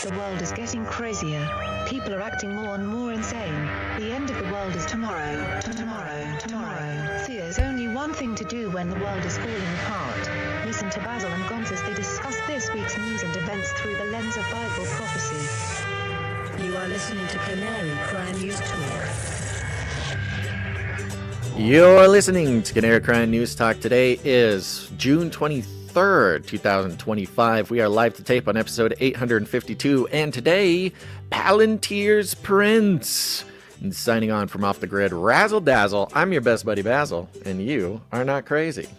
The world is getting crazier. People are acting more and more insane. The end of the world is tomorrow. Tomorrow. There's only one thing to do when the world is falling apart. Listen to Basil and Gonz as they discuss this week's news and events through the lens of Bible prophecy. You are listening to Canary Cry News Talk. You're listening to Canary Cry News Talk. Today is June 23rd, 2025. We are live to tape on episode 852, and today, Palantir's Prince. And signing on from Off the Grid, Razzle Dazzle. I'm your best buddy Basil, and you are not crazy.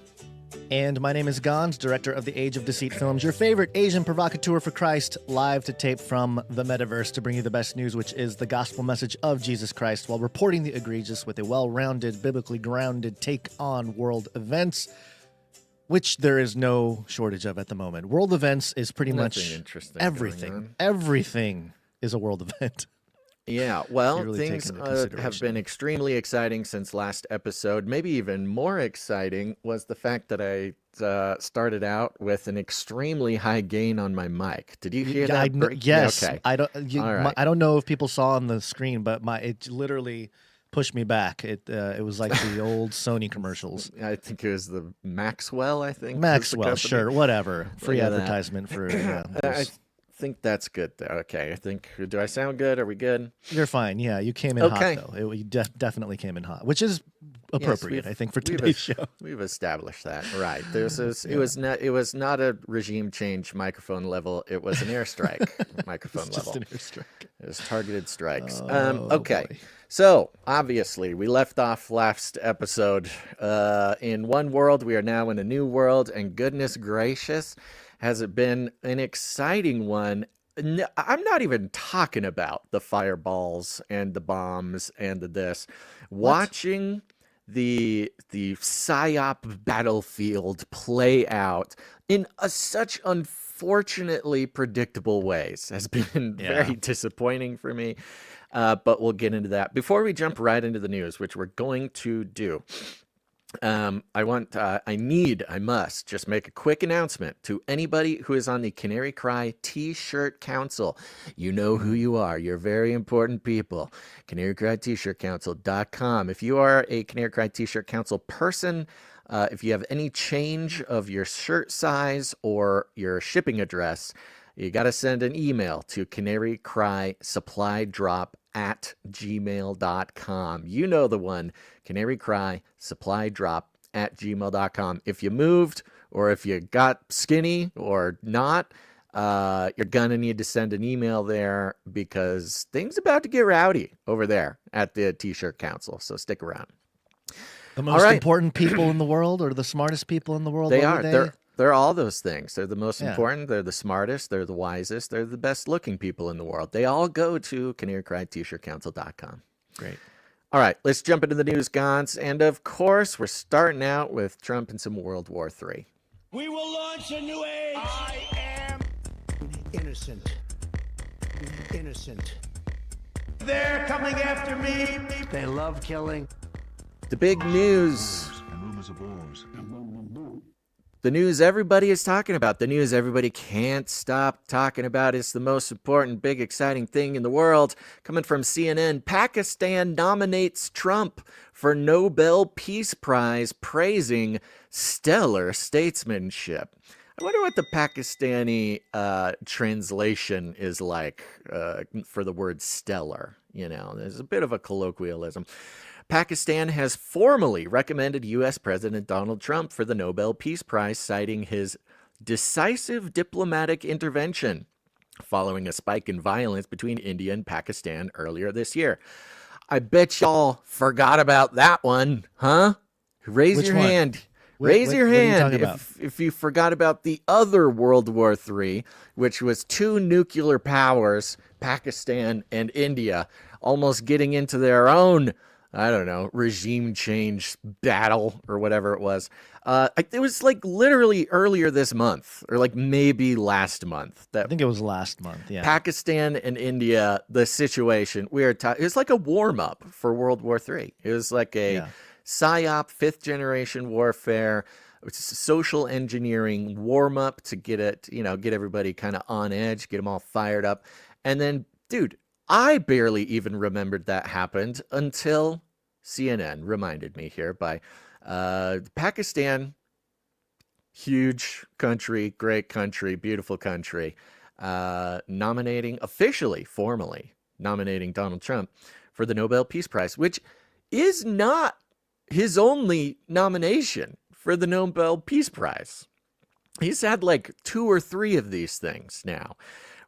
And my name is Gonz, director of the Age of Deceit films, your favorite Asian provocateur for Christ, live to tape from the metaverse to bring you the best news, which is the gospel message of Jesus Christ, while reporting the egregious with a well-rounded, biblically grounded take on world events, which there is no shortage of at the moment. World events is pretty much everything. Everything is a world event. Yeah, well, really things have been extremely exciting since last episode. Maybe even more exciting was the fact that I started out with an extremely high gain on my mic. Did you hear that? Yes. Okay. I don't. All right. I don't know if people saw on the screen, but it literally pushed me back. It was like the old Sony commercials. I think it was the Maxwell. Maxwell, sure, whatever. Free advertisement for. I think that's good there. Okay, do I sound good? Are we good? You're fine. Yeah, you came in hot, though. You definitely came in hot, which is appropriate, I think, for today's show. We've established that, right? It was not a regime change microphone level. It was an airstrike microphone level. Just an airstrike. It was targeted strikes. Okay. Boy. So, obviously, we left off last episode. In one world, we are now in a new world, and goodness gracious, has it been an exciting one. I'm not even talking about the fireballs and the bombs and this. Watching the PSYOP battlefield play out in such unfortunately predictable ways has been very disappointing for me. But we'll get into that. Before we jump right into the news, which we're going to do, I must just make a quick announcement to anybody who is on the Canary Cry T-Shirt Council. You know who you are. You're very important people. CanaryCryT-shirtCouncil.com. If you are a Canary Cry T-Shirt Council person, if you have any change of your shirt size or your shipping address, you got to send an email to canarycrysupply_drop@gmail.com. You know the one, canarycrysupply_drop@gmail.com. If you moved or if you got skinny or not, you're going to need to send an email there because things about to get rowdy over there at the T-Shirt Council. So stick around. The most important people in the world, or the smartest people in the world? They are. They're all those things. They're the most important. They're the smartest. They're the wisest. They're the best looking people in the world. They all go to CanaryCryT-shirtCouncil.com. Great. All right, let's jump into the news, Gonz. And of course, we're starting out with Trump and some World War III. We will launch a new age. I am innocent. They're coming after me. They love killing. The big news. The news everybody is talking about, the news everybody can't stop talking about. It's the most important, big, exciting thing in the world. Coming from CNN, Pakistan nominates Trump for Nobel Peace Prize, praising stellar statesmanship. I wonder what the Pakistani translation is like for the word stellar. You know, there's a bit of a colloquialism. Pakistan has formally recommended U.S. President Donald Trump for the Nobel Peace Prize, citing his decisive diplomatic intervention following a spike in violence between India and Pakistan earlier this year. I bet y'all forgot about that one, huh? Raise your hand. Raise your hand if you forgot about the other World War III, which was two nuclear powers, Pakistan and India, almost getting into their own regime change battle or whatever it was. It was like literally earlier this month, or like maybe last month. I think it was last month, yeah. Pakistan and India, the situation, it was like a warm-up for World War III. It was like a PSYOP, fifth-generation warfare. social engineering warm up to get it, get everybody kind of on edge, get them all fired up. And then, dude, I barely even remembered that happened until CNN reminded me here by Pakistan, huge country, great country, beautiful country, formally nominating Donald Trump for the Nobel Peace Prize, which is not his only nomination for the Nobel Peace Prize. He's had like 2 or 3 of these things now,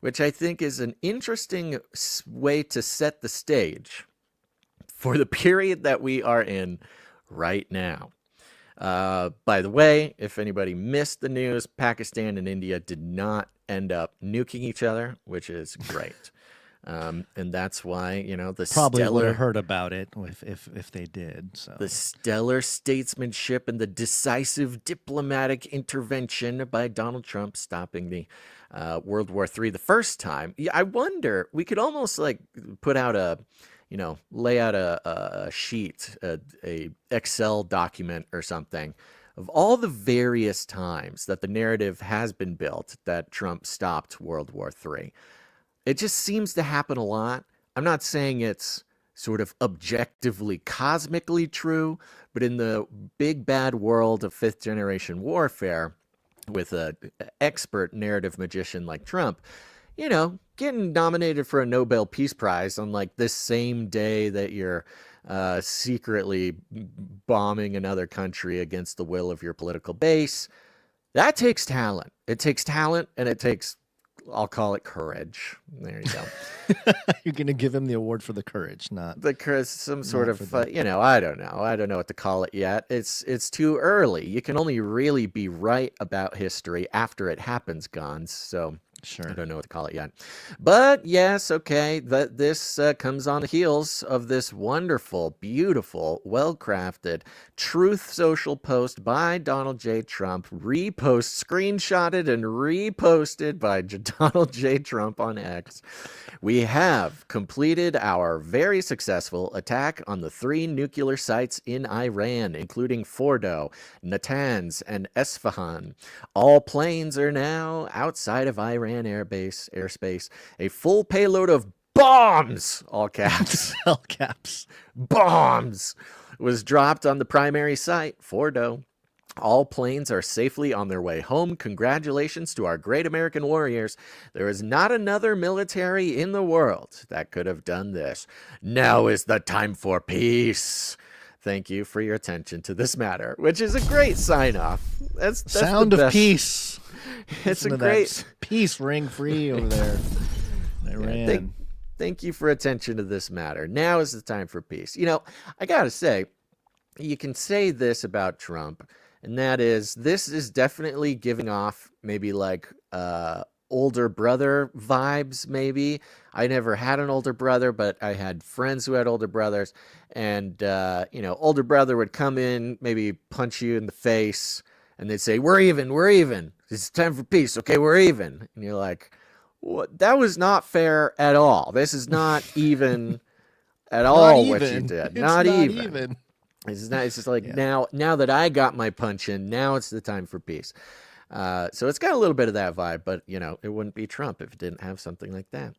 which I think is an interesting way to set the stage for the period that we are in right now. By the way, if anybody missed the news, Pakistan and India did not end up nuking each other, which is great. And that's why, the probably stellar, would have heard about it if they did. So the stellar statesmanship and the decisive diplomatic intervention by Donald Trump stopping the World War III the first time. Yeah, I wonder, we could almost like put out lay out a sheet, a Excel document or something of all the various times that the narrative has been built that Trump stopped World War III. It just seems to happen a lot. I'm not saying it's sort of objectively, cosmically true, but in the big bad world of fifth generation warfare with an expert narrative magician like Trump, getting nominated for a Nobel Peace Prize on like this same day that you're secretly bombing another country against the will of your political base, that takes talent. It takes talent, and it takes, I'll call it, courage. There you go. You're going to give him the award for the courage, not the courage. Some sort of, I don't know. I don't know what to call it yet. It's too early. You can only really be right about history after it happens, Gons. So sure, I don't know what to call it yet. But yes, okay. This comes on the heels of this wonderful, beautiful, well-crafted Truth Social post by Donald J. Trump, screenshotted and reposted by Donald J. Trump on X. We have completed our very successful attack on the 3 nuclear sites in Iran, including Fordo, Natanz, and Esfahan. All planes are now outside of Iran airspace. A full payload of bombs, all caps, all caps, bombs, was dropped on the primary site, Fordo. All planes are safely on their way home. Congratulations to our great American warriors. There is not another military in the world that could have done this. Now is the time for peace. Thank you for your attention to this matter, which is a great sign-off. That's sound of peace. It's a great peace ring free over there in Iran. Thank you for attention to this matter. Now is the time for peace. I gotta say, you can say this about Trump, and that is, this is definitely giving off maybe like older brother vibes, maybe. I never had an older brother, but I had friends who had older brothers, and older brother would come in, maybe punch you in the face, and they'd say, we're even. It's time for peace. Okay, we're even. And you're like, what? That was not fair at all. This is not even at all what you did. It's not even. It's just like, now that I got my punch in, now it's the time for peace. So it's got a little bit of that vibe, but it wouldn't be Trump if it didn't have something like that.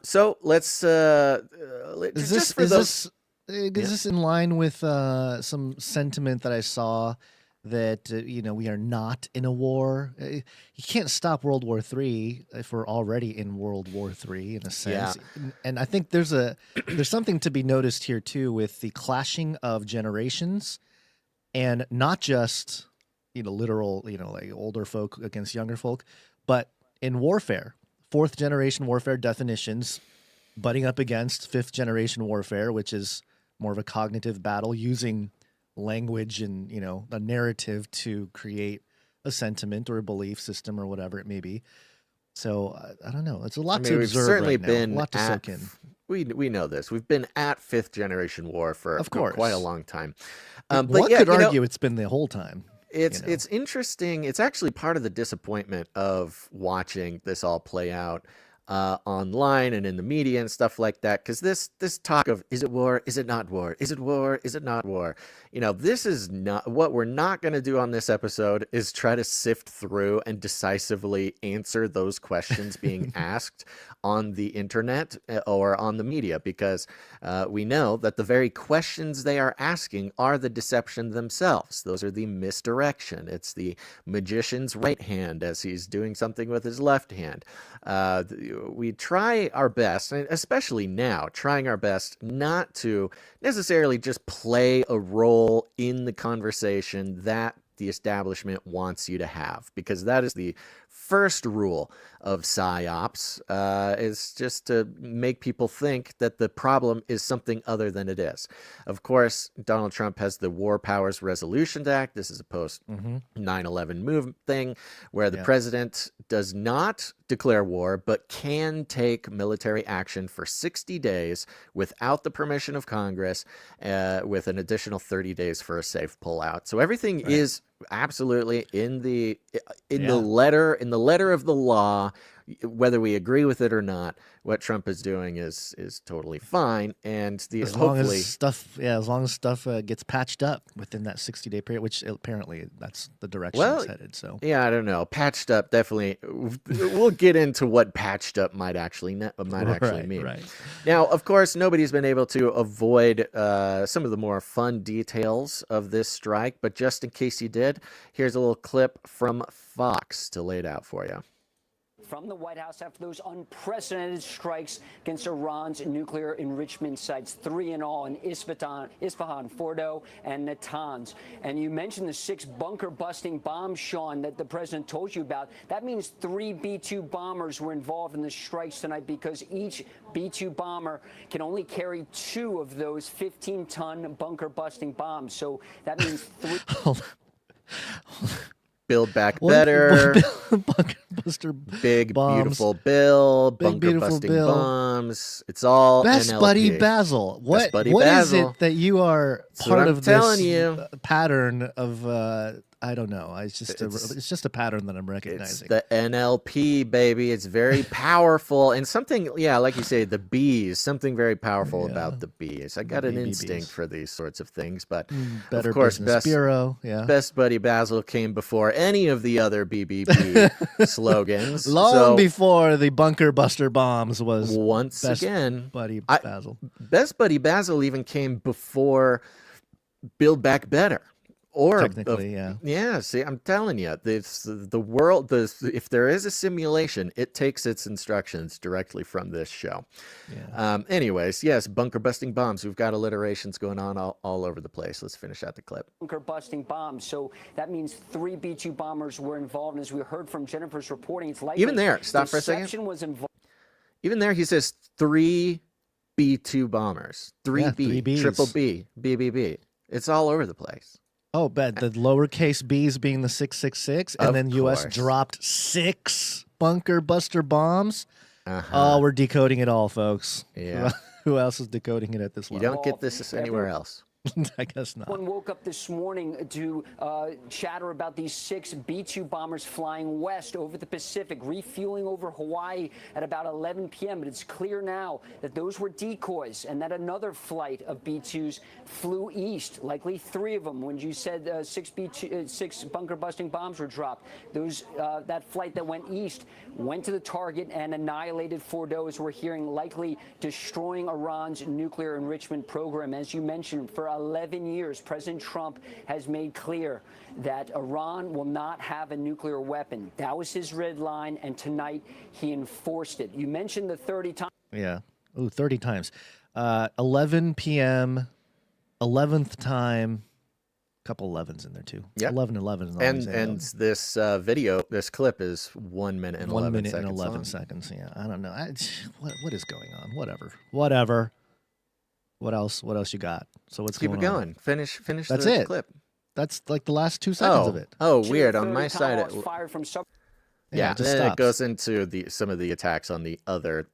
So let's is this in line with some sentiment that I saw that we are not in a war? You can't stop World War III if we're already in World War III in a sense. Yeah. And I think there's something to be noticed here too with the clashing of generations, and not just literal like older folk against younger folk, but in warfare, 4th generation warfare definitions butting up against 5th generation warfare, which is more of a cognitive battle using language and a narrative to create a sentiment or a belief system or whatever it may be. So I don't know. It's a lot to observe. Certainly right been now. A lot to soak in. We know this. We've been at 5th generation war for quite a long time. One could argue it's been the whole time. It's interesting. It's actually part of the disappointment of watching this all play out. online and in the media and stuff like that, because this talk of is it war, is it not war, is it war, is it not war, this is not what we're not going to do on this episode, is try to sift through and decisively answer those questions being asked on the internet or on the media, because we know that the very questions they are asking are the deception themselves. Those are the misdirection. It's the magician's right hand as he's doing something with his left hand. We try our best, and especially now, trying our best not to necessarily just play a role in the conversation that the establishment wants you to have, because that is the first rule of PSYOPs, is just to make people think that the problem is something other than it is. Of course, Donald Trump has the War Powers Resolution Act. This is a post 9/11 move thing where the president does not declare war, but can take military action for 60 days without the permission of Congress, with an additional 30 days for a safe pullout. So everything is absolutely in the letter of the law. Whether we agree with it or not, what Trump is doing is totally fine, and as long as stuff gets patched up within that 60-day period, which apparently that's the direction it's headed. So I don't know, patched up definitely. We'll get into what patched up might actually mean. Right. Now, of course, nobody's been able to avoid some of the more fun details of this strike, but just in case you did, here's a little clip from Fox to lay it out for you. From the White House after those unprecedented strikes against Iran's nuclear enrichment sites, 3 in all in Isfahan, Fordo, and Natanz. And you mentioned the 6 bunker-busting bombs, Sean, that the president told you about. That means 3 B-2 bombers were involved in the strikes tonight, because each B-2 bomber can only carry 2 of those 15-ton bunker-busting bombs. So that means 3... Build Back Better, Buster Big bombs. Beautiful Bill, Big Bunker Busting Bombs. It's all Best NLP. Buddy Basil. What is it that you are part of this pattern of I don't know. It's just a pattern that I'm recognizing. It's the NLP, baby. It's very powerful, and something, like you say, the bees. Something very powerful about the bees. I got an instinct for these sorts of things, but Better of course, Business Bureau. Best Buddy Basil came before any of the other BBB slogans. Long before the Bunker Buster bombs was Best Buddy Basil. Best Buddy Basil even came before Build Back Better. Or technically, see, I'm telling you, the world. If there is a simulation, it takes its instructions directly from this show. Anyways, yes, bunker busting bombs. We've got alliterations going on all over the place. Let's finish out the clip. Bunker busting bombs. So that means 3 B-2 bombers were involved. And as we heard from Jennifer's reporting, it's likely even there. Stop for a second. Was involved. Even there, he says 3 B-2 bombers, 3 B, triple B, BBB. It's all over the place. Oh, but the lowercase b's being the 666, and then U.S. dropped 6 bunker buster bombs. Oh, we're decoding it all, folks. Yeah. Who else is decoding it at this level? You don't get this anywhere else. I guess not. One woke up this morning to chatter about these 6 B-2 bombers flying west over the Pacific, refueling over Hawaii at about 11 p.m. But it's clear now that those were decoys, and that another flight of B-2s flew east, likely 3 of them. When you said 6 bunker-busting bombs were dropped, that flight that went east went to the target and annihilated Fordo, as we're hearing, likely destroying Iran's nuclear enrichment program. As you mentioned, for 11 years, President Trump has made clear that Iran will not have a nuclear weapon. That was his red line, and tonight he enforced it. You mentioned the 30 times. Yeah. Ooh, 30 times. 11 p.m., 11th time. A couple 11s in there, too. Yeah. 11. And this video, this clip is 1 minute and 11 seconds. 1 minute and 11 seconds. Yeah, I don't know. What is going on? Whatever. What else you got? So let's keep it going. Finish That's the it. clip. That's like the last 2 seconds of it. Oh, weird. On my side, fired from Yeah, it just then it stops. goes into some of the attacks on the other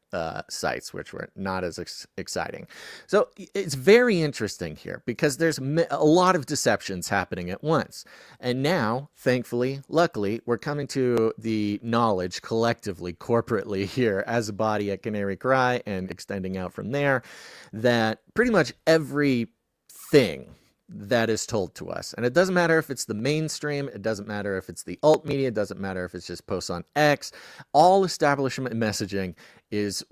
sites, which were not as exciting. So it's very interesting here because there's a lot of deceptions happening at once. And now, thankfully, luckily, we're coming to the knowledge collectively, corporately here as a body at Canary Cry and extending out from there, that pretty much everything that is told to us. And it doesn't matter if it's the mainstream, it doesn't matter if it's the alt media, it doesn't matter if it's just posts on X. All establishment messaging is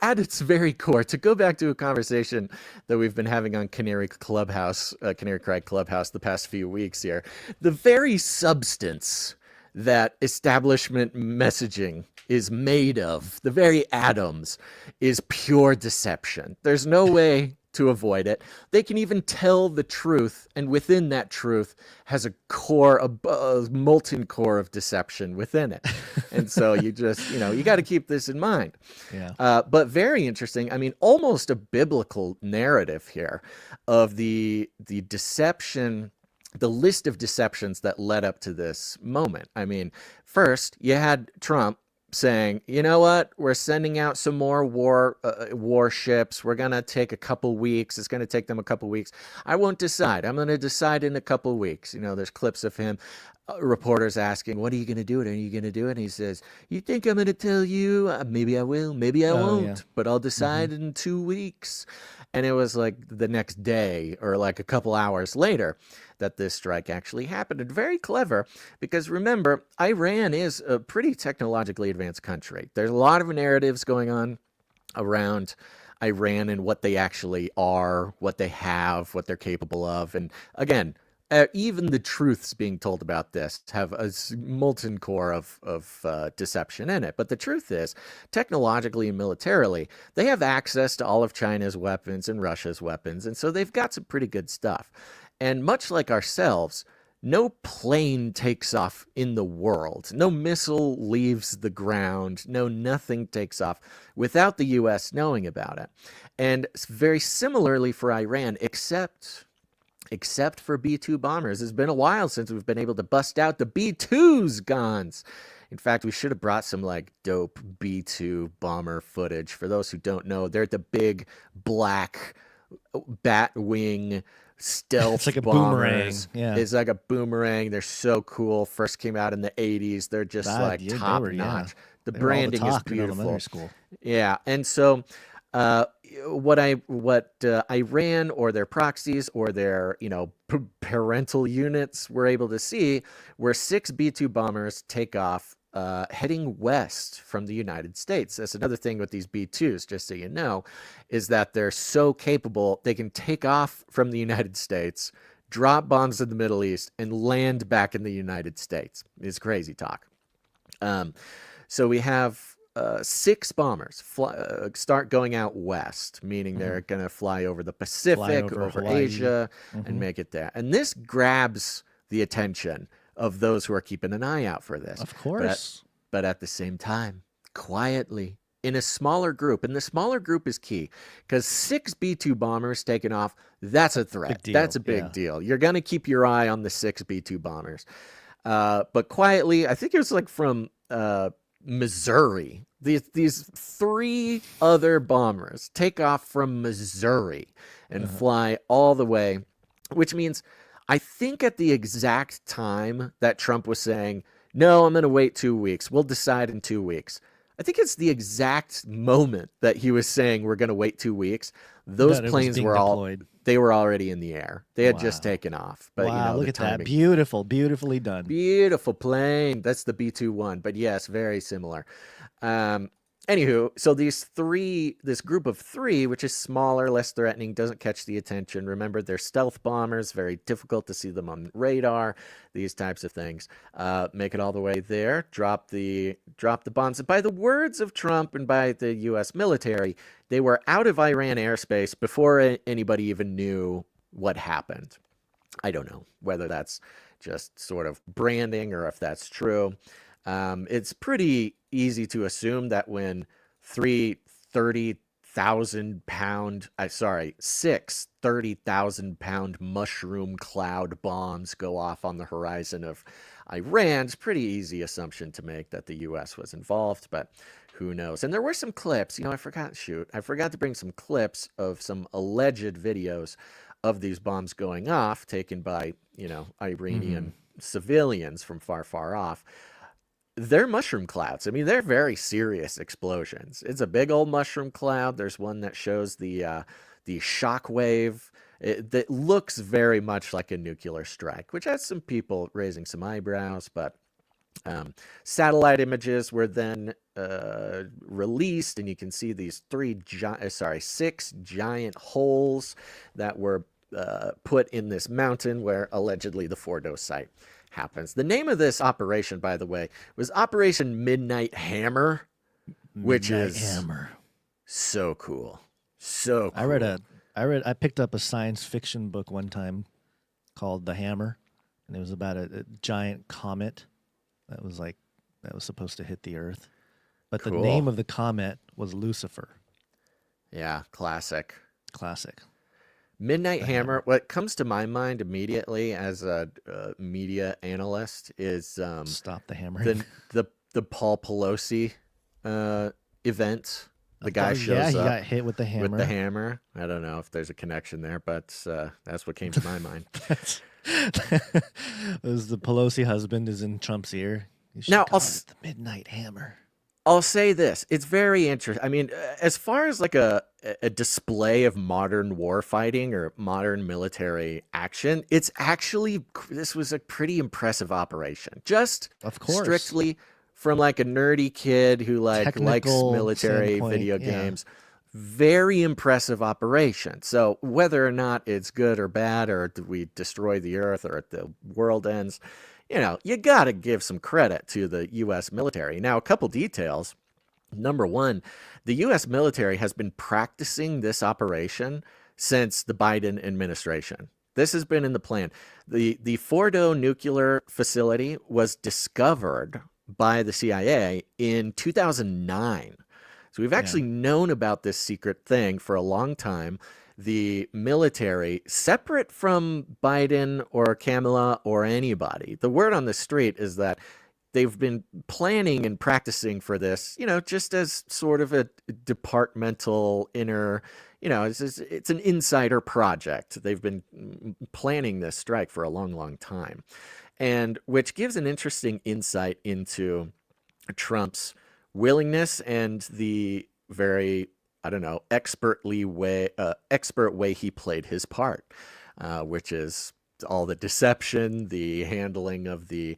at its very core. To go back to a conversation that we've been having on Canary Cry Clubhouse the past few weeks here, the very substance that establishment messaging is made of, the very atoms, is pure deception. There's no way to avoid it. They can even tell the truth, and within that truth has a core, a molten core of deception within it. And so you just, you got to keep this in mind. Yeah. But very interesting. I mean, almost a biblical narrative here of the deception, the list of deceptions that led up to this moment. I mean, first you had Trump saying, you know what, we're sending out some more warships. We're going to take a couple weeks. It's going to take them a couple weeks. I won't decide. I'm going to decide in a couple weeks. There's clips of him, reporters asking, what are you going to do it? Are you going to do it? And he says, you think I'm going to tell you? Maybe I will. Maybe I won't. But I'll decide in 2 weeks. And it was like the next day or like a couple hours later that this strike actually happened. And very clever, because remember, Iran is a pretty technologically advanced country. There's a lot of narratives going on around Iran and what they actually are, what they have, what they're capable of. And again, even the truths being told about this have a molten core of deception in it. But the truth is, technologically and militarily, they have access to all of China's weapons and Russia's weapons. And so they've got some pretty good stuff. And much like ourselves, no plane takes off in the world. No missile leaves the ground. No, nothing takes off without the U.S. knowing about it. And very similarly for Iran, except for B-2 bombers. It's been a while since we've been able to bust out the B-2s, Gons. In fact, we should have brought some dope B-2 bomber footage. For those who don't know, they're the big black bat wing stealth it's like a bombers. Boomerang. Yeah. It's like a boomerang. They're so cool. First came out in the 80s. They're just top notch. Yeah. The branding is beautiful. School. Yeah. And so what Iran or their proxies or their parental units were able to see were 6 B-2 bombers take off heading west from the United States. That's another thing with these B-2s, just so you know, is that they're so capable they can take off from the United States, drop bombs in the Middle East, and land back in the United States. It's crazy talk. So we have 6 bombers start going out west, meaning they're going to fly over the Pacific, over Asia, and make it there. And this grabs the attention of those who are keeping an eye out for this. Of course. But at the same time, quietly, in a smaller group, and the smaller group is key, because 6 B-2 bombers taking off, that's a threat. That's a big deal. You're going to keep your eye on the 6 B-2 bombers. But quietly, I think it was from Missouri. These 3 other bombers take off from Missouri and fly all the way, which means I think at the exact time that Trump was saying, no, I'm going to wait 2 weeks. We'll decide in 2 weeks. I think it's the exact moment that he was saying we're going to wait 2 weeks. Those planes were deployed. They were already in the air. They had just taken off. But wow, look at timing. that. Beautifully done. Beautiful plane. That's the B-21. But yes, very similar. Anywho, so this group of 3, which is smaller, less threatening, doesn't catch the attention. Remember, they're stealth bombers, very difficult to see them on radar, these types of things. Make it all the way there, drop the bombs. And by the words of Trump and by the U.S. military, they were out of Iran airspace before anybody even knew what happened. I don't know whether that's just sort of branding or if that's true. It's pretty easy to assume that when 6 30,000-pound mushroom cloud bombs go off on the horizon of Iran's pretty easy assumption to make that the U.S. was involved, but who knows? And there were some clips, I forgot to bring some clips of some alleged videos of these bombs going off taken by, Iranian civilians from far, far off. They're mushroom clouds. I mean, they're very serious explosions. It's a big old mushroom cloud. There's one that shows the shock wave that looks very much like a nuclear strike, which has some people raising some eyebrows. But satellite images were then released, and you can see these 6 giant holes that were put in this mountain where allegedly the Fordo site happens. The name of this operation, by the way, was Operation Midnight Hammer, which is so cool. So cool. I picked up a science fiction book one time called The Hammer, and it was about a giant comet that was supposed to hit the Earth. But the name of the comet was Lucifer. Yeah, classic. The Midnight Hammer. Hammer. What comes to my mind immediately as a media analyst is Stop the Hammering. the Paul Pelosi event. The guy shows up. He got hit with the hammer. I don't know if there's a connection there, but that's what came to my mind. It was the Pelosi husband is in Trump's ear. Now, the Midnight Hammer. I'll say this. It's very interesting. I mean, as far as like a display of modern war fighting or modern military action, this was a pretty impressive operation. Just of course, strictly from like a nerdy kid who likes military video games. Very impressive operation. So whether or not it's good or bad, or do we destroy the Earth or the world ends, you got to give some credit to the U.S. military. Now, a couple details. Number one, the U.S. military has been practicing this operation since the Biden administration. This has been in the plan. The Fordo nuclear facility was discovered by the CIA in 2009. So we've actually known about this secret thing for a long time. The military, separate from Biden or Kamala or anybody, the word on the street is that they've been planning and practicing for this, just as sort of a departmental inner, it's an insider project. They've been planning this strike for a long, long time. And which gives an interesting insight into Trump's willingness and the very, expert way he played his part, which is all the deception, the handling of the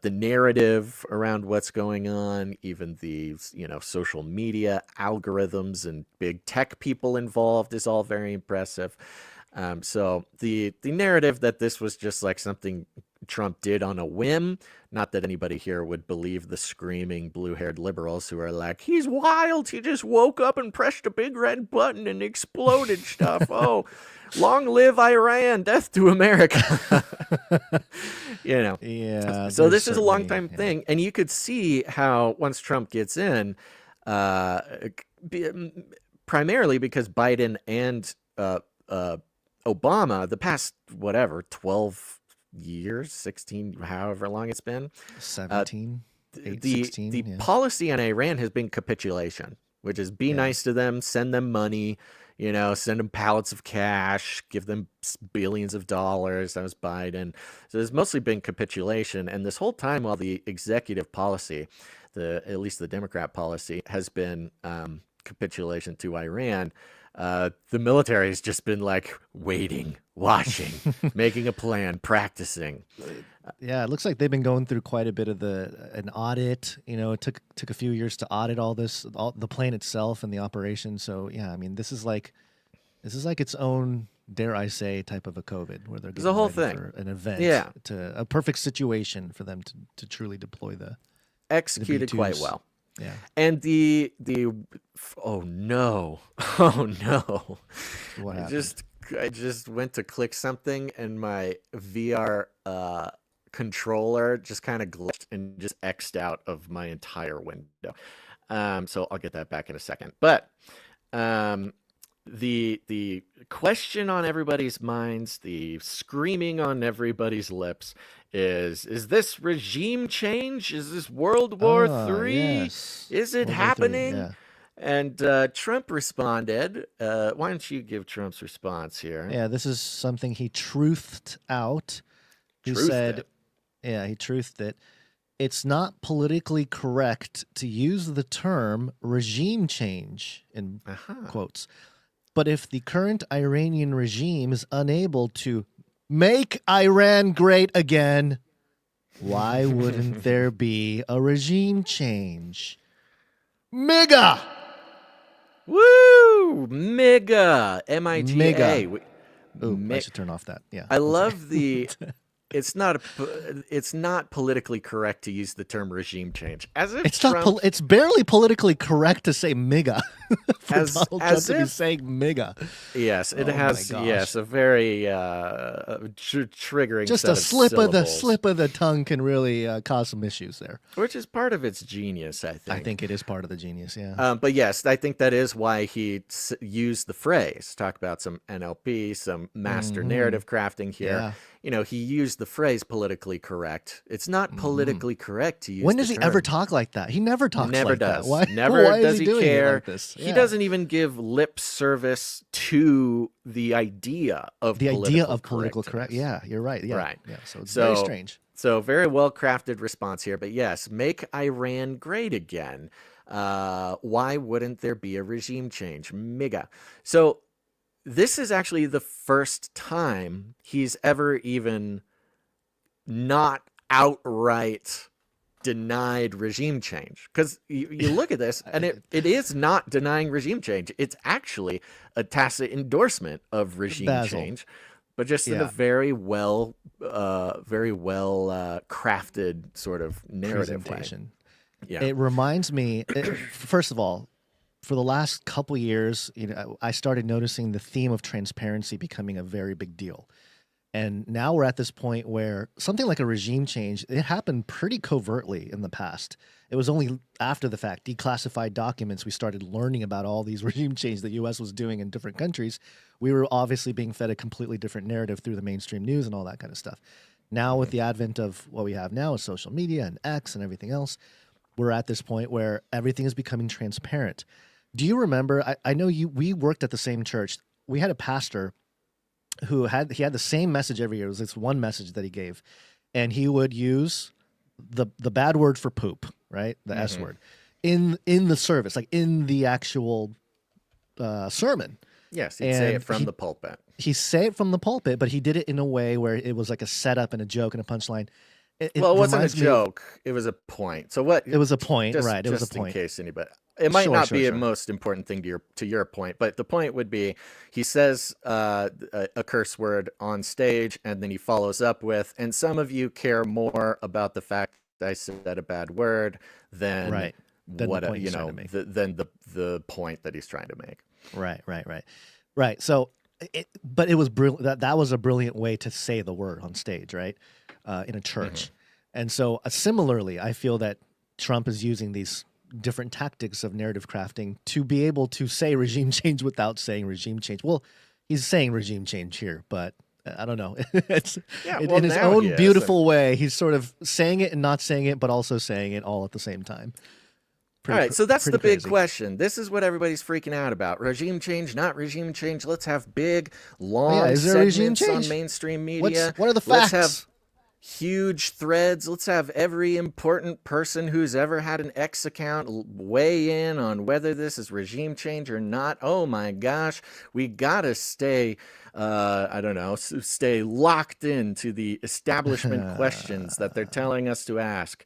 narrative around what's going on, even the social media algorithms and big tech people involved is all very impressive. So the narrative that this was just like something Trump did on a whim, not that anybody here would believe the screaming blue-haired liberals who are like, he's wild, he just woke up and pressed a big red button and exploded stuff. Oh, long live Iran, death to America. Yeah. So this is a long time thing, and you could see how once Trump gets in, primarily because Biden and Obama, the past 12 years, 16, however long it's been, 17, the policy on Iran has been capitulation, which is be nice to them, send them money, send them pallets of cash, give them billions of dollars. That was Biden. So it's mostly been capitulation. And this whole time, while the executive policy, at least the Democrat policy, has been capitulation to Iran, the military has just been like waiting, watching, making a plan, practicing. Yeah, it looks like they've been going through quite a bit of an audit. It took a few years to audit all the plane itself and the operation. So yeah, I mean, this is like its own, dare I say, type of a COVID where they're getting the whole ready thing for an event, a perfect situation for them to truly deploy executed quite well. Yeah. And oh no. What happened? I just went to click something and my VR controller just kind of glitched and just X'd out of my entire window. So I'll get that back in a second. But the question on everybody's minds, the screaming on everybody's lips is this regime change? Is this World War III? Yes. Is it World War III, happening? yeah. And Trump responded. Why don't you give Trump's response here? Yeah, this is something he truthed out. He Truthed said, it. yeah, he truthed it. It's not politically correct to use the term regime change in quotes. But if the current Iranian regime is unable to make Iran great again, why wouldn't there be a regime change? MIGA! Woo! MIGA. MIGA. MIGA. Ooh, I should turn off that. Yeah. I love the... It's not politically correct to use the term regime change. As if It's Trump, not. It's barely politically correct to say MIGA. For As- Donald as Trump to be if- saying MIGA. yes, it Oh has. my gosh. Yes, a very triggering. Just set a of slip of the syllables, slip of the tongue can really cause some issues there. which is part of its genius, I think. I think it is part of the genius. Yeah. But yes, I think that is why he used the phrase. Talk about some NLP, some master narrative crafting here. Yeah. You know, he used the phrase politically correct. It's not politically correct to use. When the does he term. ever talk like that? He never talks Never like does. that. Why? Never why does is he doing it care. like this? He Yeah. doesn't even give lip service to the idea of The idea of political political correct. correctness. Yeah, you're right. Yeah. Right. Yeah. So it's So- very strange. So very well crafted response here. But yes, make Iran great again. Why wouldn't there be a regime change? MIGA. So this is actually the first time he's ever even not outright denied regime change. Because you look at this, and it is not denying regime change. It's actually a tacit endorsement of regime Basil. change, but just in a Yeah. very well crafted sort of narrative way. Presentation. Yeah. It reminds me, first of all, for the last couple years, I started noticing the theme of transparency becoming a very big deal. And now we're at this point where something like a regime change, it happened pretty covertly in the past. It was only after the fact, declassified documents, we started learning about all these regime change the U.S. was doing in different countries. We were obviously being fed a completely different narrative through the mainstream news and all that kind of stuff. Now with the advent of what we have now is social media and X and everything else, we're at this point where everything is becoming transparent. Do you remember, I know we worked at the same church. We had a pastor who had the same message every year. It was this one message that he gave, and he would use the bad word for poop, right? The S word in the service, like in the actual sermon. Yes, he'd say And it from the pulpit. He say it from the pulpit, but he did it in a way where it was like a setup and a joke and a punchline. Well, it wasn't a reminds me- joke. It was a point. So what? It was a point, just, right? It was a just in point. case anybody. It might Sure, not sure, be sure. a most important thing to your point, but the point would be he says a curse word on stage, and then he follows up with, "And some of you care more about the fact that I said a bad word than Right. Than the what point he's trying to make. than the point that he's trying to make." Right. So, but it was brilliant. That was a brilliant way to say the word on stage, right? In a church. And so, similarly, I feel that Trump is using these different tactics of narrative crafting to be able to say regime change without saying regime change. Well, he's saying regime change here, but I don't know. It's Yeah, in well, his now own he is. beautiful way. He's sort of saying it and not saying it, but also saying it all at the same time. All right, so that's the pretty big crazy. question. This is what everybody's freaking out about. Regime change, not regime change. Let's have big, long is there a regime segments on change? mainstream media. What are the Let's facts? have huge threads. Let's have every important person who's ever had an X account weigh in on whether this is regime change or not. Oh my gosh, we gotta stay, stay locked into the establishment questions that they're telling us to ask.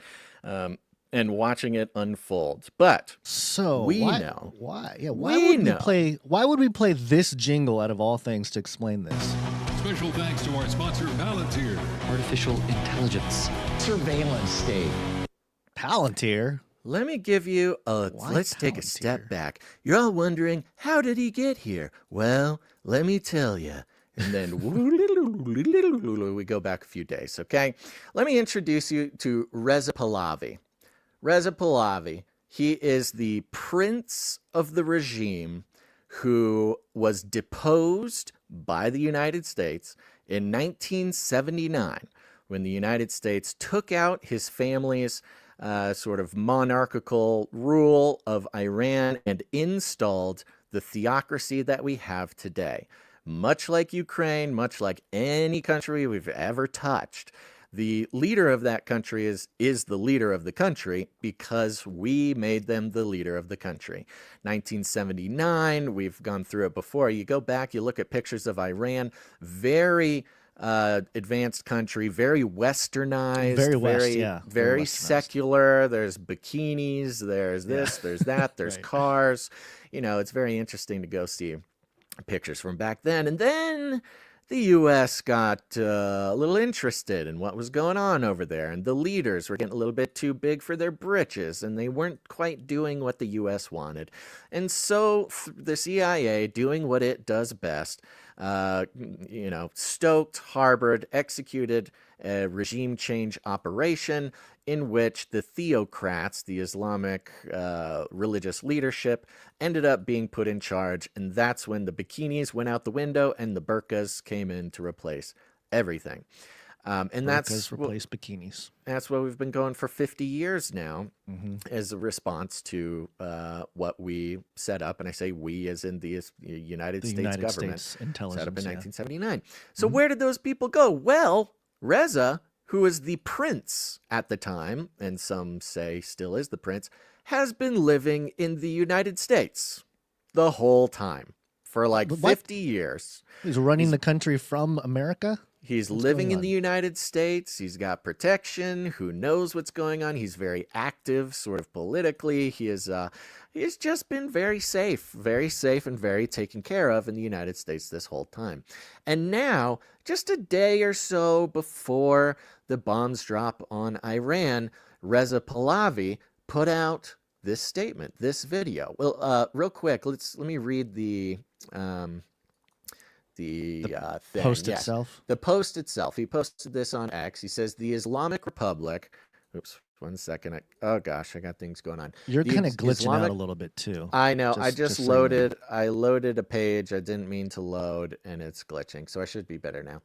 And watching it unfold. But So we why, know. why? Yeah, We know. Why would we play this jingle out of all things to explain this? Special thanks to our sponsor, Palantir. Artificial intelligence. Surveillance state. Palantir. let me give you let's take a step back. You're all wondering, how did he get here? Well, let me tell you. And then we go back a few days, okay? Let me introduce you to Reza Pahlavi. Reza Pahlavi, he is the prince of the regime who was deposed by the United States in 1979 when the United States took out his family's sort of monarchical rule of Iran and installed the theocracy that we have today. Much like Ukraine, much like any country we've ever touched, the leader of that country is the leader of the country because we made them the leader of the country. 1979, we've gone through it before. You go back, you look at pictures of Iran, very advanced country, very westernized, very secular. There's bikinis, there's this, there's that, there's cars. You know, it's very interesting to go see pictures from back then. And then the U.S. got a little interested in what was going on over there, and the leaders were getting a little bit too big for their britches, and they weren't quite doing what the U.S. wanted. And so the CIA, doing what it does best, stoked, harbored, executed a regime change operation in which the theocrats, the Islamic religious leadership, ended up being put in charge. And that's when the bikinis went out the window and the burqas came in to replace everything. And burqas replace bikinis. That's what we've been going for 50 years now as a response to what we set up. And I say we as in the United States government States intelligence, set up in 1979. So where did those people go? Well, Reza, who was the prince at the time, and some say still is the prince, has been living in the United States the whole time for like 50 years. He's running the country from America? He's living in the United States. He's got protection. Who knows what's going on? He's very active, sort of politically. He's just been very safe and very taken care of in the United States this whole time. And now, just a day or so before the bombs drop on Iran, Reza Pahlavi put out this statement, this video. Well, real quick, let me read the post itself. The post itself. He posted this on X. He says, the Islamic Republic. Oops, 1 second. Oh gosh, I got things going on. You're kind of glitching out a little bit too. I know. I just loaded. I loaded a page I didn't mean to load, and it's glitching. So I should be better now.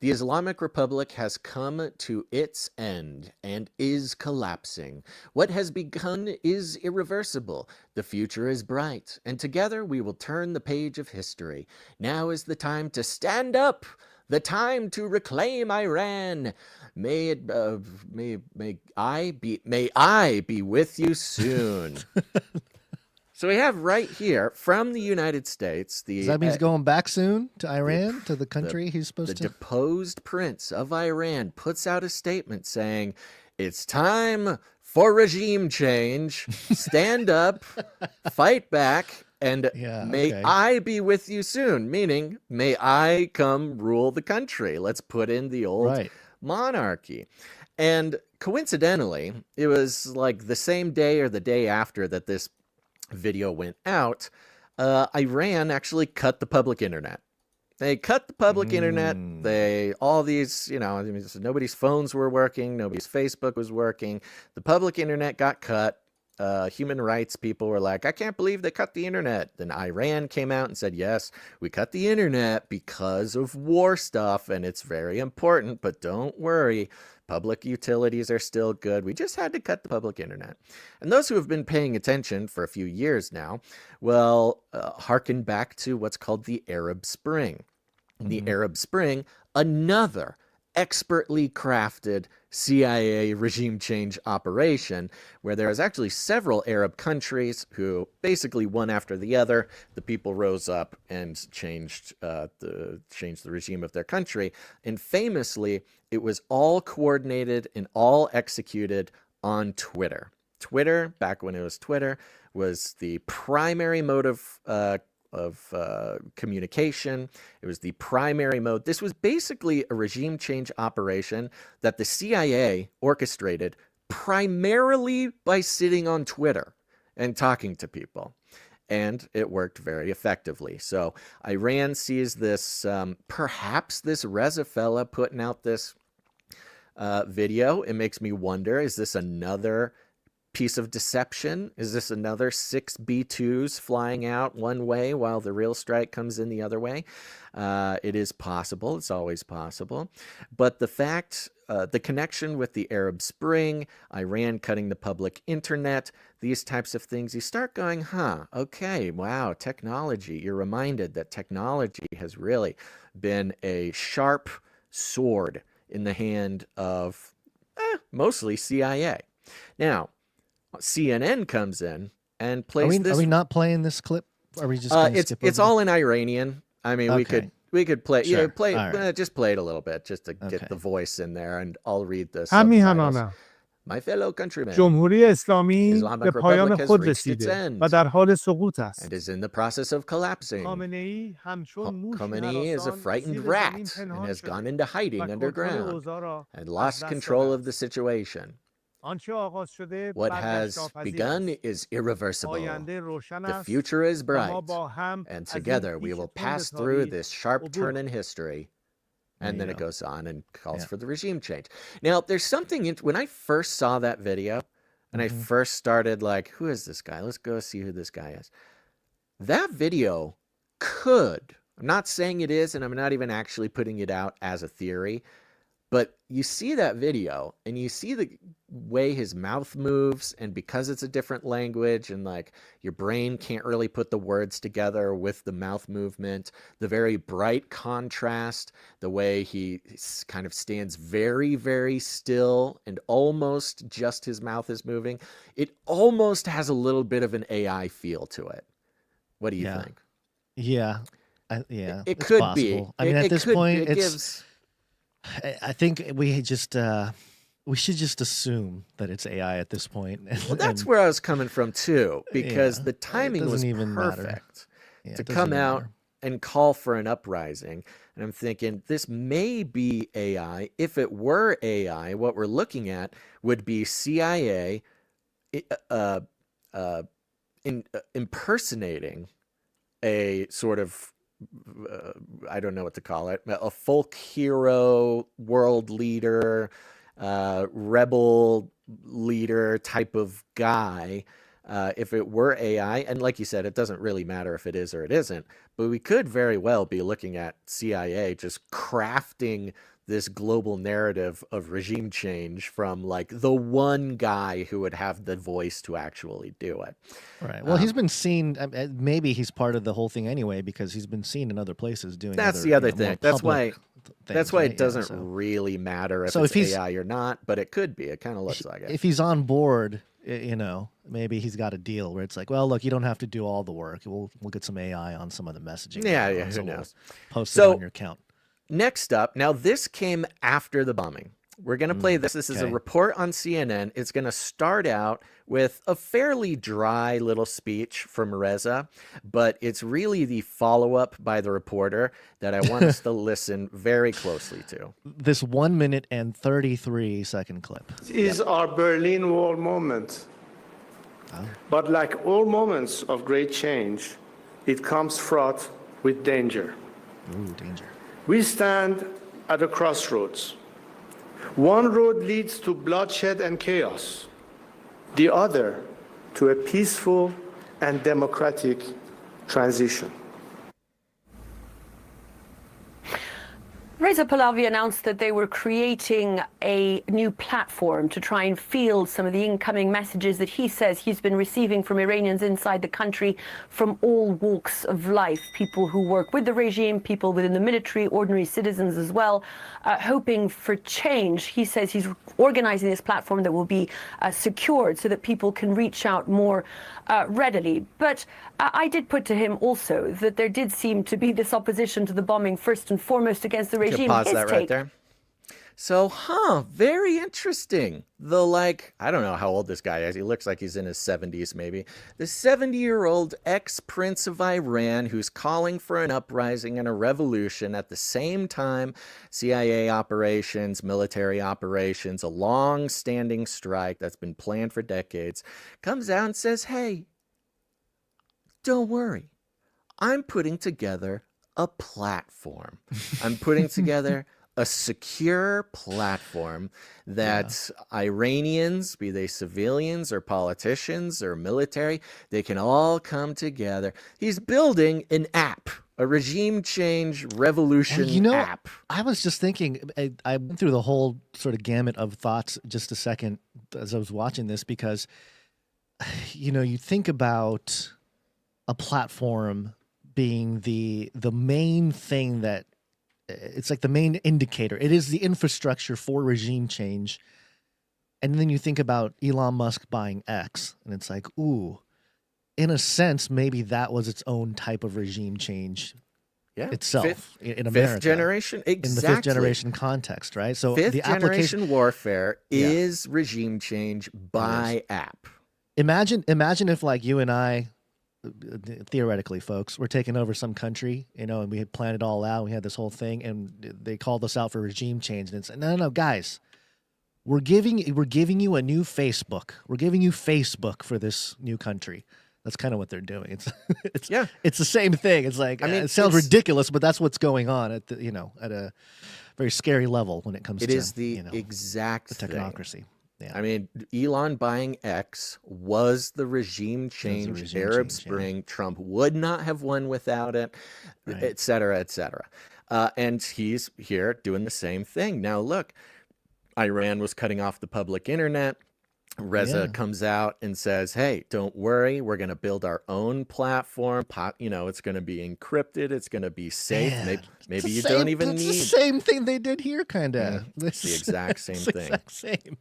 The Islamic Republic has come to its end and is collapsing. What has begun is irreversible. The future is bright, and together we will turn the page of history. Now is the time to stand up. The time to reclaim Iran. May I be with you soon. So we have right here from the United States. Does that mean he's going back soon to Iran, to the country he's supposed to? The deposed prince of Iran puts out a statement saying, it's time for regime change. Stand up, fight back. And may I be with you soon, meaning may I come rule the country. Let's put in the old monarchy. And coincidentally, it was like the same day or the day after that this video went out, Iran actually cut the public internet. They cut the public internet. Nobody's phones were working. Nobody's Facebook was working. The public internet got cut. Human rights people were like, I can't believe they cut the internet. Then Iran came out and said, yes, we cut the internet because of war stuff, and it's very important, but don't worry, public utilities are still good. We just had to cut the public internet. And those who have been paying attention for a few years now will hearken back to what's called the Arab Spring. The Arab Spring, another expertly crafted CIA regime change operation where there was actually several Arab countries who basically one after the other, the people rose up and changed the regime of their country. And famously, it was all coordinated and all executed on Twitter. Twitter, back when it was Twitter, was the primary mode of communication. It was the primary mode. This was basically a regime change operation that the CIA orchestrated primarily by sitting on Twitter and talking to people. And it worked very effectively. So Iran sees this, perhaps this Reza fella putting out this video. It makes me wonder, is this another piece of deception? Is this another 6 B-2s flying out one way while the real strike comes in the other way? It is possible. It's always possible. But the fact, the connection with the Arab Spring, Iran cutting the public internet, these types of things, you start going, okay, wow, technology. You're reminded that technology has really been a sharp sword in the hand of mostly CIA. Now, CNN comes in and plays this. Are we not playing this clip? Are we just going to skip over it's all in Iranian. I mean, Okay. we could play. Sure. Yeah, play. All right. Just play it a little bit, just to get the voice in there, and I'll read the همین subtitles. همانا My fellow countrymen, جمهوری اسلامی Islamic به پایان Republic has خود reached its رسیده end و در حال سقوط است. and is in the process of collapsing. خامنه‌ای همچون موشی Khomeini is a هراسان frightened زیر زمین rat and پنهان has شده gone into hiding و کنترل underground اوضاع را and از lost دست control داده of the است. situation. آنچه آغاز شده What برگشت has ناپذیر begun است. is irreversible. آینده روشن The است future is و ما bright, با هم and از این together we پیچ will تند pass through تاریخ this sharp عبور turn in کنیم. history. There And you then it go. goes on and calls Yeah. for the regime change. Now, there's something, when I first saw that video, and I first started like, who is this guy? Let's go see who this guy is. That video could, I'm not saying it is, and I'm not even actually putting it out as a theory, but you see that video and you see the way his mouth moves, and because it's a different language and like your brain can't really put the words together with the mouth movement, the very bright contrast, the way he kind of stands very, very still and almost just his mouth is moving, it almost has a little bit of an AI feel to it. What do you think? Yeah. It It it's could possible. be. I mean, It at this could- point, it it's. gives. I think we should just assume that it's AI at this point. Well, that's where I was coming from too, because Yeah, the it timing was doesn't even matter. perfect Yeah, to it doesn't come even out matter. and call for an uprising. And I'm thinking this may be AI. If it were AI, what we're looking at would be CIA impersonating a sort of I don't know what to call it, a folk hero, world leader, rebel leader type of guy. If it were AI, and like you said, it doesn't really matter if it is or it isn't, but we could very well be looking at CIA just crafting this global narrative of regime change from like the one guy who would have the voice to actually do it. Right. Well, he's been seen. Maybe he's part of the whole thing anyway, because he's been seen in other places doing. That's other, the other more thing. That's why. public That's things, why right? it doesn't so really matter if So it's if he's- AI or not, but it could be. It kind of looks like it. if he's on board, maybe he's got a deal where it's like, well, look, you don't have to do all the work. We'll get some AI on some of the messaging. Yeah, going yeah, on, who so we'll knows? Post So- it on your account. Next up, now this came after the bombing. We're going to play this. This is a okay. report on CNN. It's going to start out with a fairly dry little speech from Reza, but it's really the follow-up by the reporter that I want us to listen very closely to. This 1 minute and 33-second clip. Is our Berlin Wall moment. But like all moments of great change, it comes fraught with danger. Ooh, danger. We stand at a crossroads. One road leads to bloodshed and chaos. The other to a peaceful and democratic transition. Reza Pahlavi announced that they were creating a new platform to try and field some of the incoming messages that he says he's been receiving from Iranians inside the country from all walks of life, people who work with the regime, people within the military, ordinary citizens as well, hoping for change. He says he's organizing this platform that will be secured so that people can reach out more readily. But I did put to him also that there did seem to be this opposition to the bombing first and foremost against the regime. Can pause His that right take- there. So, very interesting. I don't know how old this guy is. He looks like he's in his 70s, maybe. The 70-year-old ex-prince of Iran who's calling for an uprising and a revolution at the same time CIA operations, military operations, a long-standing strike that's been planned for decades, comes out and says, hey, don't worry. I'm putting together a platform. I'm putting together a secure platform that Iranians, be they civilians or politicians or military, they can all come together. He's building an app, a regime change revolution app. I was just thinking, I went through the whole sort of gamut of thoughts just a second as I was watching this, because, you think about a platform being the main thing that it's like the main indicator. It is the infrastructure for regime change. And then you think about Elon Musk buying X, and it's like, ooh, in a sense, maybe that was its own type of regime change itself in America. Fifth generation, exactly. In the fifth generation context, right? So fifth the generation warfare is regime change by app. Imagine if like you and I, theoretically, folks, we're taking over some country, and we had planned it all out. We had this whole thing, and they called us out for regime change. And it's no, guys, we're giving you a new Facebook. We're giving you Facebook for this new country. That's kind of what they're doing. It's the same thing. It's like, it sounds ridiculous, but that's what's going on at the at a very scary level when it comes to it is the exact the technocracy. Thing. Yeah. I mean, Elon buying X was the regime change, Arab Spring. Trump would not have won without it, et cetera, et cetera. And he's here doing the same thing. Now, look, Iran was cutting off the public internet. Reza comes out and says, hey, don't worry. We're going to build our own platform. It's going to be encrypted. It's going to be safe. Maybe you don't even need. It's the same thing they did here, kind of. It's the exact same thing.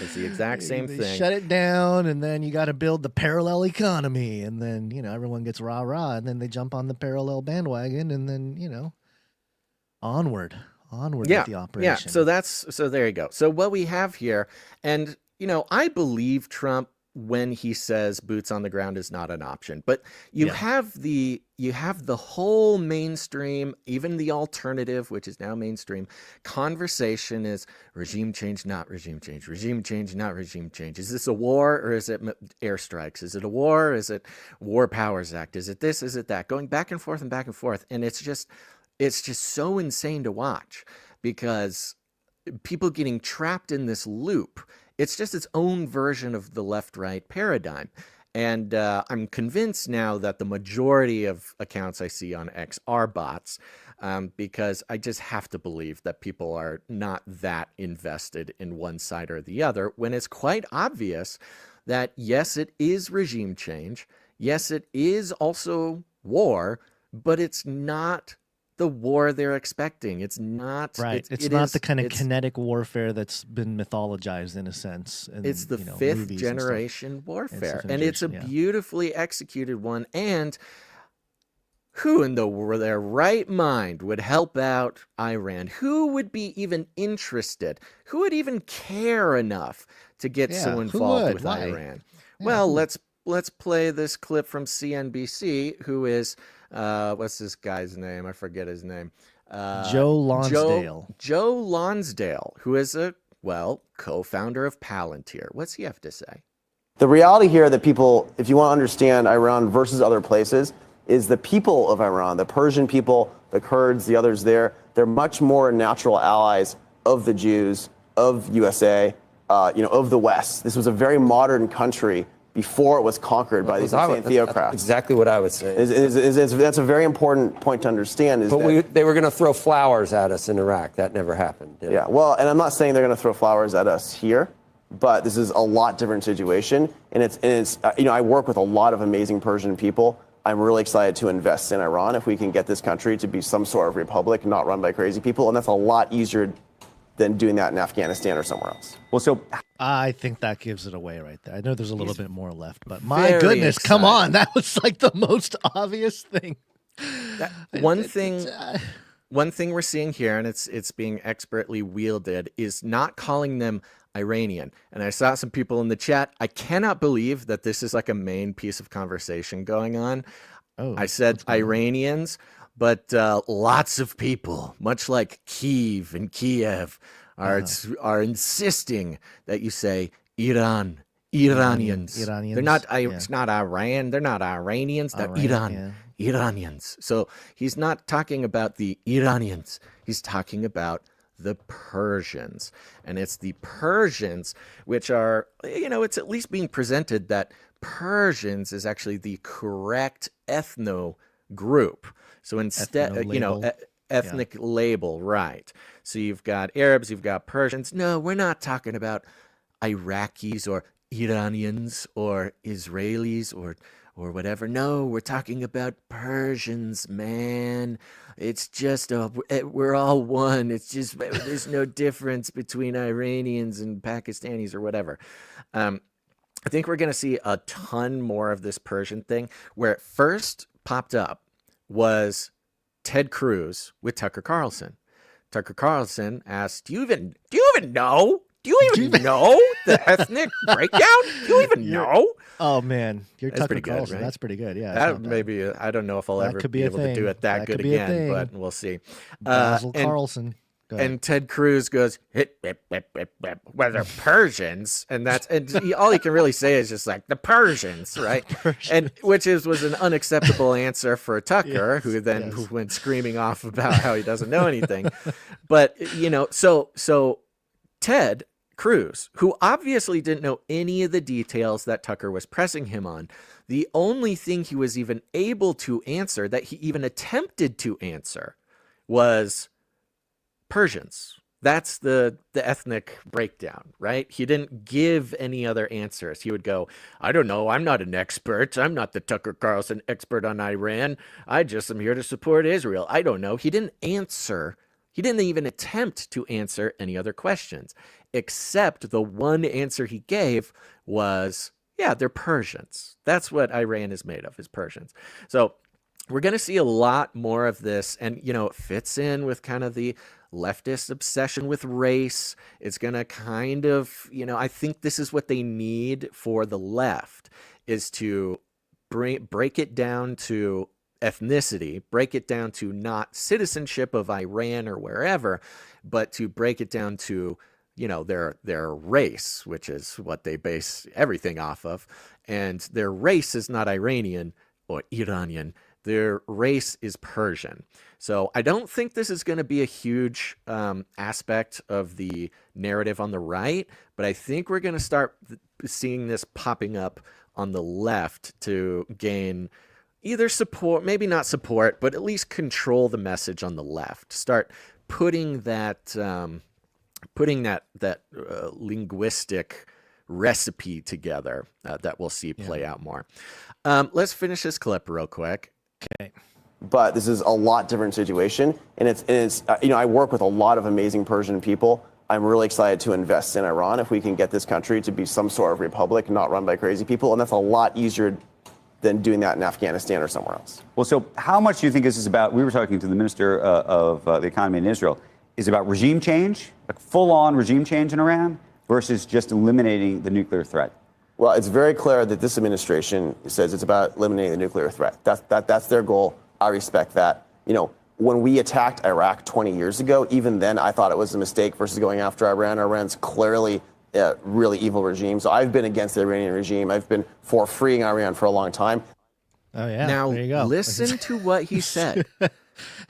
It's the exact same thing. Shut it down, and then you got to build the parallel economy, and then everyone gets rah-rah, and then they jump on the parallel bandwagon, and then onward with the operation. Yeah. So there you go. So what we have here, and I believe Trump when he says boots on the ground is not an option, but you have the whole mainstream, even the alternative, which is now mainstream conversation is regime change, not regime change, regime change, not regime change. Is this a war or is it airstrikes? Is it a war? Is it War Powers Act? Is it this? Is it that? Going back and forth and back and forth. And it's just so insane to watch because people getting trapped in this loop. It's just its own version of the left-right paradigm. And I'm convinced now that the majority of accounts I see on X are bots because I just have to believe that people are not that invested in one side or the other when it's quite obvious that, yes, it is regime change. Yes, it is also war, but it's not the war they're expecting. It's not right. It's not the kind of kinetic warfare that's been mythologized in a sense. It's the fifth generation warfare, and it's a beautifully executed one. And who in their right mind would help out Iran? Who would be even interested? Who would even care enough to get so involved with Iran? Yeah, well, let's play this clip from CNBC. Who is what's this guy's name? I forget his name. Joe Lonsdale. Joe Lonsdale, who is a co-founder of Palantir. What's he have to say? The reality here that people, if you want to understand Iran versus other places, is the people of Iran, the Persian people, the Kurds, the others there, they're much more natural allies of the Jews, of USA, of the West. This was a very modern country before it was conquered by these insane theocrats. That's exactly what I would say. That's a very important point to understand. They were going to throw flowers at us in Iraq. That never happened. Yeah, well, and I'm not saying they're going to throw flowers at us here, but this is a lot different situation. And it's I work with a lot of amazing Persian people. I'm really excited to invest in Iran if we can get this country to be some sort of republic, not run by crazy people. And that's a lot easier than doing that in Afghanistan or somewhere else. Well, so I think that gives it away right there. I know there's a little bit more left, but my goodness, come on. That was like the most obvious thing. One thing we're seeing here, and it's being expertly wielded, is not calling them Iranian. And I saw some people in the chat. I cannot believe that this is like a main piece of conversation going on. I said Iranians, but lots of people, much like Kyiv and Kiev, are insisting that you say Iranians. They're not. It's not Iran. They're not Iranians. They're Iranians. So he's not talking about the Iranians. He's talking about the Persians. And it's the Persians which are, it's at least being presented that Persians is actually the correct ethno group. So instead, ethnic label, right. So you've got Arabs, you've got Persians. No, we're not talking about Iraqis or Iranians or Israelis or whatever. No, we're talking about Persians, man. It's just, we're all one. It's just, there's no difference between Iranians and Pakistanis or whatever. I think we're going to see a ton more of this Persian thing. Where it first popped up was Ted Cruz with Tucker Carlson. Tucker Carlson asked, do you even know? Do you even know the ethnic breakdown? Do you even know? Oh man, you're That's Tucker pretty good, Carlson. right? That's pretty good. Yeah, that maybe I don't know if I'll ever be able to do it that good again, but we'll see. Basil Carlson. And Ted Cruz goes, well, they're Persians, and all he can really say is just like the Persians, right? And which was an unacceptable answer for Tucker, who then went screaming off about how he doesn't know anything. But so Ted Cruz, who obviously didn't know any of the details that Tucker was pressing him on, the only thing he was even able to answer, that he even attempted to answer, was Persians. That's the ethnic breakdown, right? He didn't give any other answers. He would go, I don't know. I'm not an expert. I'm not the Tucker Carlson expert on Iran. I just am here to support Israel. I don't know. He didn't answer. He didn't even attempt to answer any other questions, except the one answer he gave was, yeah, they're Persians. That's what Iran is made of, is Persians. So we're going to see a lot more of this. And, it fits in with kind of the leftist obsession with race. It's going to kind of, I think this is what they need for the left, is to break it down to ethnicity, break it down to not citizenship of Iran or wherever, but to break it down to, their race, which is what they base everything off of. And their race is not Iranian or Iranian. Their race is Persian. So I don't think this is going to be a huge aspect of the narrative on the right, but I think we're going to start seeing this popping up on the left to gain either support, maybe not support, but at least control the message on the left. Start putting that linguistic recipe together that we'll see play out more. Let's finish this clip real quick. Okay. But this is a lot different situation, and it's I work with a lot of amazing Persian people. I'm really excited to invest in Iran if we can get this country to be some sort of republic, not run by crazy people, and that's a lot easier than doing that in Afghanistan or somewhere else. Well, so how much do you think this is about? We were talking to the Minister of the Economy in Israel. Is it about regime change, like full-on regime change in Iran, versus just eliminating the nuclear threat? Well, it's very clear that this administration says it's about eliminating the nuclear threat. That's their goal. I respect that. When we attacked Iraq 20 years ago, even then I thought it was a mistake versus going after Iran. Iran's clearly a really evil regime. So I've been against the Iranian regime. I've been for freeing Iran for a long time. Oh, yeah. Now, there you go. Listen to what he said.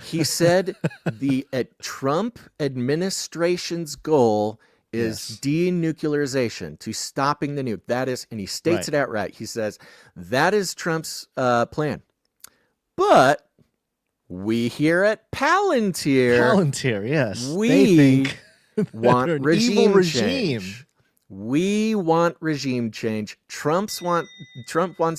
He said the Trump administration's goal is denuclearization, to stopping the nuke. That is, and he states it outright. He says that is Trump's plan. But we here at Palantir, yes, we want an regime evil change. We want regime change. Trump wants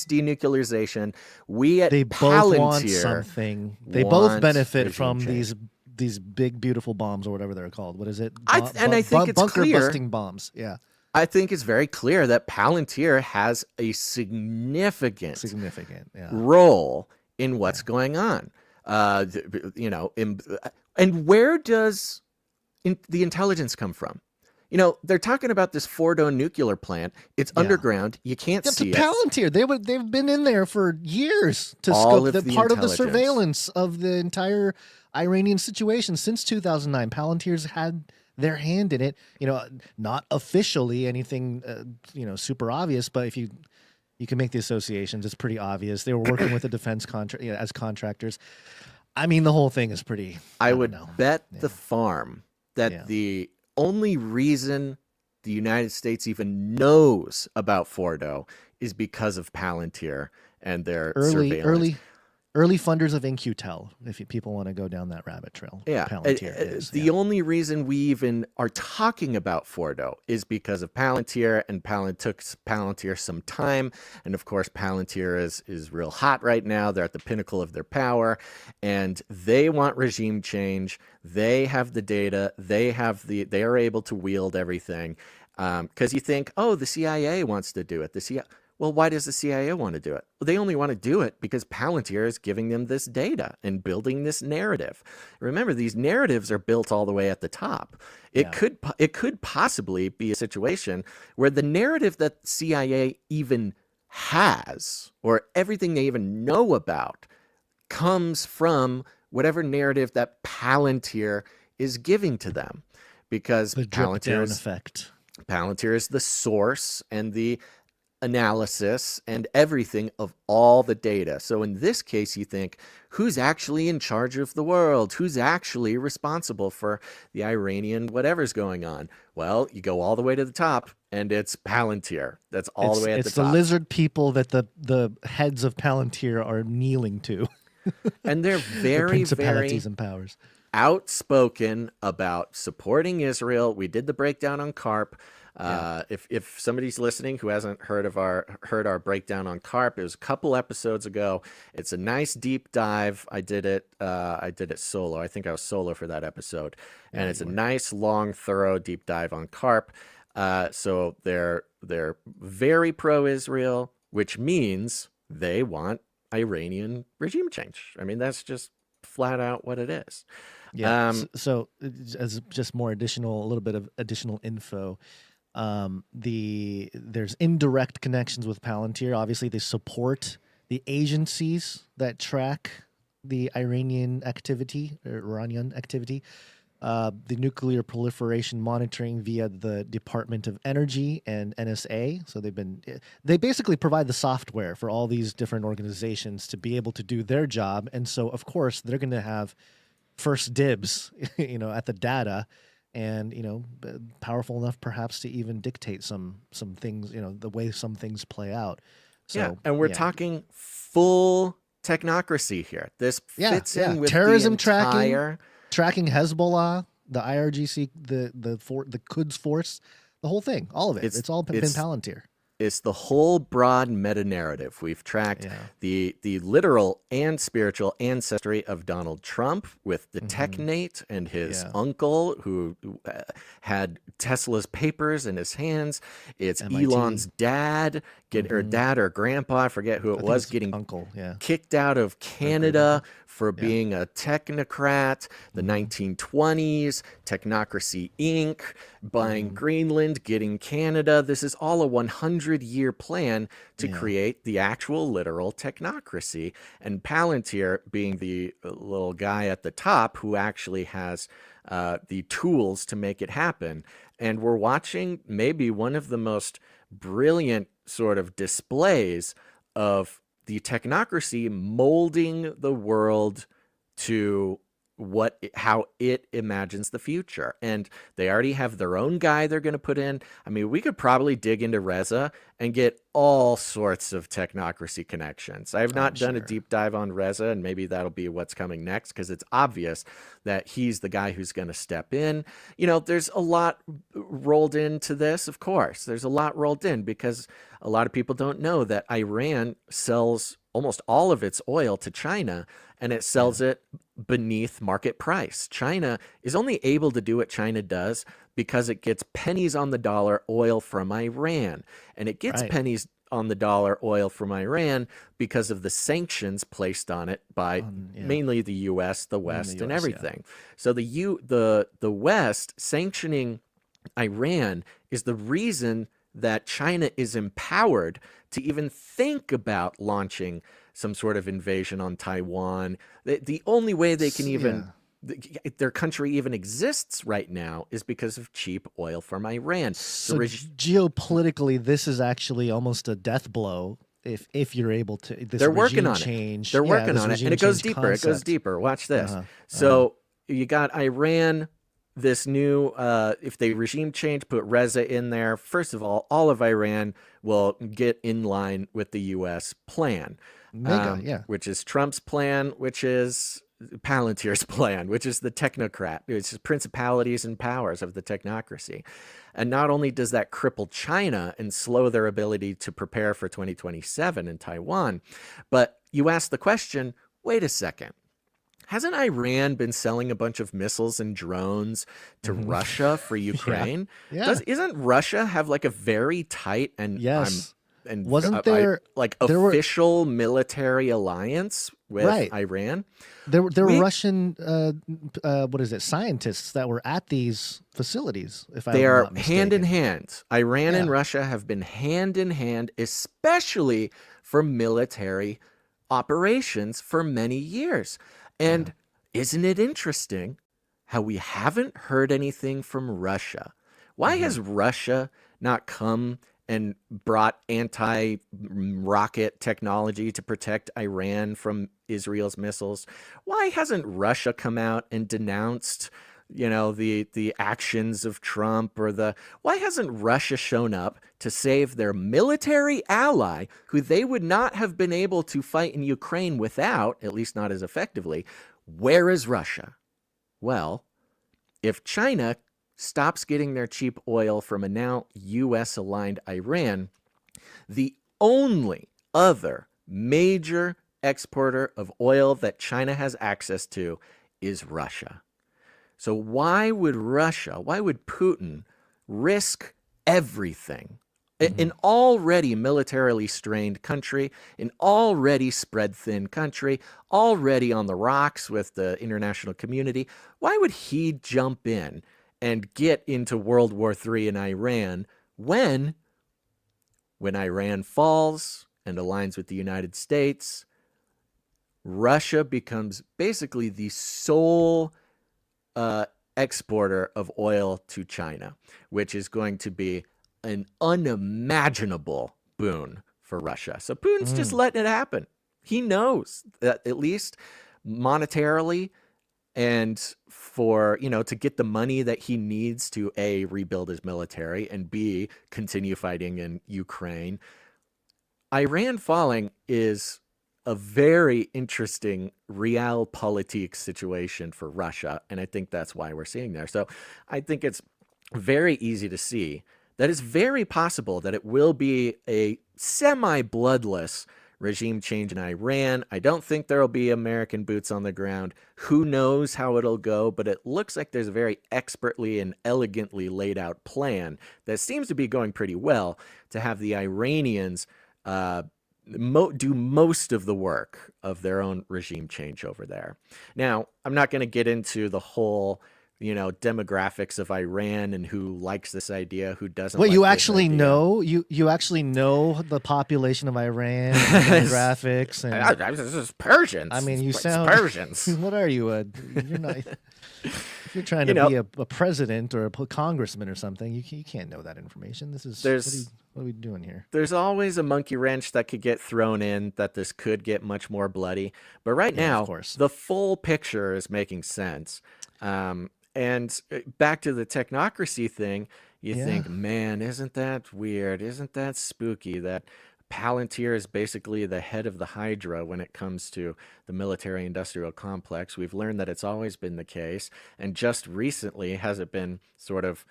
denuclearization. We at they Palantir both want something. They both benefit from these big beautiful bombs or whatever they're called. What is it? I think it's bunker clear. busting bombs. Yeah. I think it's very clear that Palantir has a significant role in what's going on. And where does the intelligence come from? They're talking about this Fordo nuclear plant. It's underground. You can't see it. Palantir. They've been in there for years to scope the part of the surveillance of the entire Iranian situation since 2009. Palantir's had their hand in it. Not officially anything, super obvious, but if you can make the associations, it's pretty obvious. They were working with the defense as contractors. I mean, the whole thing is pretty. I would bet the farm that the only reason the United States even knows about Fordo is because of Palantir and their surveillance. Early funders of InQtel, if people want to go down that rabbit trail. Yeah, Palantir the only reason we even are talking about Fordo is because of Palantir, and took Palantir some time. And of course, Palantir is real hot right now. They're at the pinnacle of their power, and they want regime change. They have the data. They are able to wield everything. Because you think, oh, the CIA wants to do it. Well, why does the CIA want to do it? Well, they only want to do it because Palantir is giving them this data and building this narrative. Remember, these narratives are built all the way at the top. It could possibly be a situation where the narrative that CIA even has, or everything they even know about, comes from whatever narrative that Palantir is giving to them. Because Palantir is the source and the analysis and everything of all the data. So in this case, you think, who's actually in charge of the world? Who's actually responsible for the Iranian whatever's going on? Well, you go all the way to the top, and it's Palantir. That's all the way at the top. It's the lizard people that the heads of Palantir are kneeling to. And they're very, principalities very and powers. Outspoken about supporting Israel. We did the breakdown on CARP. If somebody's listening who hasn't heard our breakdown on CARP, it was a couple episodes ago. It's a nice deep dive. I did it solo. I think I was solo for that episode, and it's a nice, long, thorough deep dive on CARP. So they're very pro-Israel, which means they want Iranian regime change. I mean, that's just flat out what it is. Yeah. So as just a little bit of additional info. There's indirect connections with Palantir. Obviously, they support the agencies that track the Iranian activity, the nuclear proliferation monitoring via the Department of Energy and NSA. So they basically provide the software for all these different organizations to be able to do their job. And so, of course, they're going to have first dibs, at the data. And, powerful enough perhaps to even dictate some things, the way some things play out. So, and we're talking full technocracy here. This fits in with terrorism the entire... tracking Hezbollah, the IRGC, the Quds Force, the whole thing, all of it. It's all been Palantir. It's the whole broad meta-narrative. We've tracked the literal and spiritual ancestry of Donald Trump with the technate and his uncle who had Tesla's papers in his hands. It's MIT. Elon's dad, dad or grandpa, I forget who it was, getting uncle, kicked out of Canada for being a technocrat, the 1920s, Technocracy Inc., buying Greenland, getting Canada. This is all a 100-year plan to create the actual literal technocracy. And Palantir being the little guy at the top who actually has the tools to make it happen. And we're watching maybe one of the most brilliant sort of displays of the technocracy molding the world to how it imagines the future. And they already have their own guy they're going to put in. I mean, we could probably dig into Reza and get all sorts of technocracy connections. I have not done a deep dive on Reza, and maybe that'll be what's coming next, because it's obvious that he's the guy who's going to step in. There's a lot rolled into this, of course. There's a lot rolled in because a lot of people don't know that Iran sells almost all of its oil to China, and it sells it beneath market price. China is only able to do what China does because it gets pennies on the dollar oil from Iran, and it gets pennies on the dollar oil from Iran because of the sanctions placed on it by mainly the U.S., the West, and everything. So the West sanctioning Iran is the reason that China is empowered to even think about launching some sort of invasion on Taiwan. The only way they can even their country even exists right now is because of cheap oil from Iran. So geopolitically, this is actually almost a death blow if you're able to. They're working on it. They're working on it, and it goes deeper. It goes deeper. Watch this. So you got Iran this new, if they regime change, put Reza in there, first of all of Iran will get in line with the U.S. plan. MIGA, which is Trump's plan, which is Palantir's plan, which is the technocrat, which is principalities and powers of the technocracy. And not only does that cripple China and slow their ability to prepare for 2027 in Taiwan, but you ask the question, wait a second, hasn't Iran been selling a bunch of missiles and drones to Russia for Ukraine? Yeah. Isn't Russia have like a very tight and and wasn't there official military alliance with Iran? There were Russian scientists that were at these facilities. They are hand in hand. Iran and Russia have been hand in hand, especially for military operations for many years. And isn't it interesting how we haven't heard anything from Russia? Why has Russia not come and brought anti-rocket technology to protect Iran from Israel's missiles? Why hasn't Russia come out and denounced, the actions of Trump why hasn't Russia shown up to save their military ally who they would not have been able to fight in Ukraine without, at least not as effectively? Where is Russia? Well, if China stops getting their cheap oil from a now U.S.-aligned Iran, the only other major exporter of oil that China has access to is Russia. So why would Putin risk everything? An already militarily strained country, an already spread thin country, already on the rocks with the international community, why would he jump in and get into World War III in Iran when Iran falls and aligns with the United States, Russia becomes basically the sole exporter of oil to China, which is going to be an unimaginable boon for Russia. So Putin's just letting it happen. He knows that at least monetarily, and for, to get the money that he needs to A, rebuild his military, and B, continue fighting in Ukraine, Iran falling is a very interesting realpolitik situation for Russia, and I think that's why we're seeing there. So I think it's very easy to see that it's very possible that it will be a semi-bloodless regime change in Iran. I don't think there will be American boots on the ground. Who knows how it'll go, but it looks like there's a very expertly and elegantly laid out plan that seems to be going pretty well to have the Iranians do most of the work of their own regime change over there. Now, I'm not going to get into the whole demographics of Iran and who likes this idea, who doesn't. Wait, like you this actually idea. know you actually know the population of Iran, demographics, and this is Persians. I mean, you It's sound Persians. What are you? You're not. If you're trying to be a president or a congressman or something, you can't know that information. This is what are we doing here? There's always a monkey wrench that could get thrown in, that this could get much more bloody. But right now, of course, the full picture is making sense. And back to the technocracy thing, you think, man, isn't that weird? Isn't that spooky that Palantir is basically the head of the Hydra when it comes to the military-industrial complex? We've learned that it's always been the case. And just recently has it been sort of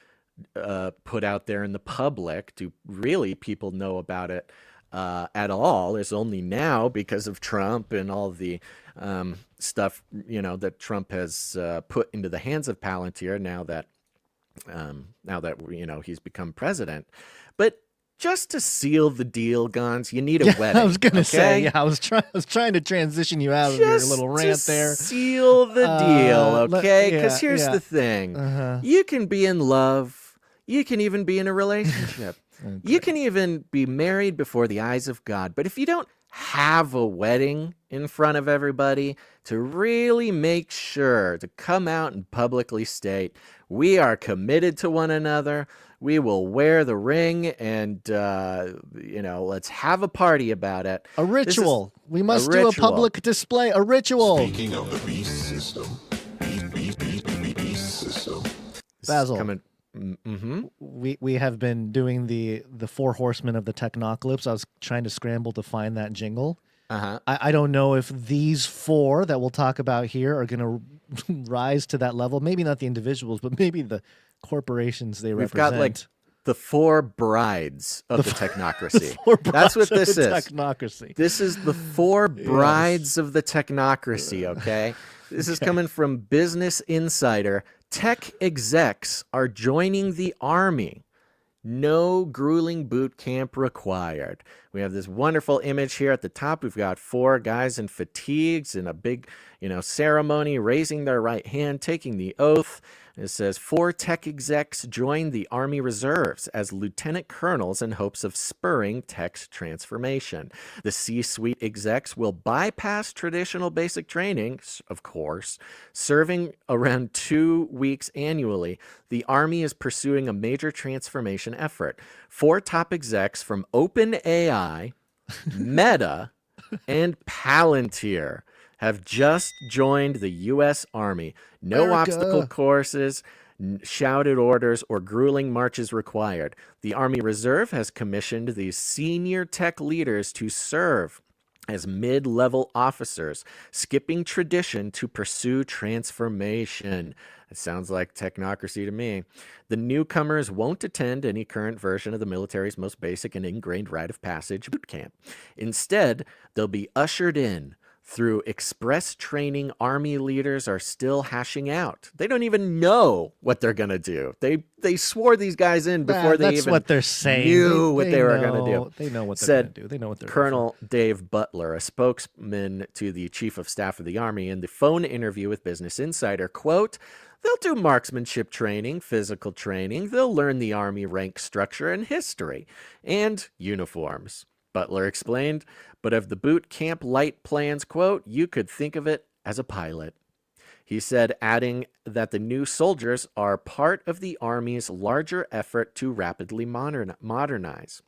put out there in the public? Do really people know about it at all? It's only now because of Trump and all the stuff that Trump has put into the hands of Palantir now that he's become president. But just to seal the deal, Gons, you need a wedding. I was gonna say, okay? I was trying to transition you out of your little rant there. Seal the deal, okay? Because here's the thing: you can be in love, you can even be in a relationship. Okay. You can even be married before the eyes of God. But if you don't have a wedding in front of everybody to really make sure to come out and publicly state, we are committed to one another, we will wear the ring, and, let's have a party about it. A ritual. We must do a public display. A ritual. Speaking of the beast system, beast system. Basil, coming. Mm-hmm. We have been doing the four horsemen of the technocalypse. I was trying to scramble to find that jingle. I don't know if these four that we'll talk about here are going to rise to that level. Maybe not the individuals, but maybe the corporations they represent. We've got like the four brides of the technocracy. That's what this is. Technocracy. This is the four brides of the technocracy, okay? This is coming from Business Insider. Tech execs are joining the army. No grueling boot camp required. We have this wonderful image here at the top. We've got four guys in fatigues in a big, ceremony, raising their right hand, taking the oath. It says 4 tech execs joined the Army Reserves as lieutenant colonels in hopes of spurring tech's transformation. The C-suite execs will bypass traditional basic training, of course, serving around 2 weeks annually. The Army is pursuing a major transformation effort. 4 top execs from OpenAI, Meta, and Palantir have just joined the U.S. Army. No obstacle courses, shouted orders, or grueling marches required. The Army Reserve has commissioned these senior tech leaders to serve as mid-level officers, skipping tradition to pursue transformation. It sounds like technocracy to me. The newcomers won't attend any current version of the military's most basic and ingrained rite of passage boot camp. Instead, they'll be ushered in through express training Army leaders are still hashing out. They don't even know what they're going to do. They swore these guys in before they even what they're saying. knew what they were going to do. They know what they're going to do. They know what they're Colonel Dave Butler, a spokesman to the Chief of Staff of the Army, in the phone interview with Business Insider, quote, "They'll do marksmanship training, physical training. They'll learn the Army rank structure and history, and uniforms." Butler explained, but of the boot camp light plans, quote, "you could think of it as a pilot." He said, adding that the new soldiers are part of the Army's larger effort to rapidly modernize.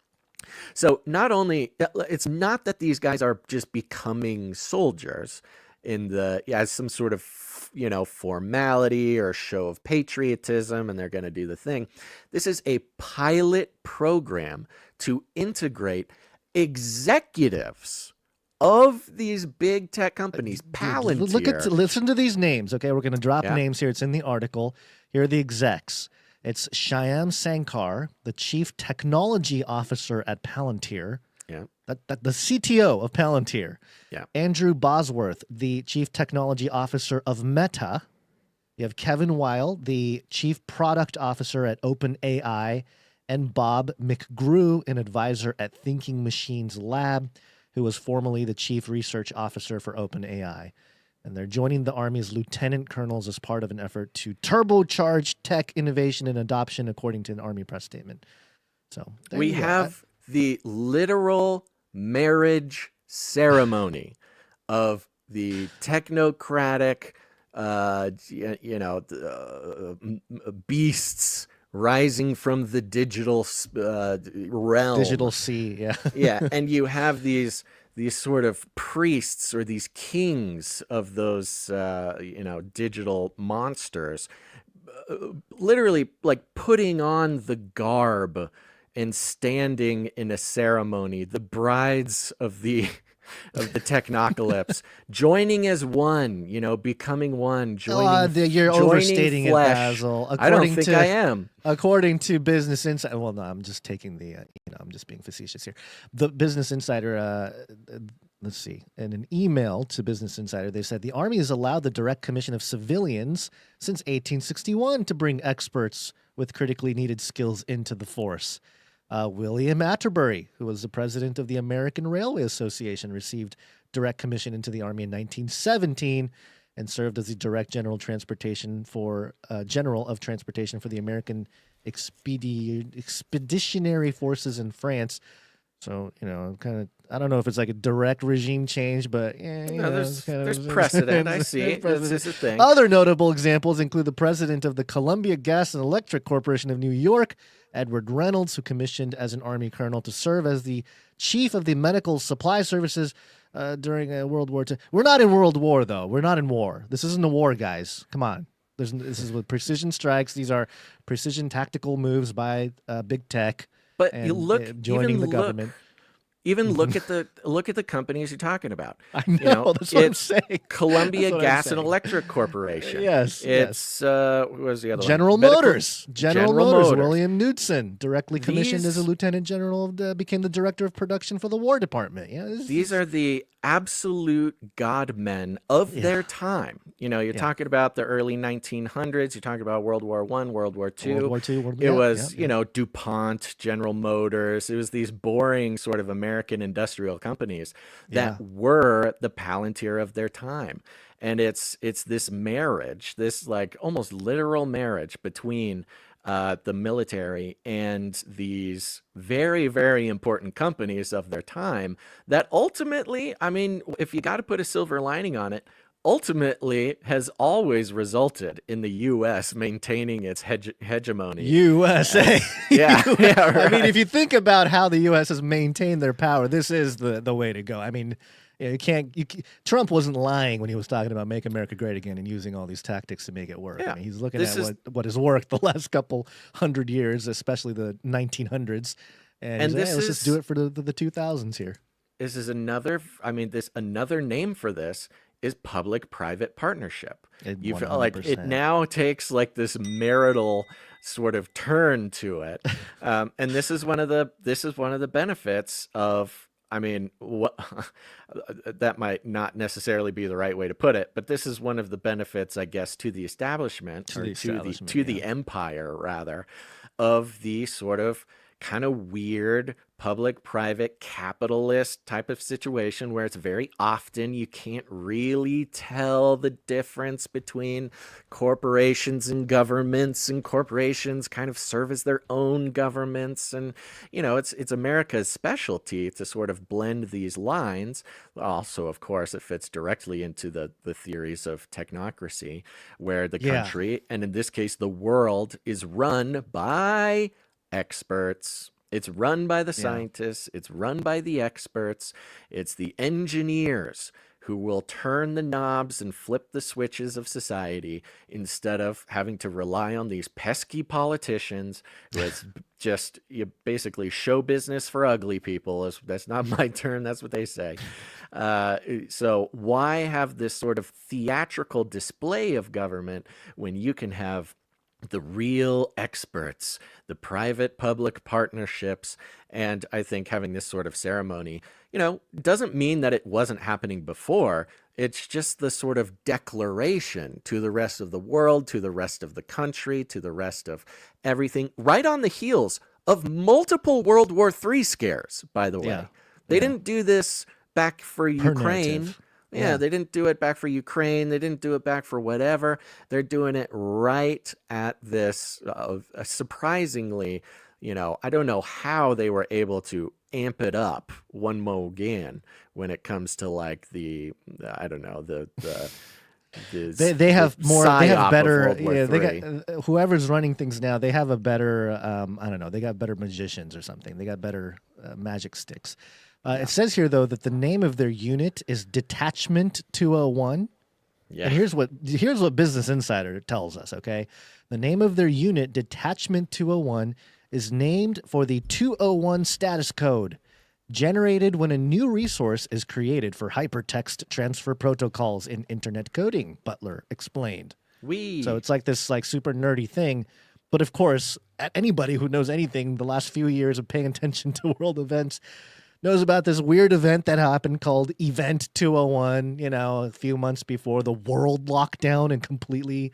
So not only, it's not that these guys are just becoming soldiers as some sort of, formality or show of patriotism, and they're going to do the thing. This is a pilot program to integrate executives of these big tech companies. Palantir. Listen to these names. Okay, we're going to drop names here. It's in the article. Here are the execs. It's Shyam Sankar, the chief technology officer at Palantir. Yeah. The CTO of Palantir. Yeah. Andrew Bosworth, the chief technology officer of Meta. You have Kevin Weil, the chief product officer at OpenAI, and Bob McGrew, an advisor at Thinking Machines Lab, who was formerly the chief research officer for OpenAI. And they're joining the Army's lieutenant colonels as part of an effort to turbocharge tech innovation and adoption, according to an Army press statement. So we have the literal marriage ceremony of the technocratic, beasts rising from the digital realm. Digital sea, yeah. Yeah, and you have these sort of priests or these kings of those, digital monsters, literally like putting on the garb and standing in a ceremony, the brides of the technocalypse, joining as one, becoming one, joining. You're joining overstating flesh. it, Basil. I don't think I am. According to Business Insider, well, no, I'm just taking the, I'm just being facetious here. The Business Insider, let's see, in an email to Business Insider, they said the Army has allowed the direct commission of civilians since 1861 to bring experts with critically needed skills into the force. William Atterbury, who was the president of the American Railway Association, received direct commission into the Army in 1917 and served as the direct general of transportation for the American Expeditionary Forces in France. So, I don't know if it's like a direct regime change, but there's precedent. I see. This is a thing. Other notable examples include the president of the Columbia Gas and Electric Corporation of New York, Edward Reynolds, who commissioned as an Army colonel to serve as the chief of the medical supply services during World War II. We're not in World War, though. We're not in war. This isn't a war, guys. Come on. This is with precision strikes. These are precision tactical moves by big tech. But and, you look, joining the government. Look at the companies you're talking about. I know, that's what I'm saying. Columbia That's what I'm Gas and saying. Electric Corporation. Yes, It's what was the other General one? Motors. General Motors. Motors. William Knudsen, directly commissioned as a These- lieutenant general, became the director of production for the War Department. Yeah, These are the absolute godmen of their time. You're talking about the early 1900s. You're talking about World War I, World War II. World War II. It was, DuPont, General Motors. It was these boring sort of American industrial companies that were the Palantir of their time. And it's this marriage, this like almost literal marriage between the military and these very, very important companies of their time that ultimately, I mean, if you got to put a silver lining on it, ultimately has always resulted in the U.S. maintaining its hegemony. USA. Yeah. Right. I mean, if you think about how the U.S. has maintained their power, this is the way to go. I mean, Trump wasn't lying when he was talking about make America great again and using all these tactics to make it work. Yeah. I mean, he's looking at what has worked the last couple hundred years, especially the 1900s. And let's just do it for the 2000s here. This is another name for this is public-private partnership. You feel like it now takes like this marital sort of turn to it. And this is one of the benefits of, I mean, that might not necessarily be the right way to put it, but this is one of the benefits, I guess, to the establishment, to the empire, rather, of the sort of kind of weird public-private capitalist type of situation where it's very often you can't really tell the difference between corporations and governments, and corporations kind of serve as their own governments. And, it's America's specialty to sort of blend these lines. Also, of course, it fits directly into the theories of technocracy, where the country, and in this case, the world, is run by experts. It's run by the scientists. It's run by the experts. It's the engineers who will turn the knobs and flip the switches of society instead of having to rely on these pesky politicians. It's just basically show business for ugly people. That's not my term. That's what they say. So why have this sort of theatrical display of government when you can have the real experts, the private-public partnerships? And I think having this sort of ceremony, doesn't mean that it wasn't happening before. It's just the sort of declaration to the rest of the world, to the rest of the country, to the rest of everything, right on the heels of multiple World War III scares, by the way. They didn't do this back for Ukraine. Yeah, they didn't do it back for Ukraine. They didn't do it back for whatever. They're doing it right at this surprisingly, I don't know how they were able to amp it up one more again when it comes to like they have more, they have better, they got, whoever's running things now, they have a better, I don't know, they got better magicians or something. They got better magic sticks. It says here, though, that the name of their unit is Detachment 201. Yeah. And here's what Business Insider tells us, okay? The name of their unit, Detachment 201, is named for the 201 status code generated when a new resource is created for hypertext transfer protocols in internet coding, Butler explained. So it's like this super nerdy thing. But of course, anybody who knows anything the last few years of paying attention to world events knows about this weird event that happened called Event 201, a few months before the world lockdown and completely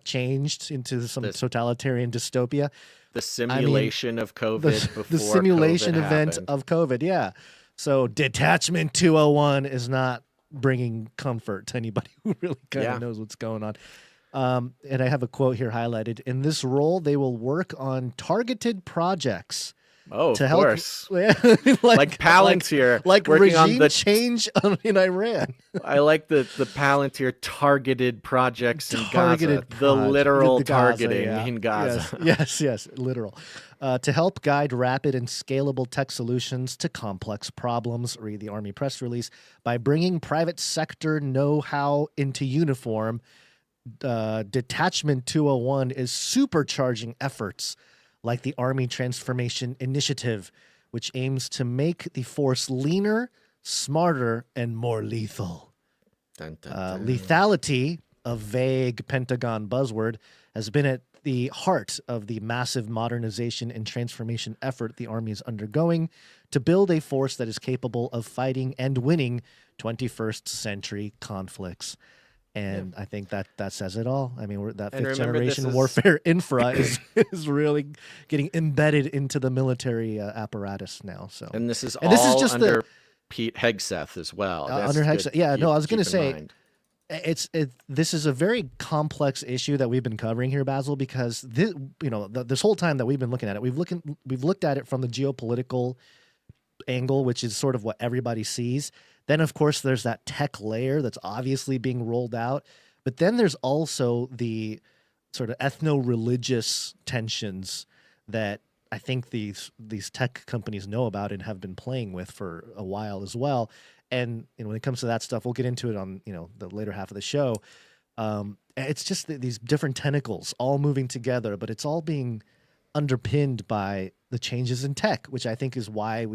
changed into some totalitarian dystopia. The simulation of COVID before the simulation COVID event happened. of COVID, yeah. So Detachment 201 is not bringing comfort to anybody who really kind of knows what's going on. And I have a quote here highlighted. In this role, they will work on targeted projects. Oh, to of help, course. like Palantir. Like working regime on the change in Iran. I like the Palantir targeted projects in Gaza. The literal targeting in Gaza. Yes, literal. To help guide rapid and scalable tech solutions to complex problems, read the Army press release, by bringing private sector know-how into uniform Detachment 201 is supercharging efforts like the Army Transformation Initiative, which aims to make the force leaner, smarter, and more lethal. Dun, dun, dun. Lethality, a vague Pentagon buzzword, has been at the heart of the massive modernization and transformation effort the Army is undergoing to build a force that is capable of fighting and winning 21st century conflicts. And I think that says it all. I mean, that fifth generation warfare infra is really getting embedded into the military apparatus now. So, and this is just under Pete Hegseth as well. Under Hegseth, yeah. No, I was going to say, this is a very complex issue that we've been covering here, Basil, because this whole time that we've been looking at it, we've looked at it from the geopolitical angle, which is sort of what everybody sees. Then, of course, there's that tech layer that's obviously being rolled out. But then there's also the sort of ethno-religious tensions that I think these tech companies know about and have been playing with for a while as well. And when it comes to that stuff, we'll get into it on the later half of the show. It's just these different tentacles all moving together, but it's all being underpinned by the changes in tech, which I think is why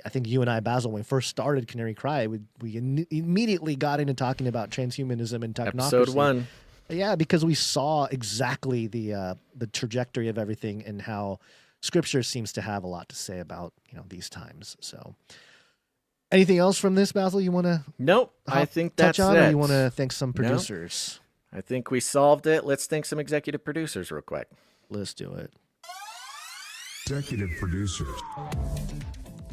I think you and I, Basil, when we first started Canary Cry, we immediately got into talking about transhumanism and technocracy. Episode 1. Yeah, because we saw exactly the trajectory of everything and how Scripture seems to have a lot to say about these times. So, anything else from this, Basil? You want to? Nope. I think that's touch on, it. Or you want to thank some producers? Nope. I think we solved it. Let's thank some executive producers real quick. Let's do it. Executive producers.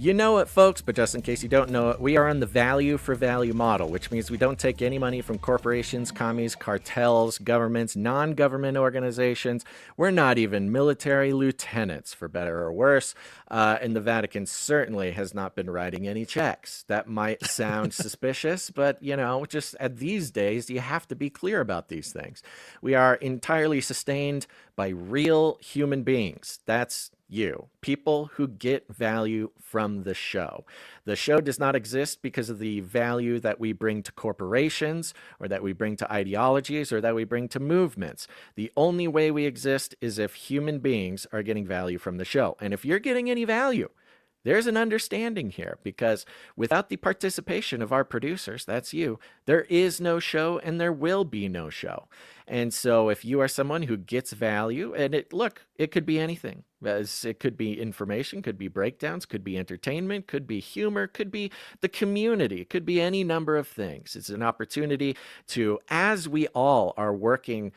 You know it, folks, but just in case you don't know it, we are on the value for value model, which means we don't take any money from corporations, commies, cartels, governments, non-government organizations. We're not even military lieutenants, for better or worse. And the Vatican certainly has not been writing any checks. That might sound suspicious, but, just at these days, you have to be clear about these things. We are entirely sustained by real human beings. That's you, people who get value from the show. The show does not exist because of the value that we bring to corporations or that we bring to ideologies or that we bring to movements. The only way we exist is if human beings are getting value from the show. And if you're getting any value, there's an understanding here, because without the participation of our producers, that's you, there is no show and there will be no show. And so if you are someone who gets value, and it could be anything. It could be information, could be breakdowns, could be entertainment, could be humor, could be the community, could be any number of things. It's an opportunity to, as we all are working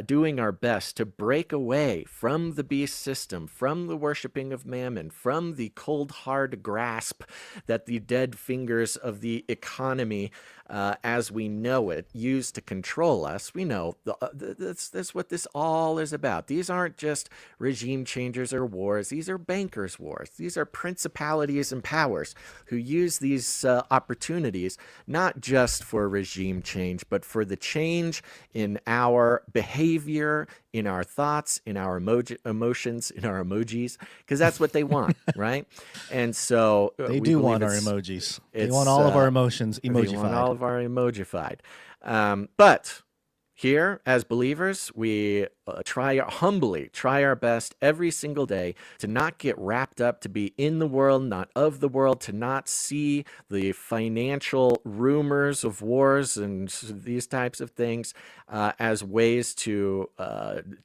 doing our best to break away from the beast system, from the worshiping of mammon, from the cold, hard grasp that the dead fingers of the economy, as we know it, use to control us. We know that's what this all is about. These aren't just regime changers or wars. These are bankers' wars. These are principalities and powers who use these opportunities not just for regime change, but for the change in our behavior, in our thoughts, in our emotions, in our emojis, because that's what they want, right? And so they do want our emojis. They want all of our emotions emojified. They want all of our emojified. But here, as believers, we try our best every single day to not get wrapped up, to be in the world, not of the world, to not see the financial rumors of wars and these types of things as ways to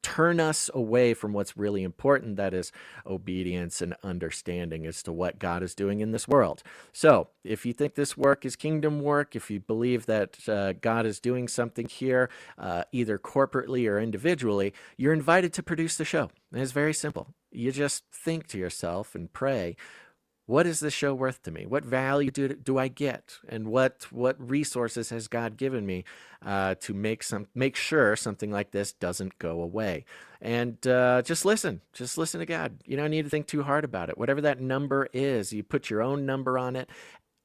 turn us away from what's really important, that is obedience and understanding as to what God is doing in this world. So if you think this work is kingdom work, if you believe that God is doing something here, either corporately or individually, you're invited to produce the show. And it's very simple. You just think to yourself and pray, what is this show worth to me? What value do I get? And what resources has God given me to make sure something like this doesn't go away? And just listen to God. You don't need to think too hard about it. Whatever that number is, you put your own number on it,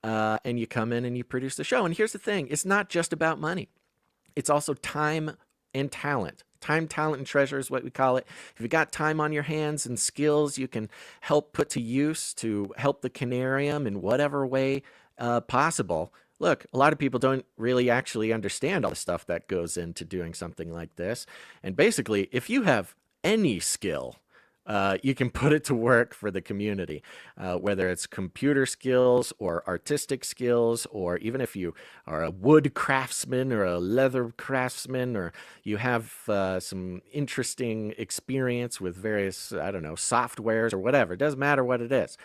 and you come in and you produce the show. And here's the thing. It's not just about money. It's also time and talent. Time, talent, and treasure is what we call it. If you got time on your hands and skills you can help put to use to help the Canarium in whatever way possible, look, a lot of people don't really actually understand all the stuff that goes into doing something like this. And basically, if you have any skill, you can put it to work for the community, whether it's computer skills or artistic skills, or even if you are a wood craftsman or a leather craftsman, or you have some interesting experience with various, I don't know, softwares or whatever. It doesn't matter what it is.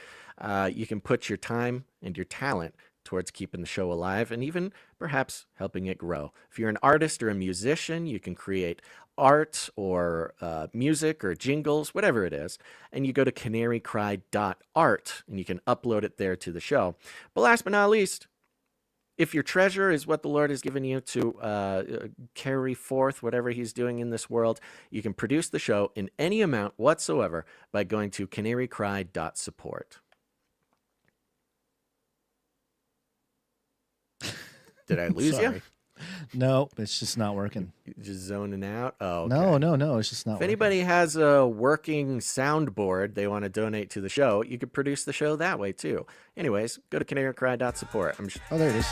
You can put your time and your talent towards keeping the show alive and even perhaps helping it grow. If you're an artist or a musician, you can create art or music or jingles, whatever it is, and you go to canarycry.art and you can upload it there to the show. But last but not least, if your treasure is what the Lord has given you to carry forth whatever he's doing in this world, you can produce the show in any amount whatsoever by going to canarycry.support. Did I lose you? No, it's just not working. Just zoning out? Oh, okay. No, it's just not If working. anybody has a working soundboard they want to donate to the show, you could produce the show that way too. Anyways, go to canarycry.support. Oh, there it is.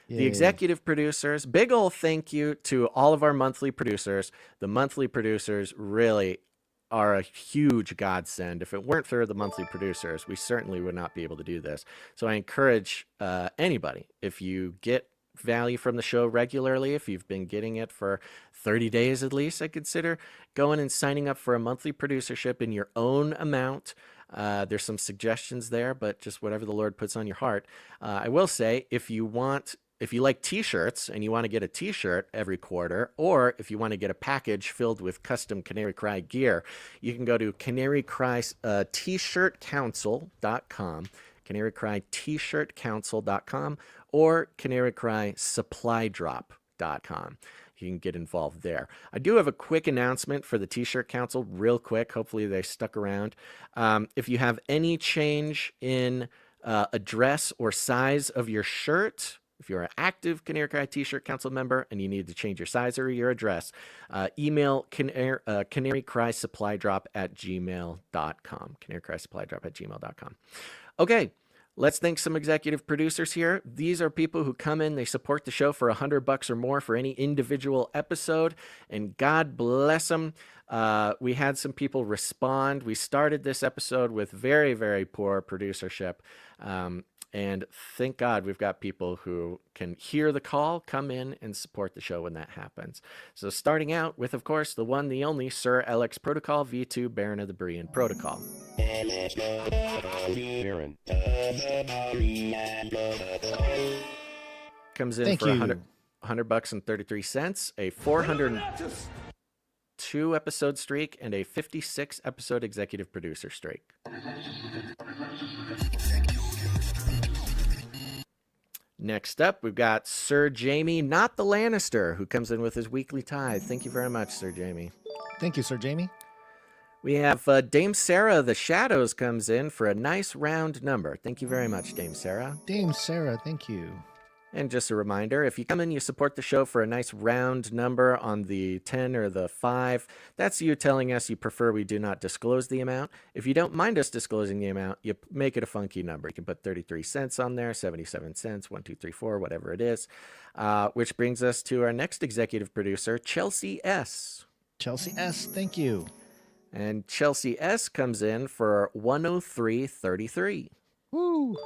The executive producers, big ol' thank you to all of our monthly producers. The monthly producers really are a huge godsend. If it weren't for the monthly producers, we certainly would not be able to do this. So I encourage anybody, if you get value from the show regularly, if you've been getting it for 30 days at least, I consider going and signing up for a monthly producership in your own amount. There's some suggestions there, but just whatever the Lord puts on your heart. I will say, if you like t-shirts and you want to get a t-shirt every quarter, or if you want to get a package filled with custom Canary Cry gear, you can go to canarycry-t-shirt-council.com, canarycry-t-shirt-council.com, or canarycry-supply-drop.com. You can get involved there. I do have a quick announcement for the T-Shirt Council, real quick. Hopefully they stuck around. If you have any change in address or size of your shirt, if you're an active Canary Cry T-Shirt Council member and you need to change your size or your address, email canarycrysupply-drop@gmail.com. canarycrysupply-drop@gmail.com. Okay, let's thank some executive producers here. These are people who come in, they support the show for $100 or more for any individual episode, and God bless them. We had some people respond. We started this episode with very, very poor producership. And thank God we've got people who can hear the call, come in, and support the show when that happens. So starting out with, of course, the one, the only Sir LX Protocol, V2, Baron of the Berean Protocol. Comes in for $100 and 33 cents, a 402 episode streak, and a 56 episode executive producer streak. Next up, we've got Sir Jamie, not the Lannister, who comes in with his weekly tithe. Thank you very much, Sir Jamie. Thank you, Sir Jamie. We have Dame Sarah, the Shadows, comes in for a nice round number. Thank you very much, Dame Sarah. Dame Sarah, thank you. And just a reminder, if you come in, you support the show for a nice round number on the 10 or the 5, that's you telling us you prefer we do not disclose the amount. If you don't mind us disclosing the amount, you make it a funky number. You can put 33 cents on there, 77 cents, 1, 2, 3, 4, whatever it is. Which brings us to our next executive producer, Chelsea S. Chelsea S, thank you. And Chelsea S comes in for $103.33. Woo!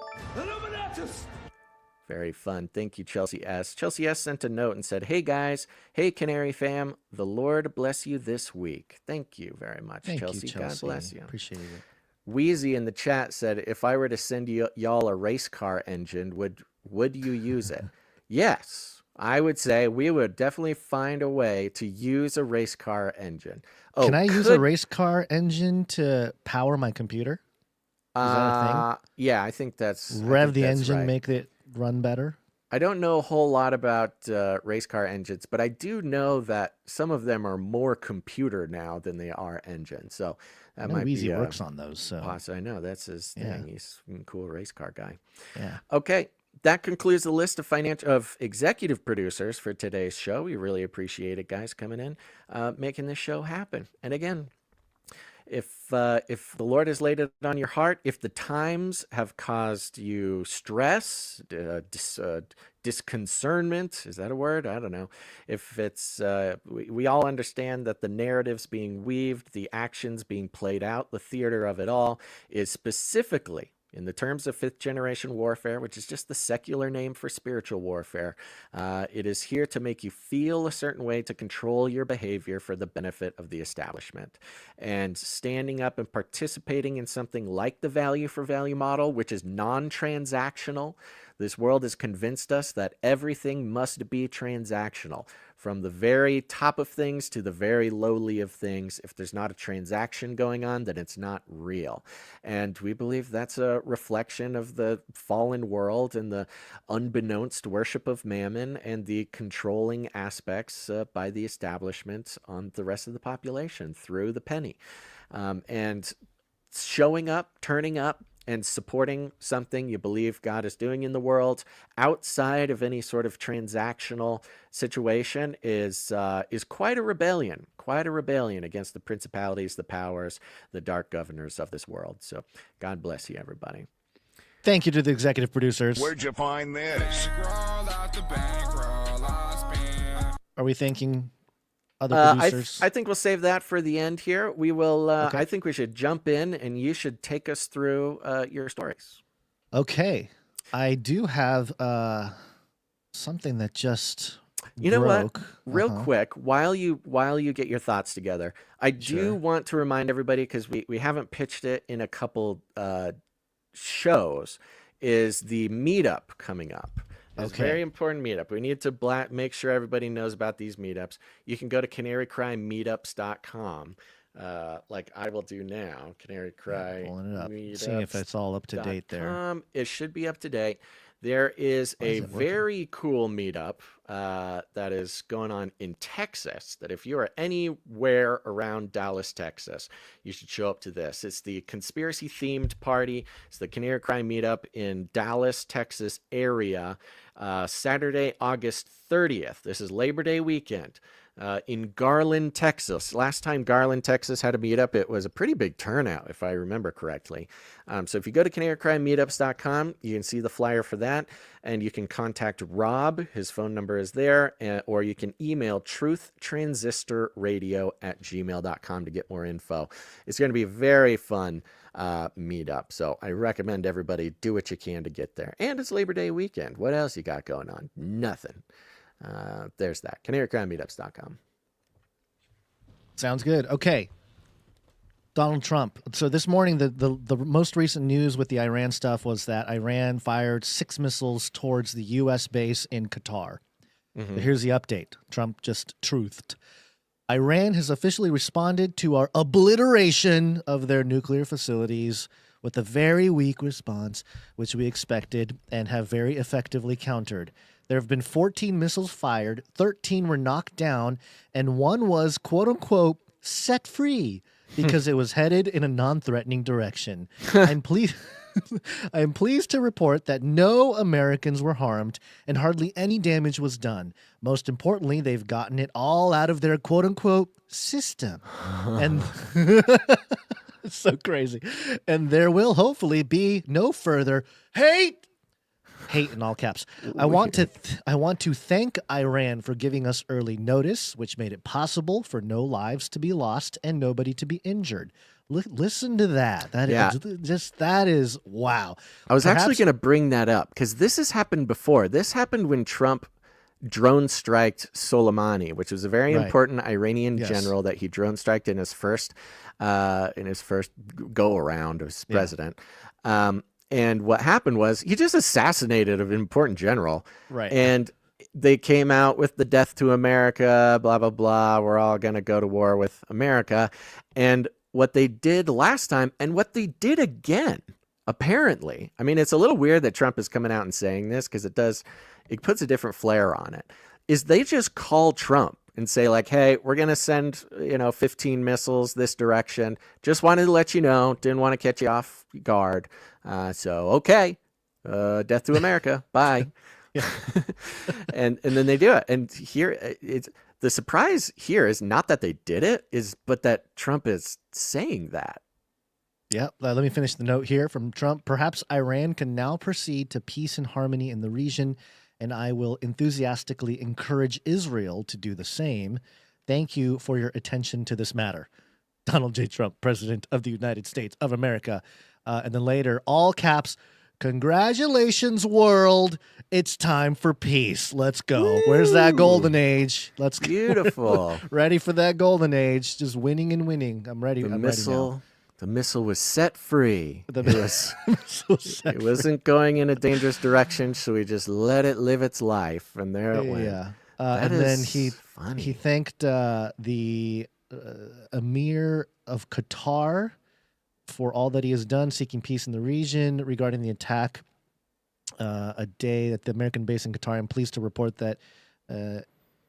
Very fun. Thank you, Chelsea S. Chelsea S sent a note and said, "Hey, guys. Hey, Canary fam. The Lord bless you this week." Thank you very much, Chelsea. God bless you. Appreciate it. Wheezy in the chat said, "If I were to send y'all a race car engine, would you use it?" Yes, I would say we would definitely find a way to use a race car engine. Oh, can I use a race car engine to power my computer? Is that a thing? Yeah, I think that's... Rev the engine, make it run better? I don't know a whole lot about race car engines, but I do know that some of them are more computer now than they are engine. So that might Weezy be... works on those. So I know, that's his thing. He's a cool race car guy. Yeah. Okay, that concludes the list of executive producers for today's show. We really appreciate it, guys, coming in, making this show happen. And again, if the Lord has laid it on your heart, if the times have caused you stress, disconcernment, is that a word? I don't know. If it's, we all understand that the narratives being weaved, the actions being played out, the theater of it all is specifically in the terms of fifth generation warfare, which is just the secular name for spiritual warfare. It is here to make you feel a certain way, to control your behavior for the benefit of the establishment. And standing up and participating in something like the value for value model, which is non-transactional. This world has convinced us that everything must be transactional. From the very top of things to the very lowly of things. If there's not a transaction going on, then it's not real. And we believe that's a reflection of the fallen world and the unbeknownst worship of mammon and the controlling aspects by the establishment on the rest of the population through the penny. And showing up, turning up, and supporting something you believe God is doing in the world outside of any sort of transactional situation is quite a rebellion against the principalities, the powers, the dark governors of this world. So God bless you, everybody. Thank you to the executive producers. Where'd you find this? Are we thanking other producers? I think we'll save that for the end here. We will. Okay. I think we should jump in, and you should take us through your stories. Okay, I do have something that just You know broke. what? Real quick, while you get your thoughts together, I do want to remind everybody, because we haven't pitched it in a couple shows, is the meetup coming up. It's a very important meetup. We need to make sure everybody knows about these meetups. You can go to canarycrymeetups.com, like I will do now. Canary Cry. Pulling it up. Seeing if it's all up to date there. It should be up to date. There is a very cool meetup that is going on in Texas, that if you are anywhere around Dallas, Texas, you should show up to this. It's the conspiracy themed party. It's the Canary Cry meetup in Dallas, Texas area, Saturday, August 30th. This is Labor Day weekend. In Garland, Texas. Last time Garland, Texas had a meetup, it was a pretty big turnout, if I remember correctly. So if you go to canarycrymeetups.com, you can see the flyer for that, and you can contact Rob. His phone number is there, or you can email truthtransistorradio@gmail.com to get more info. It's going to be a very fun meetup, so I recommend everybody do what you can to get there. And it's Labor Day weekend. What else you got going on? Nothing. There's that. canarycrymeetups.com. Sounds good. Okay. Donald Trump. So this morning, the most recent news with the Iran stuff was that Iran fired 6 missiles towards the U.S. base in Qatar. But here's the update. Trump just truthed. Iran has officially responded to our obliteration of their nuclear facilities with a very weak response, which we expected and have very effectively countered. There have been 14 missiles fired, 13 were knocked down, and one was, quote unquote, set free because it was headed in a non-threatening direction. I am pleased to report that no Americans were harmed and hardly any damage was done. Most importantly, they've gotten it all out of their, quote unquote, system. And it's so crazy. And there will hopefully be no further hate in all caps. I want to thank Iran for giving us early notice, which made it possible for no lives to be lost and nobody to be injured. Listen to that. That is wow. I was actually going to bring that up because this has happened before. This happened when Trump drone striked Soleimani, which was a very important Iranian general that he drone striked in his first go around as president. And what happened was he just assassinated an important general. Right. And they came out with the death to America, blah, blah, blah. We're all going to go to war with America. And what they did last time and what they did again, apparently, I mean, it's a little weird that Trump is coming out and saying this because it puts a different flair on it, is they just call Trump and say like, hey, we're going to send, 15 missiles this direction. Just wanted to let you know, didn't want to catch you off guard. So, okay, death to America. Bye. And then they do it. And here the surprise here is not that they did it, but that Trump is saying that. Yeah, let me finish the note here from Trump. Perhaps Iran can now proceed to peace and harmony in the region, and I will enthusiastically encourage Israel to do the same. Thank you for your attention to this matter. Donald J. Trump, President of the United States of America. And then later, all caps, congratulations, world. It's time for peace. Let's go. Woo! Where's that golden age? Let's go. Beautiful. Ready for that golden age. Just winning and winning. I'm ready. I'm ready now. The missile was set free. It wasn't going in a dangerous direction, so we just let it live its life, and there it went. Yeah. And then he thanked the Emir of Qatar for all that he has done, seeking peace in the region regarding the attack. A day that the American base in Qatar. I'm pleased to report that,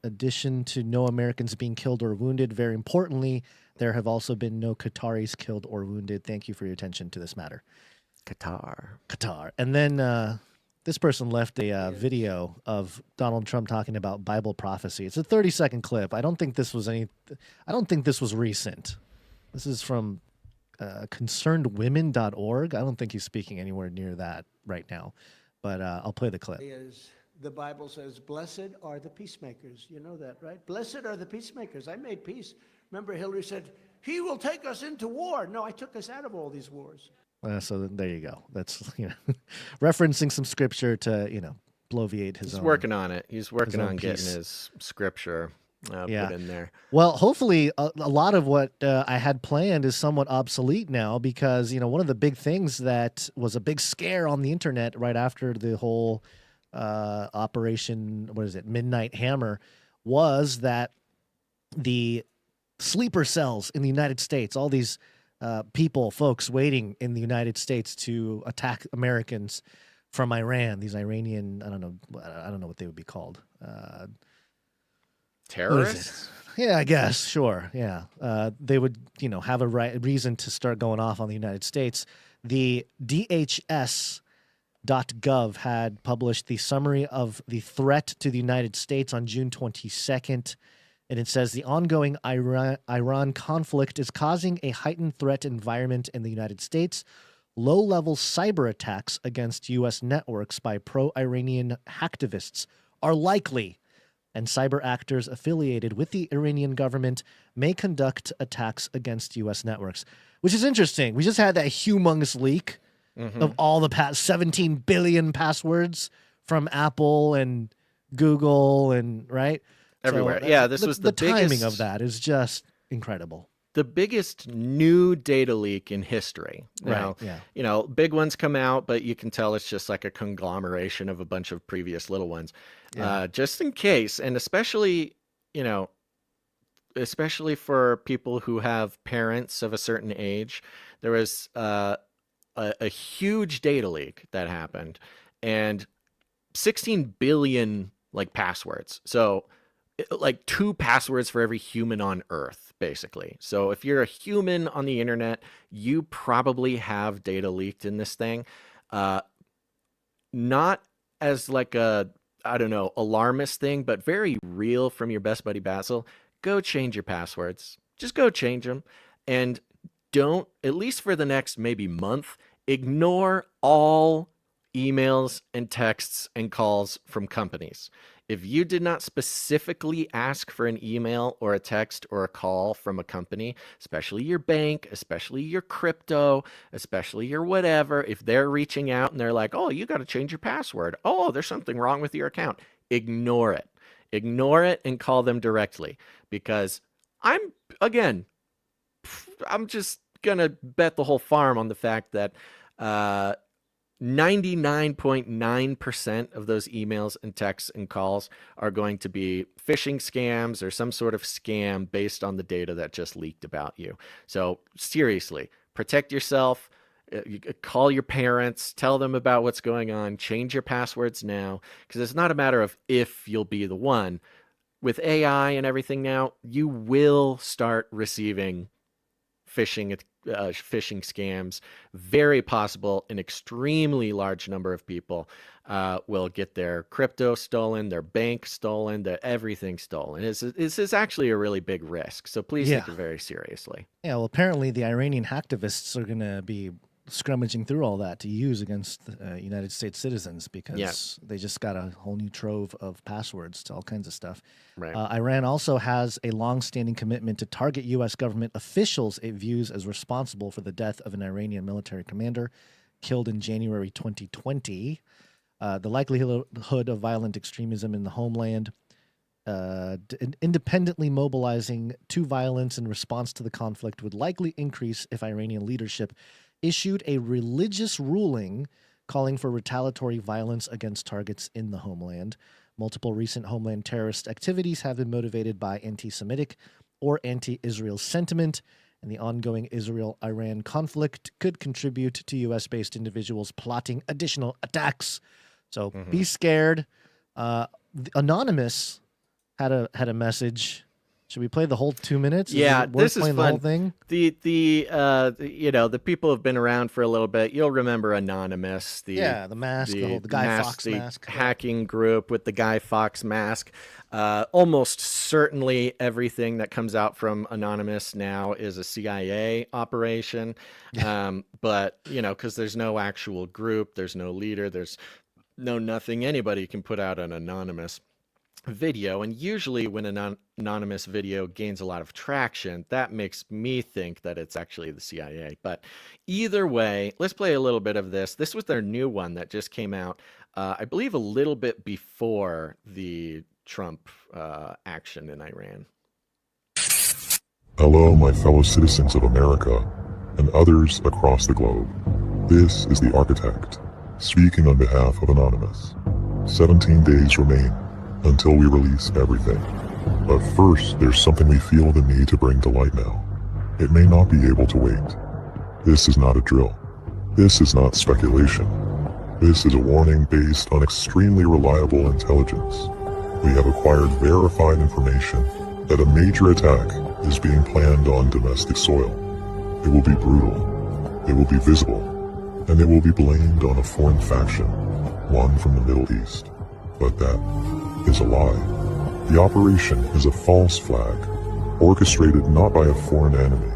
addition to no Americans being killed or wounded, very importantly, there have also been no Qataris killed or wounded. Thank you for your attention to this matter. Qatar. And then this person left a video of Donald Trump talking about Bible prophecy. It's a 30-second clip. I don't think this was recent. This is from concernedwomen.org. I don't think he's speaking anywhere near that right now, but I'll play the clip. The Bible says, blessed are the peacemakers. You know that, right? Blessed are the peacemakers. I made peace. Remember, Hillary said, he will take us into war. No, I took us out of all these wars. So there you go. That's, referencing some scripture to, bloviate his own. He's working on it. He's working on getting his scripture put in there. Well, hopefully a lot of what I had planned is somewhat obsolete now because, one of the big things that was a big scare on the internet right after the whole Operation, Midnight Hammer, was that the sleeper cells in the United States, all these folks waiting in the United States to attack Americans from Iran, these Iranian, I don't know what they would be called. Terrorists? Yeah, I guess. Sure. Yeah. They would, have a reason to start going off on the United States. The DHS.gov had published the summary of the threat to the United States on June 22nd. And it says the ongoing Iran conflict is causing a heightened threat environment in the United States. Low-level cyber attacks against U.S. networks by pro-Iranian hacktivists are likely, and cyber actors affiliated with the Iranian government may conduct attacks against U.S. networks, which is interesting. We just had that humongous leak of all the past 17 billion passwords from Apple and Google and, right? Everywhere. So this was the biggest, timing of that is just incredible. The biggest new data leak in history. Now, big ones come out, but you can tell it's just like a conglomeration of a bunch of previous little ones. Just in case, and especially for people who have parents of a certain age, there was a huge data leak that happened, and 16 billion passwords. So 2 passwords for every human on Earth, basically. So if you're a human on the internet, you probably have data leaked in this thing. Not as alarmist thing, but very real from your best buddy Basil. Go change your passwords. Just go change them. And don't, at least for the next maybe month, ignore all emails and texts and calls from companies. If you did not specifically ask for an email or a text or a call from a company, especially your bank, especially your crypto, especially your whatever, if they're reaching out and they're like, oh, you got to change your password. Oh, there's something wrong with your account. Ignore it. Ignore it and call them directly, because I'm just going to bet the whole farm on the fact that 99.9% of those emails and texts and calls are going to be phishing scams or some sort of scam based on the data that just leaked about you. So seriously, protect yourself. Call your parents, tell them about what's going on, change your passwords now, because it's not a matter of if you'll be the one. With AI and everything now, you will start receiving phishing phishing scams. Very possible an extremely large number of people will get their crypto stolen, their bank stolen, their everything stolen. This is actually a really big risk. So please take it very seriously. Yeah, well, apparently the Iranian hacktivists are going to be scrummaging through all that to use against United States citizens because they just got a whole new trove of passwords to all kinds of stuff. Right. Iran also has a long-standing commitment to target U.S. government officials it views as responsible for the death of an Iranian military commander killed in January 2020. The likelihood of violent extremism in the homeland, independently mobilizing to violence in response to the conflict would likely increase if Iranian leadership issued a religious ruling calling for retaliatory violence against targets in the homeland. Multiple recent homeland terrorist activities have been motivated by anti-Semitic or anti-Israel sentiment, and the ongoing Israel-Iran conflict could contribute to U.S.-based individuals plotting additional attacks. So be scared. Anonymous had a message. Should we play the whole 2 minutes? Yeah, this is fun. The whole thing? The people have been around for a little bit. You'll remember Anonymous, the mask, the Guy Fawkes mask, hacking group with the Guy Fawkes mask. Almost certainly everything that comes out from Anonymous now is a CIA operation. But because there's no actual group, there's no leader, there's no nothing. Anybody can put out an anonymous video, and usually when an anonymous video gains a lot of traction, that makes me think that it's actually the CIA. But either way, let's play a little bit of this. This was their new one that just came out, I believe a little bit before the Trump action in Iran. Hello, my fellow citizens of America and others across the globe. This is the Architect, speaking on behalf of Anonymous. 17 days remain until we release everything. But first, there's something we feel the need to bring to light now. It may not be able to wait. This is not a drill. This is not speculation. This is a warning based on extremely reliable intelligence. We have acquired verified information that a major attack is being planned on domestic soil. It will be brutal. It will be visible. And it will be blamed on a foreign faction, one from the Middle East. But that is a lie. The operation is a false flag, orchestrated not by a foreign enemy,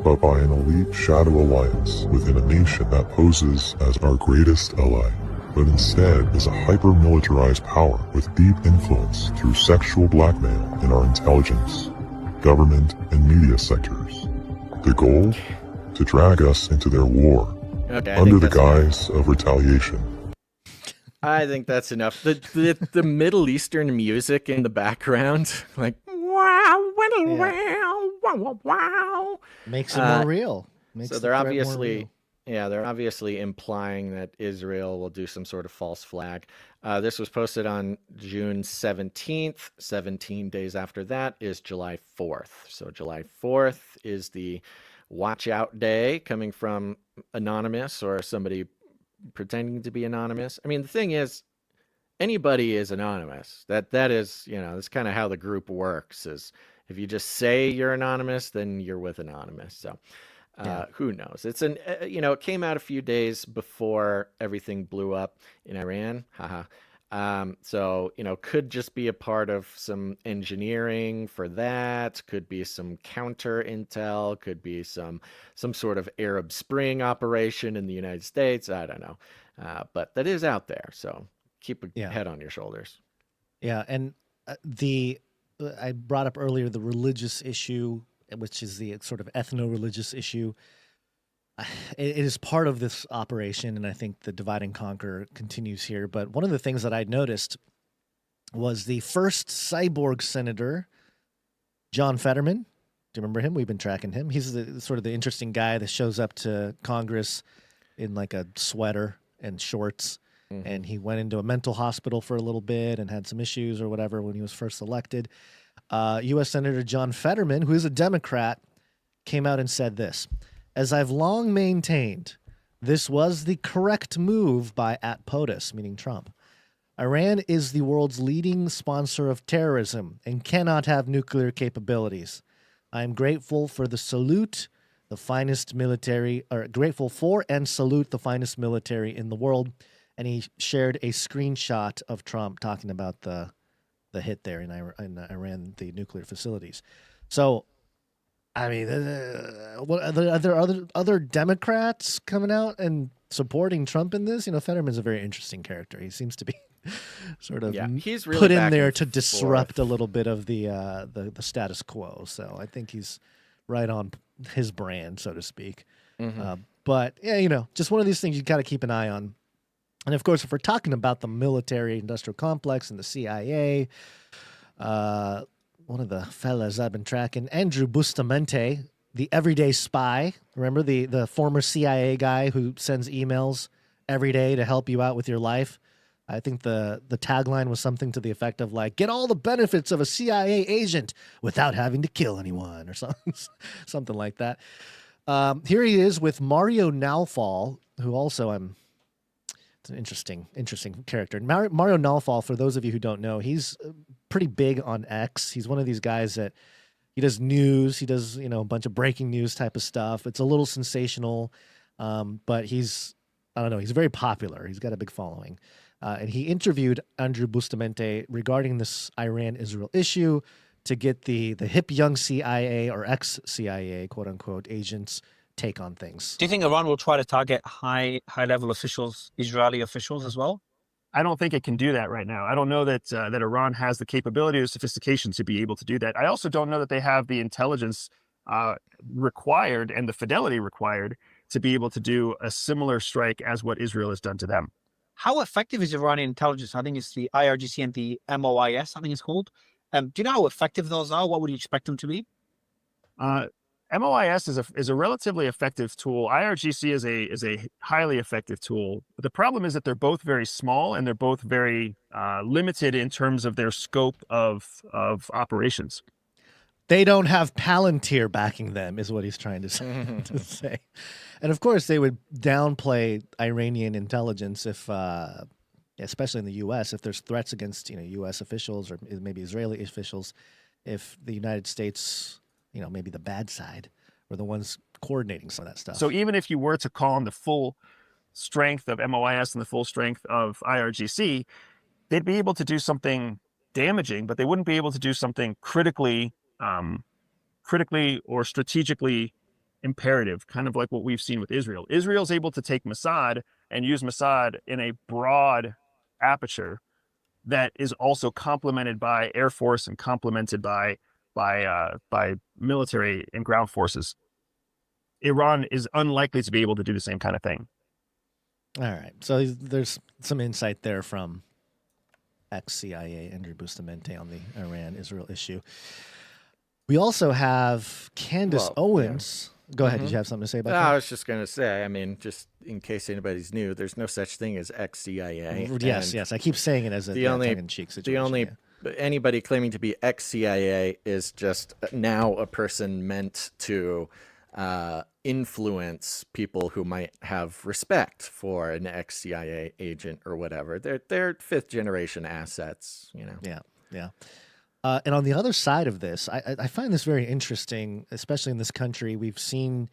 but by an elite shadow alliance within a nation that poses as our greatest ally, but instead is a hyper-militarized power with deep influence through sexual blackmail in our intelligence, government, and media sectors. The goal? To drag us into their war, under the guise of retaliation. I think that's enough. The Middle Eastern music in the background, like wow, wow, makes it more real. So they're obviously, they're obviously implying that Israel will do some sort of false flag. This was posted on June 17th. 17 days after that is July 4th. So July 4th is the watch out day, coming from Anonymous or somebody pretending to be anonymous. I mean, the thing is, anybody is anonymous. That is, that's kind of how the group works. Is if you just say you're anonymous, then you're with Anonymous. So who knows? It's it came out a few days before everything blew up in Iran. So, could just be a part of some engineering for that, could be some counter intel, could be some sort of Arab Spring operation in the United States. I don't know. But that is out there. So keep a head on your shoulders. Yeah. And I brought up earlier the religious issue, which is the sort of ethno-religious issue. It is part of this operation, and I think the divide and conquer continues here. But one of the things that I noticed was the first cyborg senator, John Fetterman. Do you remember him? We've been tracking him. He's sort of the interesting guy that shows up to Congress in like a sweater and shorts. Mm-hmm. And he went into a mental hospital for a little bit and had some issues or whatever when he was first elected. U.S. Senator John Fetterman, who is a Democrat, came out and said this: "As I've long maintained, this was the correct move by @POTUS," meaning Trump. "Iran is the world's leading sponsor of terrorism and cannot have nuclear capabilities. I am grateful for the salute the finest military, or grateful for and salute the finest military in the world. And he shared a screenshot of Trump talking about the hit there in Iran, the nuclear facilities. So, I mean, are there other Democrats coming out and supporting Trump in this? You know, Fetterman's a very interesting character. He seems to be sort of he's really put in back there and to disrupt forth. a little bit of the status quo. So I think he's right on his brand, so to speak. But yeah, you know, just one of these things you got to keep an eye on. And of course, if we're talking about the military-industrial complex and the CIA, one of the fellas I've been tracking, Andrew Bustamante, the everyday spy. Remember the former CIA guy who sends emails every day to help you out with your life? I think the tagline was something to the effect of like, get all the benefits of a CIA agent without having to kill anyone, or something like that. Here he is with Mario Naufal, who also it's an interesting character. Mario Naufal, for those of you who don't know, he's pretty big on X. He's one of these guys that he does news. He does, you know, a bunch of breaking news type of stuff. It's a little sensational, but he's very popular. He's got a big following. And he interviewed Andrew Bustamante regarding this Iran-Israel issue to get the hip young CIA or ex-CIA, quote-unquote, agents' take on things. Do you think Iran will try to target high-level officials, Israeli officials as well? I don't think it can do that right now. I don't know that that Iran has the capability or sophistication to be able to do that. I also don't know that they have the intelligence required and the fidelity required to be able to do a similar strike as what Israel has done to them. How effective is Iranian intelligence? I think it's the IRGC and the MOIS, I think it's called. Do you know how effective those are? What would you expect them to be? MOIS is a relatively effective tool. IRGC is a highly effective tool. But the problem is that they're both very small and they're both very limited in terms of their scope of operations. They don't have Palantir backing them, is what he's trying to say. And of course, they would downplay Iranian intelligence if, especially in the U.S., if there's threats against U.S. officials or maybe Israeli officials, if the United States, maybe the bad side, were the ones coordinating some of that stuff. So even if you were to call on the full strength of MOIS and the full strength of IRGC, they'd be able to do something damaging, but they wouldn't be able to do something critically or strategically imperative, kind of like what we've seen with Israel. Israel's able to take Mossad and use Mossad in a broad aperture that is also complemented by Air Force and complemented by military and ground forces. Iran is unlikely to be able to do the same kind of thing. All right. So there's some insight there from ex-CIA Andrew Bustamante on the Iran-Israel issue. We also have Candace Owens. Yeah. Go ahead. Did you have something to say about that? I was just going to say, I mean, just in case anybody's new, there's no such thing as ex-CIA. Yes. I keep saying it as a tongue-in-cheek situation. Anybody claiming to be ex-CIA is just now a person meant to influence people who might have respect for an ex-CIA agent or whatever. They're fifth-generation assets, Yeah. And on the other side of this, I find this very interesting, especially in this country. We've seen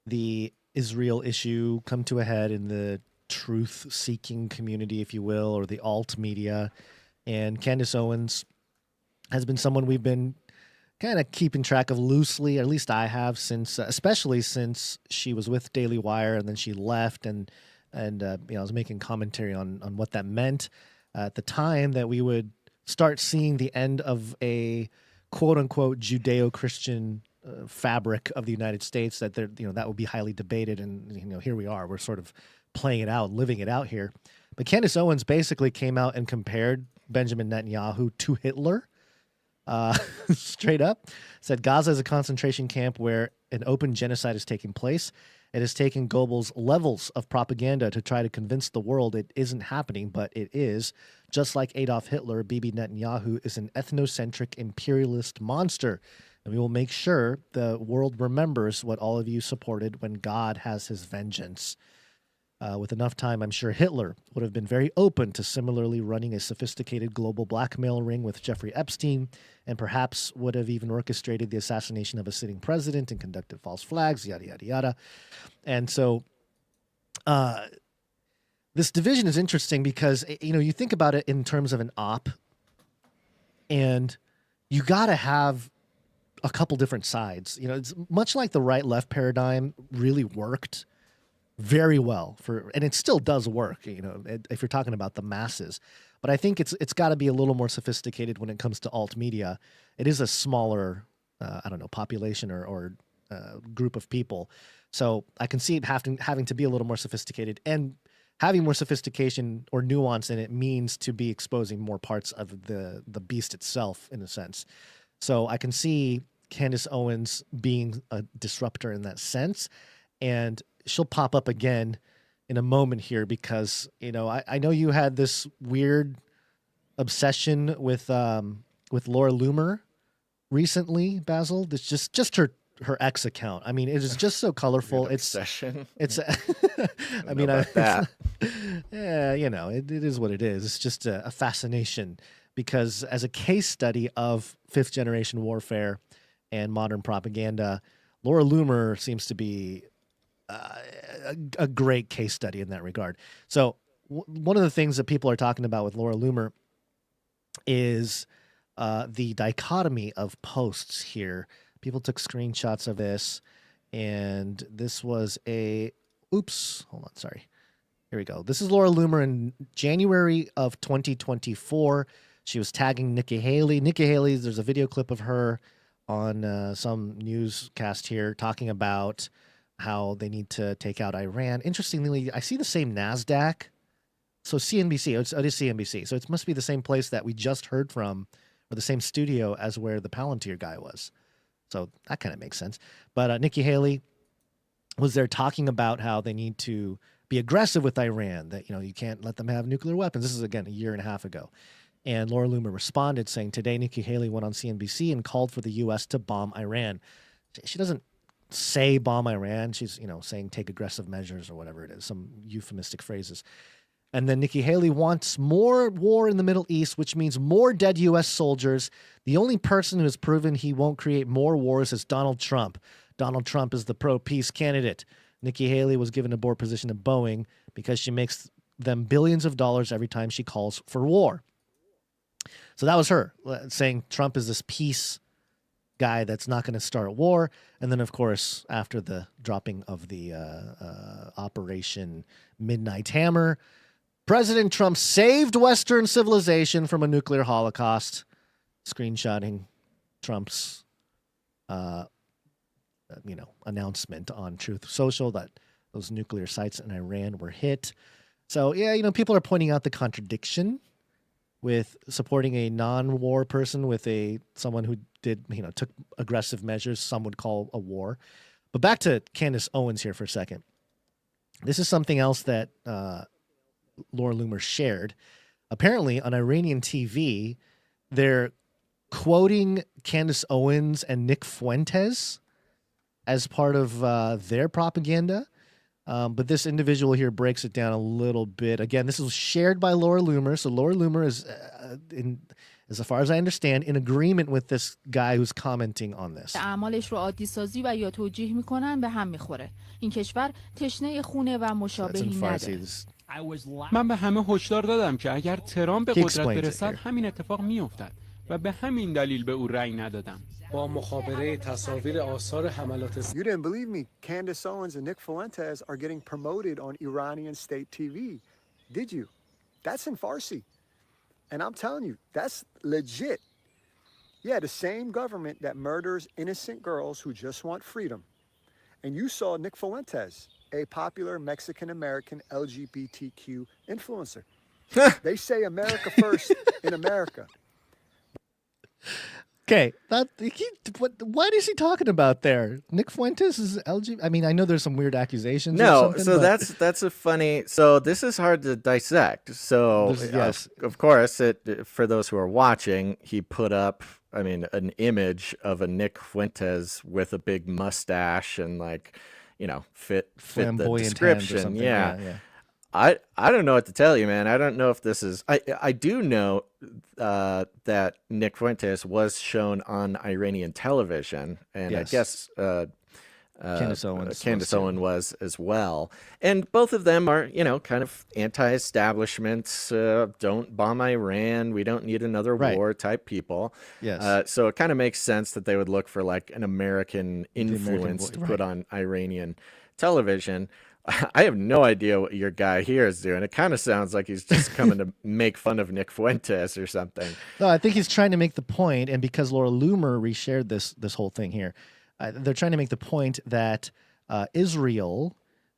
the Israel issue come to a head in the truth-seeking community, if you will, or the alt media. And Candace Owens has been someone we've been kind of keeping track of loosely, or at least I have, since, especially since she was with Daily Wire and then she left, and I was making commentary on what that meant at the time, that we would start seeing the end of a quote-unquote Judeo-Christian fabric of the United States, that that would be highly debated, and here we are, we're sort of playing it out, living it out here. But Candace Owens basically came out and compared Benjamin Netanyahu to Hitler, straight up. Said Gaza is a concentration camp where an open genocide is taking place. It has taken Goebbels levels of propaganda to try to convince the world it isn't happening, but it is. Just like Adolf Hitler, Bibi Netanyahu is an ethnocentric imperialist monster. And we will make sure the world remembers what all of you supported when God has his vengeance. With enough time, I'm sure Hitler would have been very open to similarly running a sophisticated global blackmail ring with Jeffrey Epstein, and perhaps would have even orchestrated the assassination of a sitting president and conducted false flags, yada, yada, yada. And so this division is interesting because, you think about it in terms of an op, and you got to have a couple different sides. It's much like the right-left paradigm really worked very well and it still does work, if you're talking about the masses. But I think it's got to be a little more sophisticated when it comes to alt media. It is a smaller, population or group of people. So I can see it having to be a little more sophisticated, and having more sophistication or nuance in it means to be exposing more parts of the beast itself, in a sense. So I can see Candace Owens being a disruptor in that sense, and she'll pop up again in a moment here because, I know you had this weird obsession with Laura Loomer recently, Basil. It's just her X account. I mean, it is just so colorful. Obsession. It's I mean, that. Yeah, it is what it is. It's just a fascination because as a case study of fifth generation warfare and modern propaganda, Laura Loomer seems to be a great case study in that regard. So one of the things that people are talking about with Laura Loomer is the dichotomy of posts here. People took screenshots of this, and this was hold on, sorry. Here we go. This is Laura Loomer in January of 2024. She was tagging Nikki Haley. Nikki Haley, there's a video clip of her on some newscast here talking about how they need to take out Iran. Interestingly, I see the same NASDAQ. So CNBC, it is CNBC. So it must be the same place that we just heard from, or the same studio as where the Palantir guy was. So that kind of makes sense. But Nikki Haley was there talking about how they need to be aggressive with Iran, that, you can't let them have nuclear weapons. This is, again, a year and a half ago. And Laura Loomer responded saying, today Nikki Haley went on CNBC and called for the U.S. to bomb Iran. She doesn't say bomb Iran. She's, saying take aggressive measures or whatever it is, some euphemistic phrases. And then Nikki Haley wants more war in the Middle East, which means more dead U.S. soldiers. The only person who has proven he won't create more wars is Donald Trump. Donald Trump is the pro-peace candidate. Nikki Haley was given a board position at Boeing because she makes them billions of dollars every time she calls for war. So that was her saying Trump is this peace guy that's not going to start war. And then, of course, after the dropping of the Operation Midnight Hammer, President Trump saved Western civilization from a nuclear holocaust, screenshotting Trump's, announcement on Truth Social that those nuclear sites in Iran were hit. So, yeah, people are pointing out the contradiction with supporting a non-war person with someone who did, took aggressive measures some would call a war. But back to Candace Owens here for a second. This is something else that Laura Loomer shared. Apparently on Iranian TV, they're quoting Candace Owens and Nick Fuentes as part of their propaganda. But this individual here breaks it down a little bit. Again, this was shared by Laura Loomer. So Laura Loomer is, as far as I understand, in agreement with this guy who's commenting on this. اعمالش رو عادی سازی و یا توجیه میکنن به هم میخوره. این کشور تشنه خونه و مشابهی نداره. من به همه هشدار دادم که اگر ترامپ به قدرت برسد همین اتفاق میافتد و به همین دلیل به او رأی ندادم. با مخابره تصاویر آثار حملات You didn't believe me. Candace Owens and Nick Fuentes are getting promoted on Iranian state TV. Did you? That's in Farsi. And I'm telling you, that's legit. Yeah, the same government that murders innocent girls who just want freedom. And you saw Nick Fuentes, a popular Mexican-American LGBTQ influencer. They say America first in America. Okay, what is he talking about there? Nick Fuentes is LGBT. I mean, I know there's some weird accusations. No, so that's a funny. So this is hard to dissect. So yes, of course, for those who are watching, he put up, an image of a Nick Fuentes with a big mustache and fit the description. Yeah. I don't know what to tell you, man. I don't know if this is. I do know that Nick Fuentes was shown on Iranian television, and Yes. I guess Candace Owen was as well. And both of them are, kind of anti-establishment. Don't bomb Iran. We don't need another war type people. Yes. So it kind of makes sense that they would look for like an American influence to voice, put on Iranian television. I have no idea what your guy here is doing. It kind of sounds like he's just coming to make fun of Nick Fuentes or something. No, I think he's trying to make the point, and because Laura Loomer reshared this whole thing here, they're trying to make the point that Israel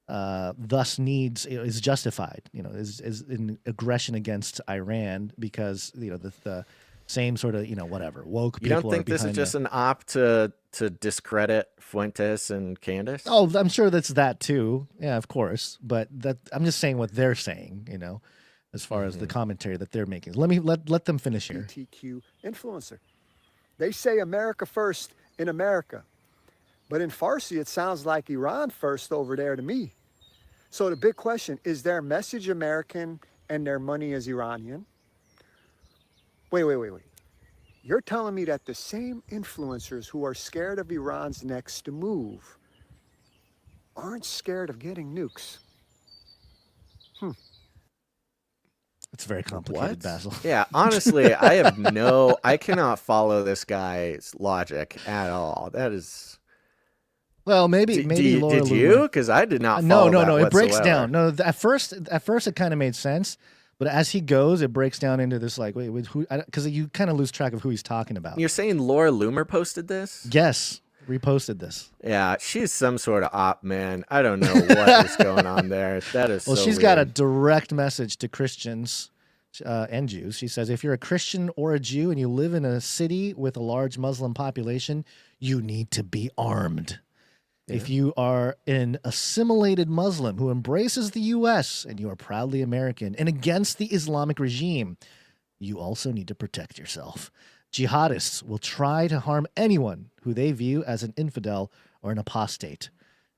thus is justified, is in aggression against Iran because the same sort of whatever woke people. You don't think this is just an op to discredit Fuentes and Candace? Oh, I'm sure that's that too. Yeah, of course. But I'm just saying what they're saying, as far as the commentary that they're making. Let them finish here. LGBTQ influencer. They say America first in America. But in Farsi, it sounds like Iran first over there to me. So the big question, is their message American and their money is Iranian? Wait. You're telling me that the same influencers who are scared of Iran's next move aren't scared of getting nukes? It's very complicated, Basil. Yeah, honestly, I cannot follow this guy's logic at all. That is... Well, maybe Laura did you? Because I did not follow No, that it breaks whatsoever. down. No, at first it kind of made sense. But as he goes, it breaks down into this wait, who? Because you kind of lose track of who he's talking about. You're saying Laura Loomer posted this? Yes, reposted this. Yeah, she's some sort of op, man. I don't know what is going on there. That is Well, so she's weird. got a direct message to Christians and Jews. She says, if you're a Christian or a Jew and you live in a city with a large Muslim population, you need to be armed. Yeah. If you are an assimilated Muslim who embraces the U.S. and you are proudly American and against the Islamic regime, you also need to protect yourself. Jihadists will try to harm anyone who they view as an infidel or an apostate.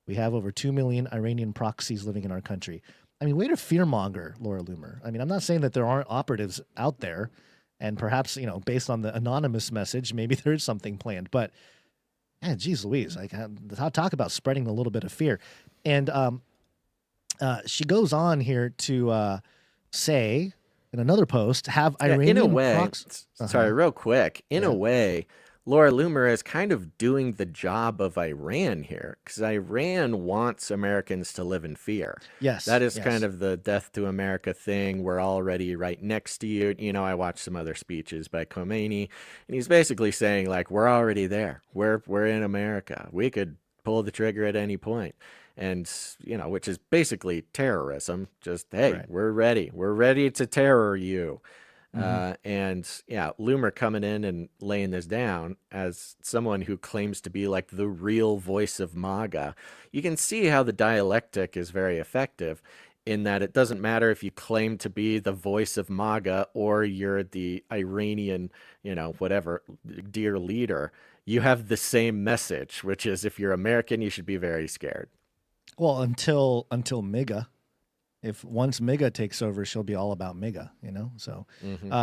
We have over 2 million Iranian proxies living in our country. I mean, way to fearmonger, Laura Loomer. I mean, I'm not saying that there aren't operatives out there, and perhaps, based on the anonymous message, maybe there is something planned, but yeah, geez Louise, talk about spreading a little bit of fear. And she goes on here to say in another post, have Iranian in a way, sorry, real quick, in a way, Laura Loomer is kind of doing the job of Iran here, because Iran wants Americans to live in fear. Yes. That is kind of the death to America thing. We're already right next to you. I watched some other speeches by Khomeini, and he's basically saying, like, we're already there. We're in America. We could pull the trigger at any point. And, which is basically terrorism. Just, hey, we're ready. We're ready to terror you. And yeah, Loomer coming in and laying this down as someone who claims to be like the real voice of MIGA. You can see how the dialectic is very effective in that it doesn't matter if you claim to be the voice of MIGA or you're the Iranian, whatever, dear leader. You have the same message, which is if you're American, you should be very scared. Well, until MIGA. If once MIGA takes over, she'll be all about MIGA, So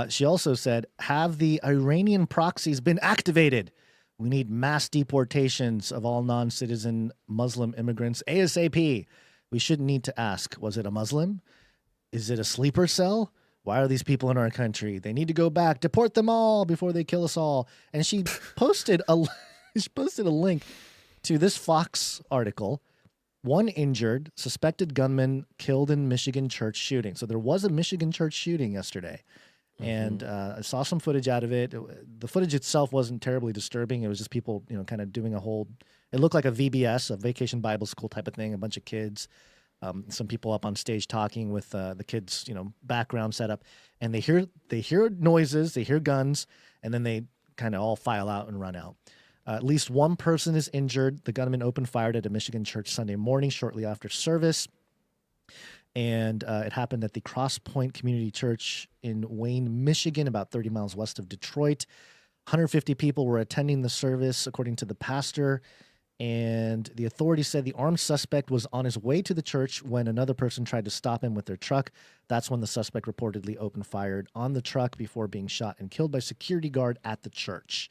she also said, have the Iranian proxies been activated? We need mass deportations of all non-citizen Muslim immigrants ASAP. We shouldn't need to ask, was it a Muslim? Is it a sleeper cell? Why are these people in our country? They need to go back. Deport them all before they kill us all. And she posted a link to this Fox article. 1 injured, suspected gunman killed in Michigan church shooting. So there was a Michigan church shooting yesterday. And I saw some footage out of it. The footage itself wasn't terribly disturbing. It was just people, kind of doing it looked like a VBS, a Vacation Bible School type of thing, a bunch of kids, some people up on stage talking with the kids, background setup. And they hear noises, they hear guns, and then they kind of all file out and run out. At least one person is injured. The gunman opened fire at a Michigan church Sunday morning shortly after service. And it happened at the Cross Point Community Church in Wayne, Michigan, about 30 miles west of Detroit. 150 people were attending the service, according to the pastor. And the authorities said the armed suspect was on his way to the church when another person tried to stop him with their truck. That's when the suspect reportedly opened fire on the truck before being shot and killed by a security guard at the church.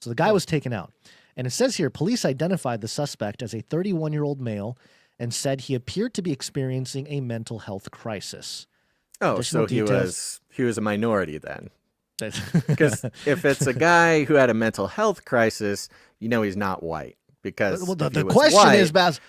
So the guy was taken out. And it says here, police identified the suspect as a 31-year-old male and said he appeared to be experiencing a mental health crisis. Oh, so he was a minority then. Because if it's a guy who had a mental health crisis, you know he's not white. Because the question is, Baz,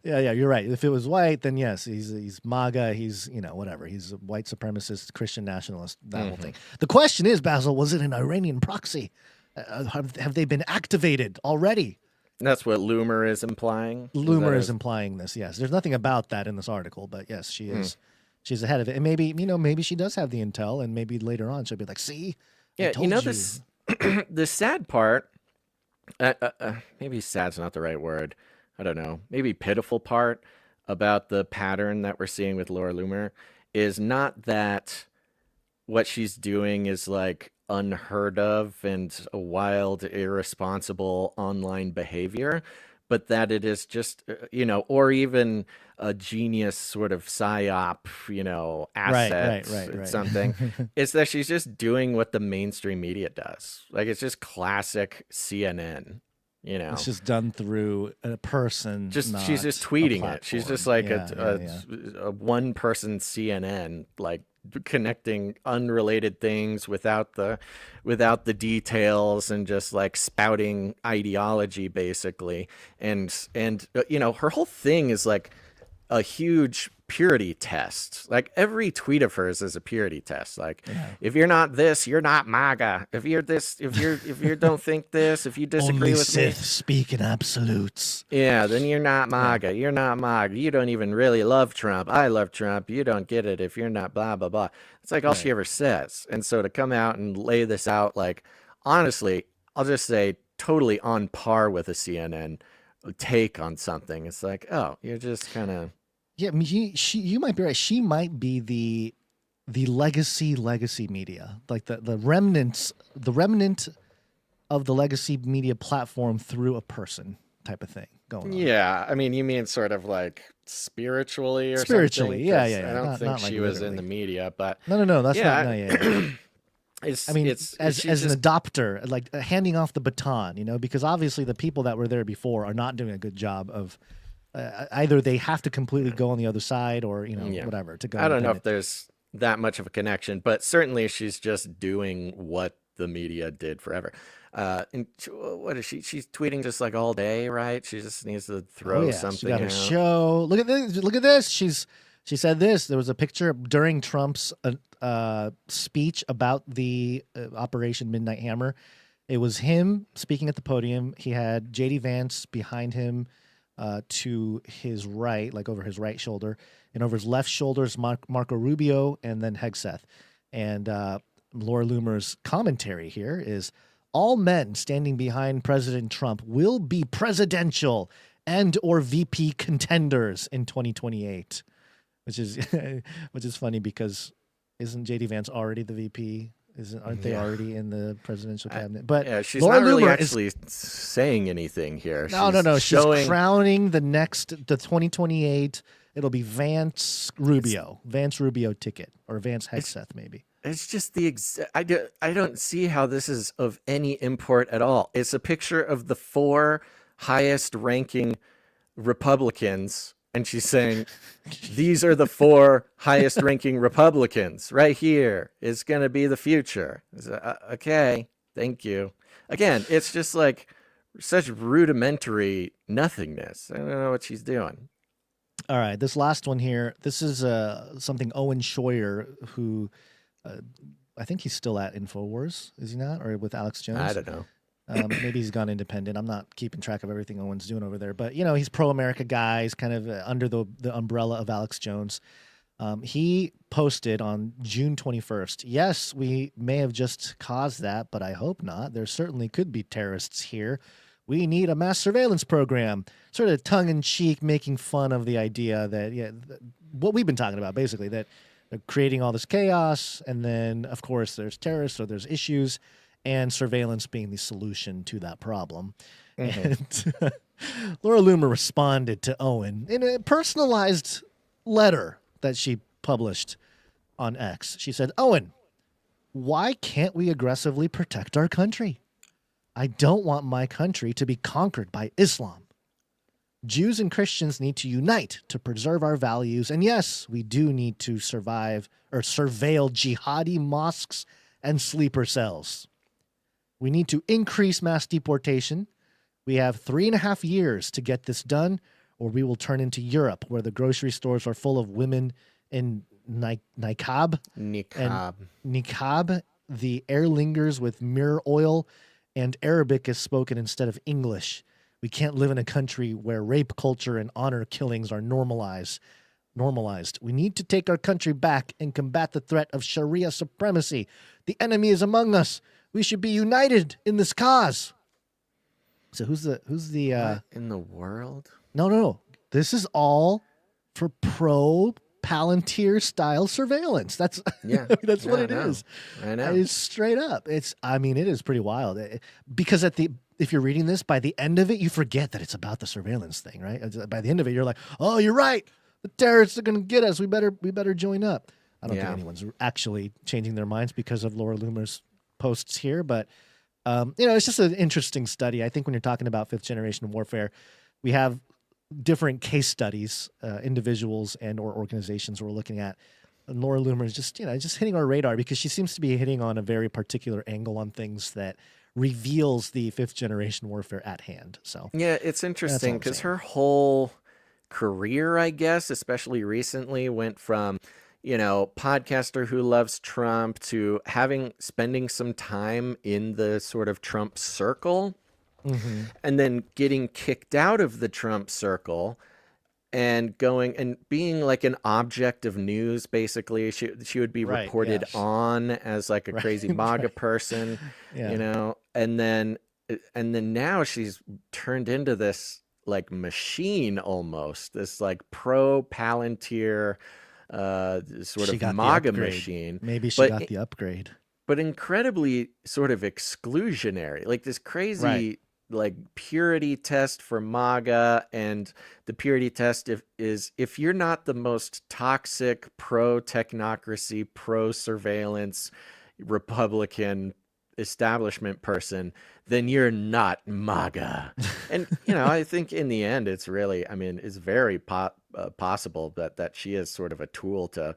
yeah, you're right. If it was white, then yes, he's MAGA, he's whatever, he's a white supremacist, Christian nationalist, that whole thing. The question is, Basil, was it an Iranian proxy? Have they been activated already? That's what Loomer is implying. Loomer is implying this. Yes, there's nothing about that in this article, but yes, she is. She's ahead of it, and maybe she does have the intel, and maybe later on she'll be like, "See, yeah, I told you." This the sad part. Maybe sad's not the right word. I don't know. Maybe pitiful part about the pattern that we're seeing with Laura Loomer is not that what she's doing is like unheard of and a wild, irresponsible online behavior, but that it is just, or even a genius sort of psyop, asset, right. something. It's that she's just doing what the mainstream media does. Like, it's just classic CNN, It's just done through a person. She's just tweeting it. She's just like a one-person CNN, like connecting unrelated things without the details and just like spouting ideology basically. And her whole thing is like a huge purity test. Like every tweet of hers is a purity test. Like if you're not this, you're not MAGA. If you're this, if you don't think this, if you disagree with Sith me, speak in absolutes. Yeah, then you're not MAGA. You're not MAGA. You don't even really love Trump. I love Trump. You don't get it if you're not blah blah blah. It's like all she ever says. And so to come out and lay this out, like honestly, I'll just say totally on par with a CNN take on something. It's like, oh, you're just kind of. Yeah, I mean, you might be right. She might be the legacy media, like the remnant of the legacy media platform through a person type of thing going on. Yeah, I mean, you mean sort of like spiritually or spiritually, something? yeah. I don't think she was in the media, but no, that's not. No, yeah. As an adopter, like handing off the baton, because obviously the people that were there before are not doing a good job of. Either they have to completely go on the other side or, whatever to go. I don't know if there's that much of a connection, but certainly she's just doing what the media did forever. And what is she? She's tweeting just like all day, right? She just needs to throw something she got her out. show. Look at this. She said this. There was a picture during Trump's speech about the Operation Midnight Hammer. It was him speaking at the podium. He had J.D. Vance behind him. To his right, like over his right shoulder, and over his left shoulder is Marco Rubio and then Hegseth. And Laura Loomer's commentary here is, all men standing behind President Trump will be presidential and or VP contenders in 2028, which is funny because isn't J.D. Vance already the VP? Aren't they already in the presidential cabinet? But she's Laura not really Loomer actually saying anything here. No. Showing... She's crowning the 2028. It'll be Vance Rubio ticket, or Vance Hegseth maybe. It's just I don't see how this is of any import at all. It's a picture of the 4 highest ranking Republicans. And she's saying, these are the 4 highest ranking Republicans right here. It's going to be the future. Okay, thank you. Again, it's just like such rudimentary nothingness. I don't know what she's doing. All right, this last one here. This is something Owen Schroyer, who I think he's still at InfoWars, is he not? Or with Alex Jones? I don't know. Maybe he's gone independent. I'm not keeping track of everything Owen's doing over there. But, he's pro-America guy. He's kind of under the umbrella of Alex Jones. He posted on June 21st, yes, we may have just caused that, but I hope not. There certainly could be terrorists here. We need a mass surveillance program. Sort of tongue-in-cheek, making fun of the idea that, what we've been talking about, basically, that they're creating all this chaos. And then, of course, there's terrorists or there's issues. and surveillance being the solution to that problem. And Laura Loomer responded to Owen in a personalized letter that she published on X. She said, Owen, why can't we aggressively protect our country? I don't want my country to be conquered by Islam. Jews and Christians need to unite to preserve our values. And yes, we do need to surveil jihadi mosques and sleeper cells. We need to increase mass deportation. We have 3.5 years to get this done, or we will turn into Europe, where the grocery stores are full of women in niqab. Niqab. The air lingers with mirror oil, and Arabic is spoken instead of English. We can't live in a country where rape culture and honor killings are normalized. We need to take our country back and combat the threat of Sharia supremacy. The enemy is among us. We should be united in this cause. So who's the what in the world? No. This is all for pro Palantir style surveillance. That's that's what it is. I know. It's straight up. It is pretty wild. Because if you're reading this, by the end of it, you forget that it's about the surveillance thing, right? By the end of it, you're like, oh, you're right. The terrorists are going to get us. We better join up. I don't think anyone's actually changing their minds because of Laura Loomer's posts here, but it's just an interesting study. I think when you're talking about fifth generation warfare, we have different case studies, individuals and or organizations we're looking at. And Laura Loomer is just hitting our radar because she seems to be hitting on a very particular angle on things that reveals the fifth generation warfare at hand. So yeah, it's interesting because her whole career, I guess, especially recently, went from podcaster who loves Trump to spending some time in the sort of Trump circle, and then getting kicked out of the Trump circle and going and being like an object of news. Basically, she would be reported on as like a crazy MAGA person, and then now she's turned into this like machine, almost this like pro Palantir sort of MAGA machine. Maybe she got the upgrade, but incredibly sort of exclusionary, like this crazy like purity test for MAGA. And the purity test is if you're not the most toxic pro technocracy, pro surveillance Republican establishment person, then you're not MAGA. And I think in the end it's really, it's very possible that she is sort of a tool to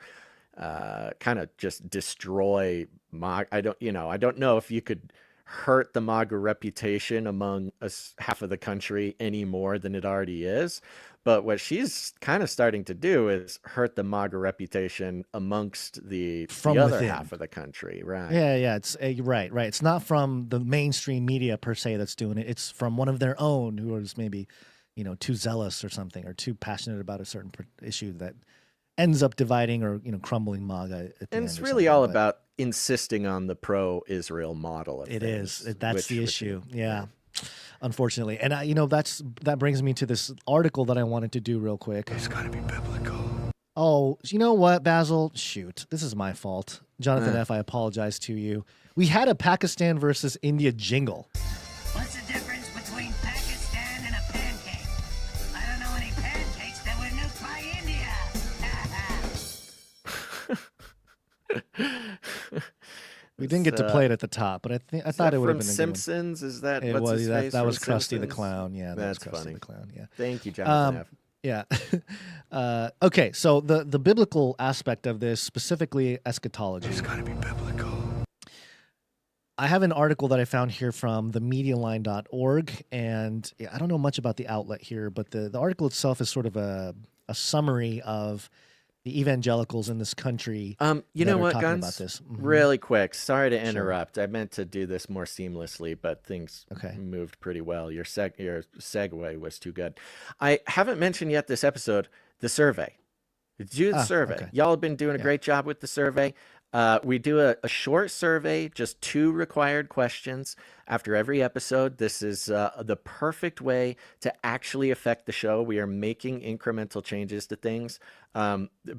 kind of just destroy MAGA. I don't know if you could hurt the MAGA reputation among half of the country any more than it already is. But what she's kind of starting to do is hurt the MAGA reputation amongst the other half of the country. Right. Yeah. It's right. It's not from the mainstream media per se that's doing it. It's from one of their own who is maybe, too zealous or something, or too passionate about a certain issue that ends up dividing or, crumbling MAGA. And it's really all about insisting on the pro-Israel model of it things, is. That's the issue. Yeah. Unfortunately. And that brings me to this article that I wanted to do real quick. It's got to be biblical. Oh, you know what, Basil? Shoot, this is my fault. Jonathan F., I apologize to you. We had a Pakistan versus India jingle. What's the difference between Pakistan and a pancake? I don't know any pancakes that were nuked by India. We didn't get to play it at the top, but I thought it would have been a Simpsons. Good one. Is that it what's was his that, face that was from Krusty Simpsons? the Clown? Yeah, that's Krusty funny. the Clown. Yeah. Thank you, Jonathan F. Yeah. Okay, so the biblical aspect of this, specifically eschatology. It's got to be biblical. I have an article that I found here from themedialine.org, and I don't know much about the outlet here, but the article itself is sort of a summary of the evangelicals in this country. You know what, Guns? About this. Really quick. Sorry to interrupt. I meant to do this more seamlessly, but things moved pretty well. Your segue was too good. I haven't mentioned yet this episode, the survey. Do the survey. Okay. Y'all have been doing a great job with the survey. We do a short survey, just 2 required questions. after every episode. This is the perfect way to actually affect the show. We are making incremental changes to things,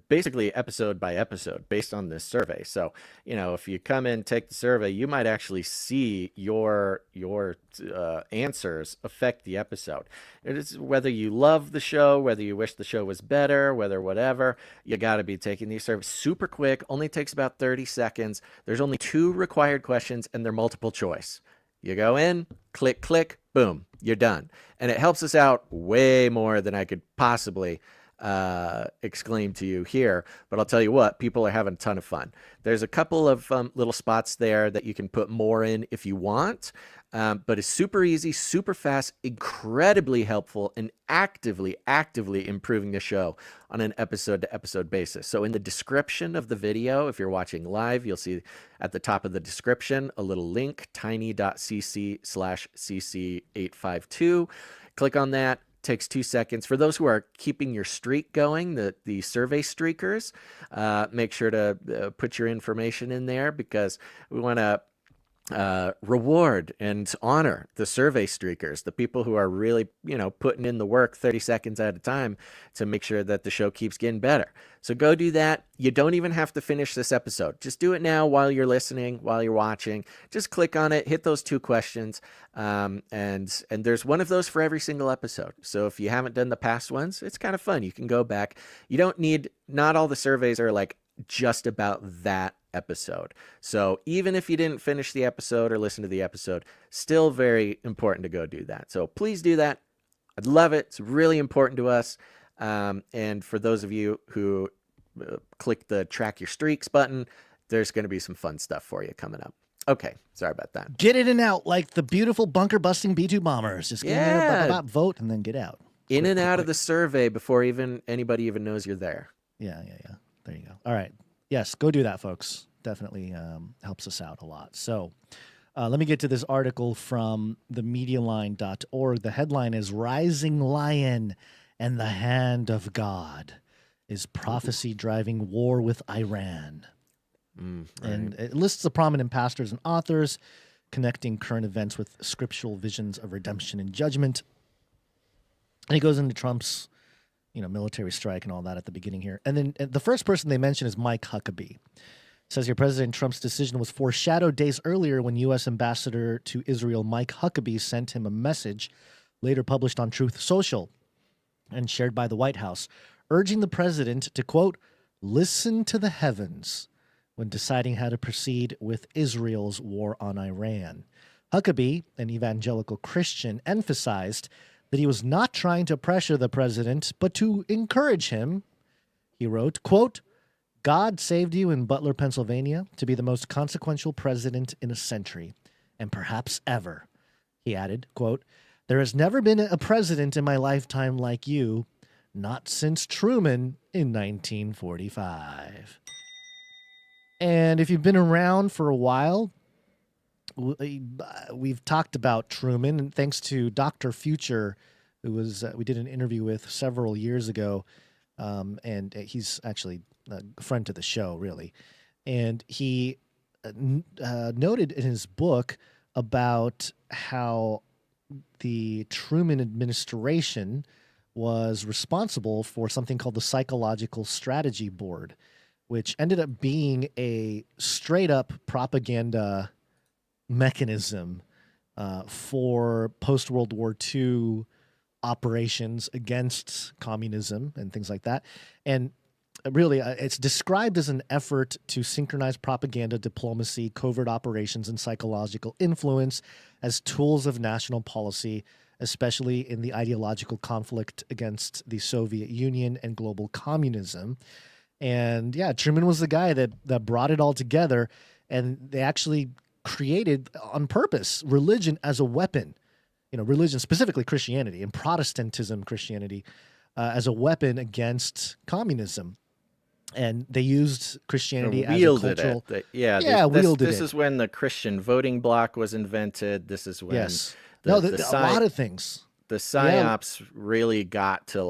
basically episode by episode based on this survey. So, if you come in, take the survey, you might actually see your answers affect the episode. It is whether you love the show, whether you wish the show was better, whether whatever, you got to be taking these surveys super quick. Only takes about 30 seconds. There's only 2 required questions and they're multiple choice. You go in, click, boom, you're done. And it helps us out way more than I could possibly exclaim to you here. But I'll tell you what, people are having a ton of fun. There's a couple of little spots there that you can put more in if you want. But it's super easy, super fast, incredibly helpful, and actively improving the show on an episode-to-episode basis. So in the description of the video, if you're watching live, you'll see at the top of the description a little link, tiny.cc/cc852. Click on that. Takes 2 seconds. For those who are keeping your streak going, the survey streakers, make sure to put your information in there, because we want to reward and honor the survey streakers, the people who are really, putting in the work 30 seconds at a time to make sure that the show keeps getting better. So go do that. You don't even have to finish this episode. Just do it now while you're listening, while you're watching. Just click on it, hit those 2 questions, and there's one of those for every single episode. So if you haven't done the past ones, it's kind of fun. You can go back. You don't need, not all the surveys are like just about that episode. So even if you didn't finish the episode or listen to the episode, still very important to go do that. So please do that. I'd love it. It's really important to us. And for those of you who click the track your streaks button, there's going to be some fun stuff for you coming up. Okay, sorry about that. Get in and out like the beautiful bunker busting B2 bombers. Just get in there, vote, and then get out. In and out of the survey before anybody even knows you're there. Yeah. There you go. All right. Yes, go do that, folks. Definitely helps us out a lot. So let me get to this article from themedialine.org. The headline is Rising Lion and the Hand of God. Is prophecy driving war with Iran? Right. And it lists the prominent pastors and authors connecting current events with scriptural visions of redemption and judgment. And he goes into Trump's military strike and all that at the beginning here. And then the first person they mention is Mike Huckabee. It says here, President Trump's decision was foreshadowed days earlier when U.S. Ambassador to Israel Mike Huckabee sent him a message, later published on Truth Social and shared by the White House, urging the president to, quote, listen to the heavens when deciding how to proceed with Israel's war on Iran. Huckabee, an evangelical Christian, emphasized that he was not trying to pressure the president, but to encourage him. He wrote, quote, God saved you in Butler, Pennsylvania, to be the most consequential president in a century, and perhaps ever. He added, quote, there has never been a president in my lifetime like you, not since Truman in 1945. And if you've been around for a while, we've talked about Truman, and thanks to Dr. Future, who was we did an interview with several years ago, and he's actually a friend to the show, really. And he noted in his book about how the Truman administration was responsible for something called the Psychological Strategy Board, which ended up being a straight-up propaganda mechanism for post-World War II operations against communism and things like that. And really, it's described as an effort to synchronize propaganda, diplomacy, covert operations, and psychological influence as tools of national policy, especially in the ideological conflict against the Soviet Union and global communism. And yeah, Truman was the guy that brought it all together, and they actually created on purpose religion as a weapon, religion, specifically Christianity and Protestantism, Christianity, as a weapon against communism. And they used Christianity as a cultural... wielded it. This is when the Christian voting bloc was invented. This is when... Yes. A lot of things. The PSYOPs really got to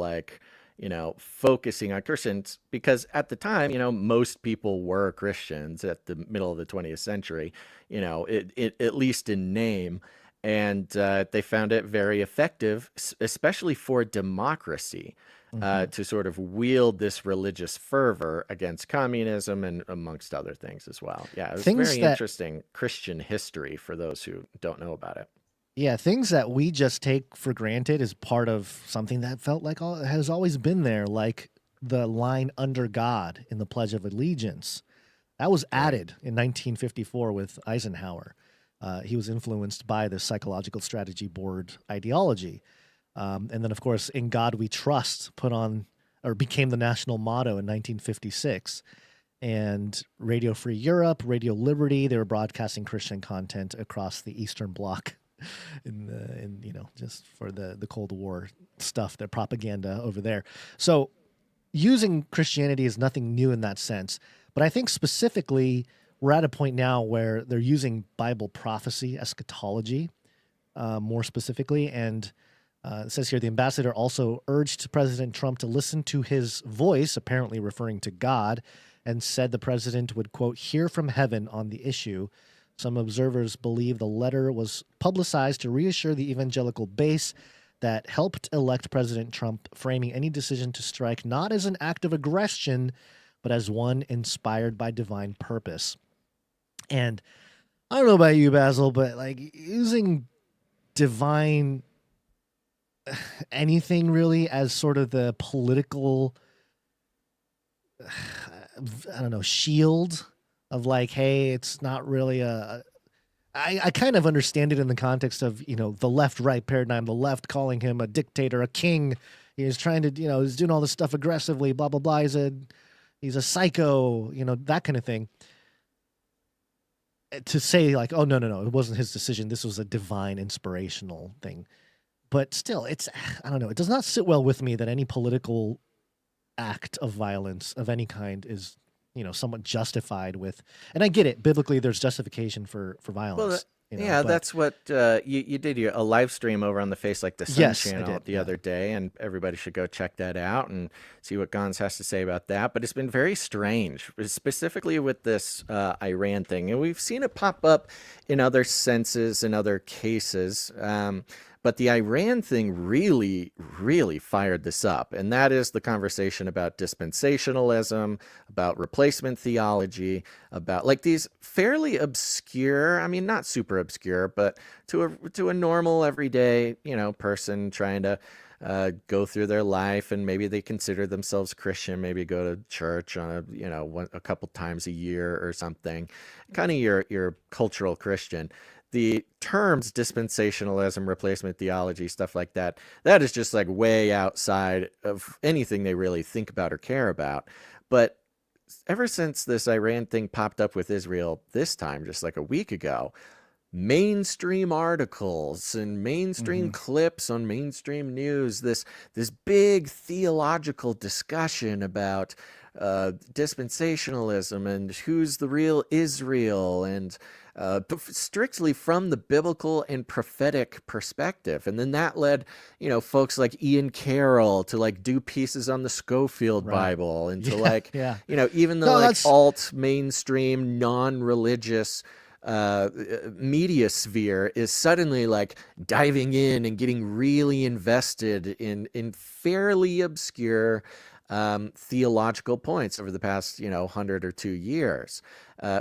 focusing on Christians, because at the time, most people were Christians at the middle of the 20th century, at least in name. And they found it very effective, especially for democracy, to sort of wield this religious fervor against communism and amongst other things as well. Yeah, it was very interesting Christian history for those who don't know about it. Yeah, things that we just take for granted as part of something that felt like has always been there, like the line "under God" in the Pledge of Allegiance. That was added in 1954 with Eisenhower. He was influenced by the Psychological Strategy Board ideology. And then, of course, "In God We Trust" became the national motto in 1956. And Radio Free Europe, Radio Liberty, they were broadcasting Christian content across the Eastern Bloc. Just for the Cold War stuff, their propaganda over there. So using Christianity is nothing new in that sense. But I think specifically we're at a point now where they're using Bible prophecy, eschatology, more specifically. And it says here, the ambassador also urged President Trump to listen to his voice, apparently referring to God, and said the president would, quote, hear from heaven on the issue. Some observers believe the letter was publicized to reassure the evangelical base that helped elect President Trump, framing any decision to strike not as an act of aggression, but as one inspired by divine purpose. And I don't know about you, Basil, but like using divine anything really as sort of the political, shield of like, hey, it's not really I kind of understand it in the context of, the left-right paradigm, the left calling him a dictator, a king. He's trying to, he's doing all this stuff aggressively, blah, blah, blah. He's a psycho, that kind of thing. To say like, oh, no, it wasn't his decision. This was a divine inspirational thing. But still, I don't know. It does not sit well with me that any political act of violence of any kind is somewhat justified with, and I get it. Biblically, there's justification for violence. Well, that's what you did a live stream over on the Face Like the Sun channel the other day, and everybody should go check that out and see what Gons has to say about that. But it's been very strange, specifically with this Iran thing, and we've seen it pop up in other senses, in other cases. But the Iran thing really, really fired this up. And that is the conversation about dispensationalism, about replacement theology, about like these fairly obscure, not super obscure, but to a normal everyday, person trying to go through their life, and maybe they consider themselves Christian, maybe go to church on a couple times a year or something, kind of your cultural Christian. The terms dispensationalism, replacement theology, stuff like that, that is just like way outside of anything they really think about or care about. But ever since this Iran thing popped up with Israel this time, just like a week ago, mainstream articles and mainstream clips on mainstream news, this big theological discussion about dispensationalism and who's the real Israel, and strictly from the biblical and prophetic perspective. And then that led, folks like Ian Carroll to like do pieces on the Schofield Bible, and to even the alt mainstream non-religious media sphere is suddenly like diving in and getting really invested in fairly obscure theological points over the past 100 or 2 years,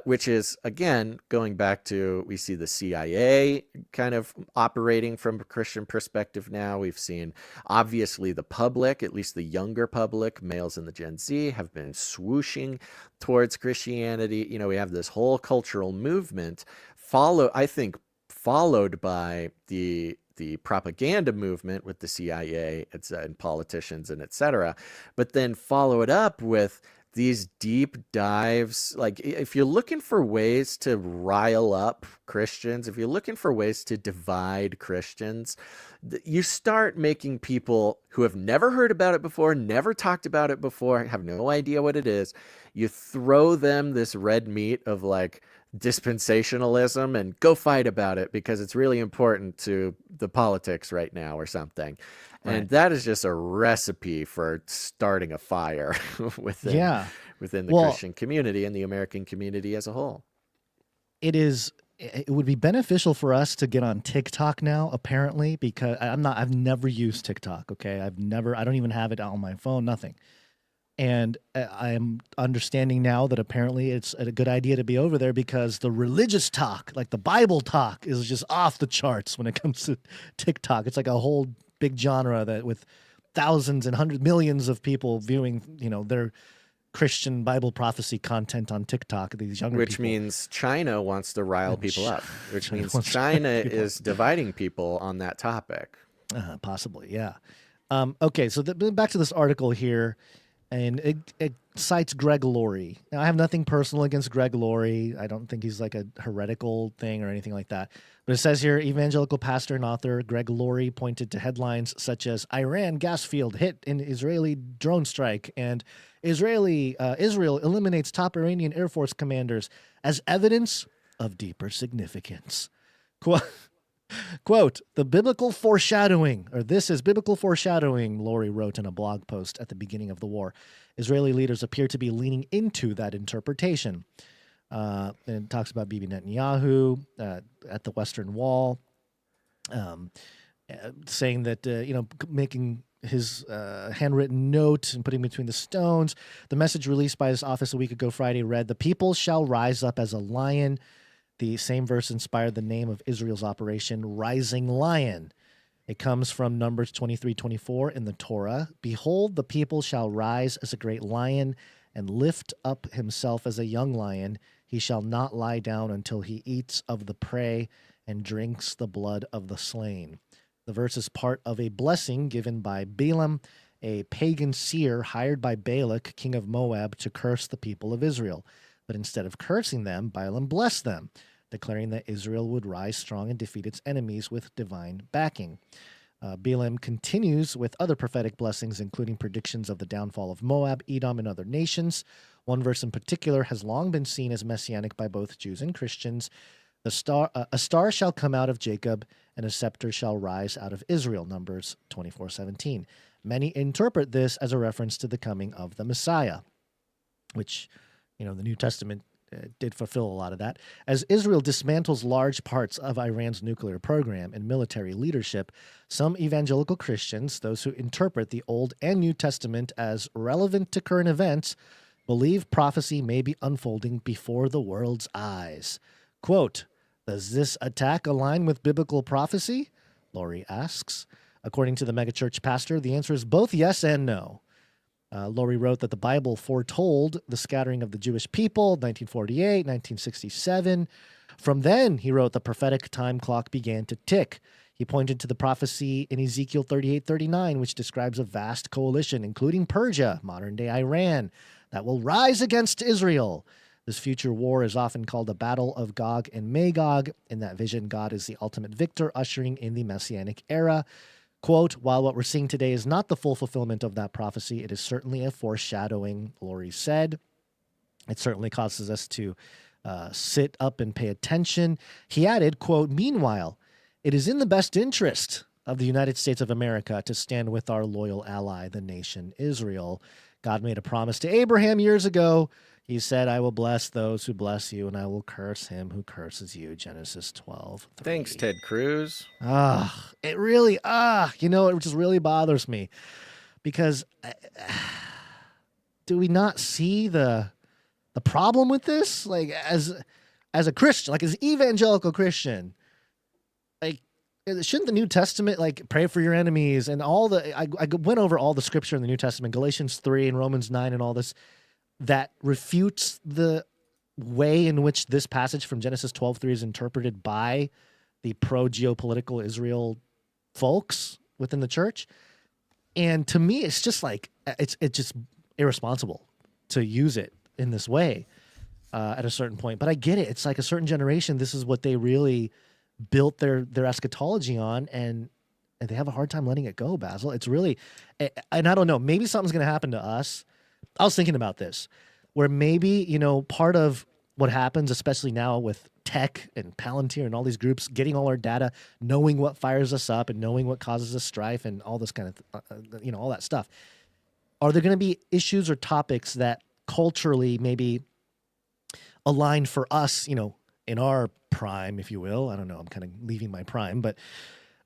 which is again going back to, we see the CIA kind of operating from a Christian perspective now. We've seen obviously the public, at least the younger public, males in the Gen Z, have been swooshing towards Christianity. We have this whole cultural movement followed by the propaganda movement with the CIA and politicians and etc., but then follow it up with these deep dives. Like, if you're looking for ways to rile up Christians, if you're looking for ways to divide Christians, you start making people who have never heard about it before, never talked about it before, have no idea what it is. You throw them this red meat of like dispensationalism and go fight about it because it's really important to the politics right now or something. Right. And that is just a recipe for starting a fire within the Christian community and the American community as a whole. It would be beneficial for us to get on TikTok now, apparently, because I've never used TikTok. Okay. I don't even have it on my phone, nothing. And I am understanding now that apparently it's a good idea to be over there because the religious talk, like the Bible talk, is just off the charts when it comes to TikTok. It's like a whole big genre that with thousands and hundreds, millions of people viewing, their Christian Bible prophecy content on TikTok. These younger Which people. means China wants to rile people up, which means China is dividing people on that topic. Possibly, yeah. Okay, so back to this article here. And it cites Greg Laurie. Now, I have nothing personal against Greg Laurie. I don't think he's like a heretical thing or anything like that. But it says here, evangelical pastor and author Greg Laurie pointed to headlines such as Iran gas field hit in Israeli drone strike and Israel eliminates top Iranian Air Force commanders as evidence of deeper significance. Quote, the biblical foreshadowing, or this is biblical foreshadowing, Laurie wrote in a blog post at the beginning of the war. Israeli leaders appear to be leaning into that interpretation. And it talks about Bibi Netanyahu at the Western Wall, saying that, making his handwritten note and putting between the stones. The message released by his office a week ago Friday read, the people shall rise up as a lion. The same verse inspired the name of Israel's operation, Rising Lion. It comes from Numbers 23:24 in the Torah. Behold, the people shall rise as a great lion and lift up himself as a young lion. He shall not lie down until he eats of the prey and drinks the blood of the slain. The verse is part of a blessing given by Balaam, a pagan seer hired by Balak, king of Moab, to curse the people of Israel. But instead of cursing them, Balaam blessed them, declaring that Israel would rise strong and defeat its enemies with divine backing. Balaam continues with other prophetic blessings, including predictions of the downfall of Moab, Edom, and other nations. One verse in particular has long been seen as messianic by both Jews and Christians. A star shall come out of Jacob, and a scepter shall rise out of Israel, Numbers 24:17. Many interpret this as a reference to the coming of the Messiah, which the New Testament did fulfill a lot of that. As Israel dismantles large parts of Iran's nuclear program and military leadership, some evangelical Christians, those who interpret the Old and New Testament as relevant to current events, believe prophecy may be unfolding before the world's eyes. Quote, does this attack align with biblical prophecy? Laurie asks. According to the megachurch pastor, the answer is both yes and no. Laurie wrote that the Bible foretold the scattering of the Jewish people, 1948, 1967. From then, he wrote, the prophetic time clock began to tick. He pointed to the prophecy in Ezekiel 38:39, which describes a vast coalition, including Persia, modern-day Iran, that will rise against Israel. This future war is often called a battle of Gog and Magog. In that vision, God is the ultimate victor, ushering in the Messianic era. Quote, while what we're seeing today is not the full fulfillment of that prophecy, it is certainly a foreshadowing, Laurie said. It certainly causes us to sit up and pay attention. He added, quote, meanwhile, it is in the best interest of the United States of America to stand with our loyal ally, the nation Israel. God made a promise to Abraham years ago. He said, I will bless those who bless you, and I will curse him who curses you. Genesis 12:3. Thanks, Ted Cruz. It really, it just really bothers me because do we not see the problem with this? Like as a Christian, like as an evangelical Christian, like shouldn't the New Testament like pray for your enemies and all the, I went over all the scripture in the New Testament, Galatians 3 and Romans 9 and all this, that refutes the way in which this passage from Genesis 12:3 is interpreted by the pro-geopolitical Israel folks within the church. And to me, it's just like, it's just irresponsible to use it in this way at a certain point. But I get it. It's like a certain generation, this is what they really built their eschatology on. And they have a hard time letting it go, Basil. It's really, and I don't know, maybe something's going to happen to us. I was thinking about this, where maybe, part of what happens, especially now with tech and Palantir and all these groups getting all our data, knowing what fires us up and knowing what causes us strife and all this kind of, all that stuff. Are there going to be issues or topics that culturally maybe align for us, in our prime, if you will? I don't know. I'm kind of leaving my prime, but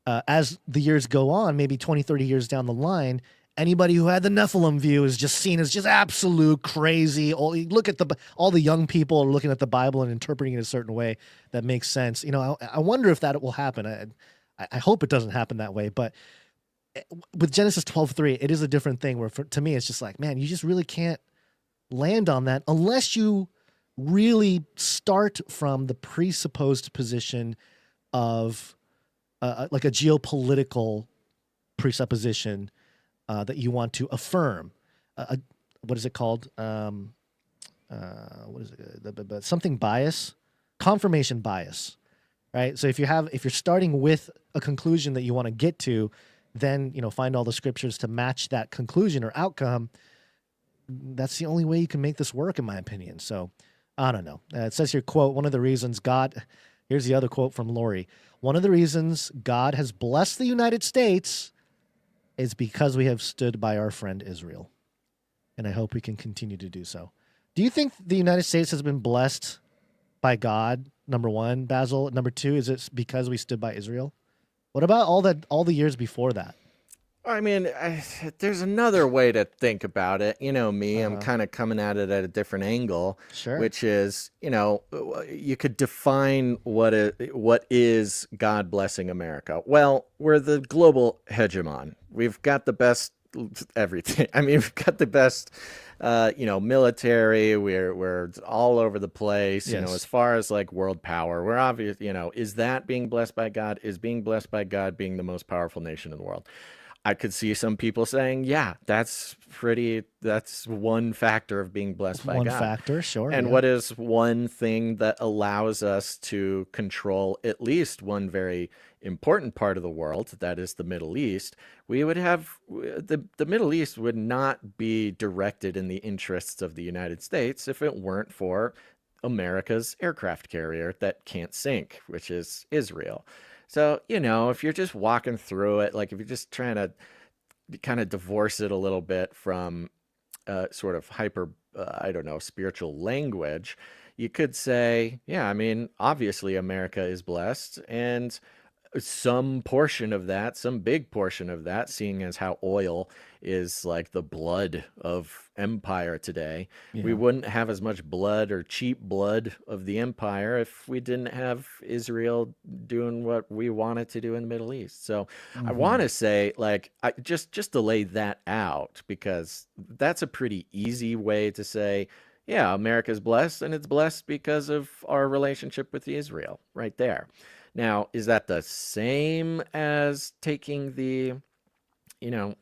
as the years go on, maybe 20, 30 years down the line, anybody who had the Nephilim view is just seen as just absolute crazy. Look at all the young people are looking at the Bible and interpreting it a certain way that makes sense. I wonder if that will happen. I hope it doesn't happen that way, but with Genesis 12:3, it is a different thing where to me, it's just like, man, you just really can't land on that unless you really start from the presupposed position of like a geopolitical presupposition that you want to affirm. What is it called? What is it? Something bias, confirmation bias, right? So if you're starting with a conclusion that you want to get to, then find all the scriptures to match that conclusion or outcome. That's the only way you can make this work, in my opinion. So I don't know. It says here, quote, one of the reasons God, here's the other quote from Lori. One of the reasons God has blessed the United States is because we have stood by our friend Israel. And I hope we can continue to do so. Do you think the United States has been blessed by God? Number one, Basil. Number two, is it because we stood by Israel? What about all the years before that? I mean, there's another way to think about it. Me, I'm kind of coming at it at a different angle, sure. Which is, you could define what is God blessing America. Well, we're the global hegemon. We've got the best everything. I mean, we've got the best, military. We're all over the place. Yes. As far as like world power, we're obvious. Is that being blessed by God? Is being blessed by God being the most powerful nation in the world? I could see some people saying, yeah, that's one factor of being blessed by God. One factor, sure. And yeah. what is one thing that allows us to control at least one very important part of the world, that is the Middle East? We would have, the Middle East would not be directed in the interests of the United States if it weren't for America's aircraft carrier that can't sink, which is Israel. So, if you're just walking through it, like if you're just trying to kind of divorce it a little bit from sort of hyper, spiritual language, you could say, yeah, I mean, obviously America is blessed, and some portion of that, some big portion of that, seeing as how oil is like the blood of empire today, we wouldn't have as much blood or cheap blood of the empire if we didn't have Israel doing what we wanted to do in the Middle East. So I want to say, like, just to lay that out, because that's a pretty easy way to say, yeah, America's blessed, and it's blessed because of our relationship with Israel right there. Now, is that the same as taking the, I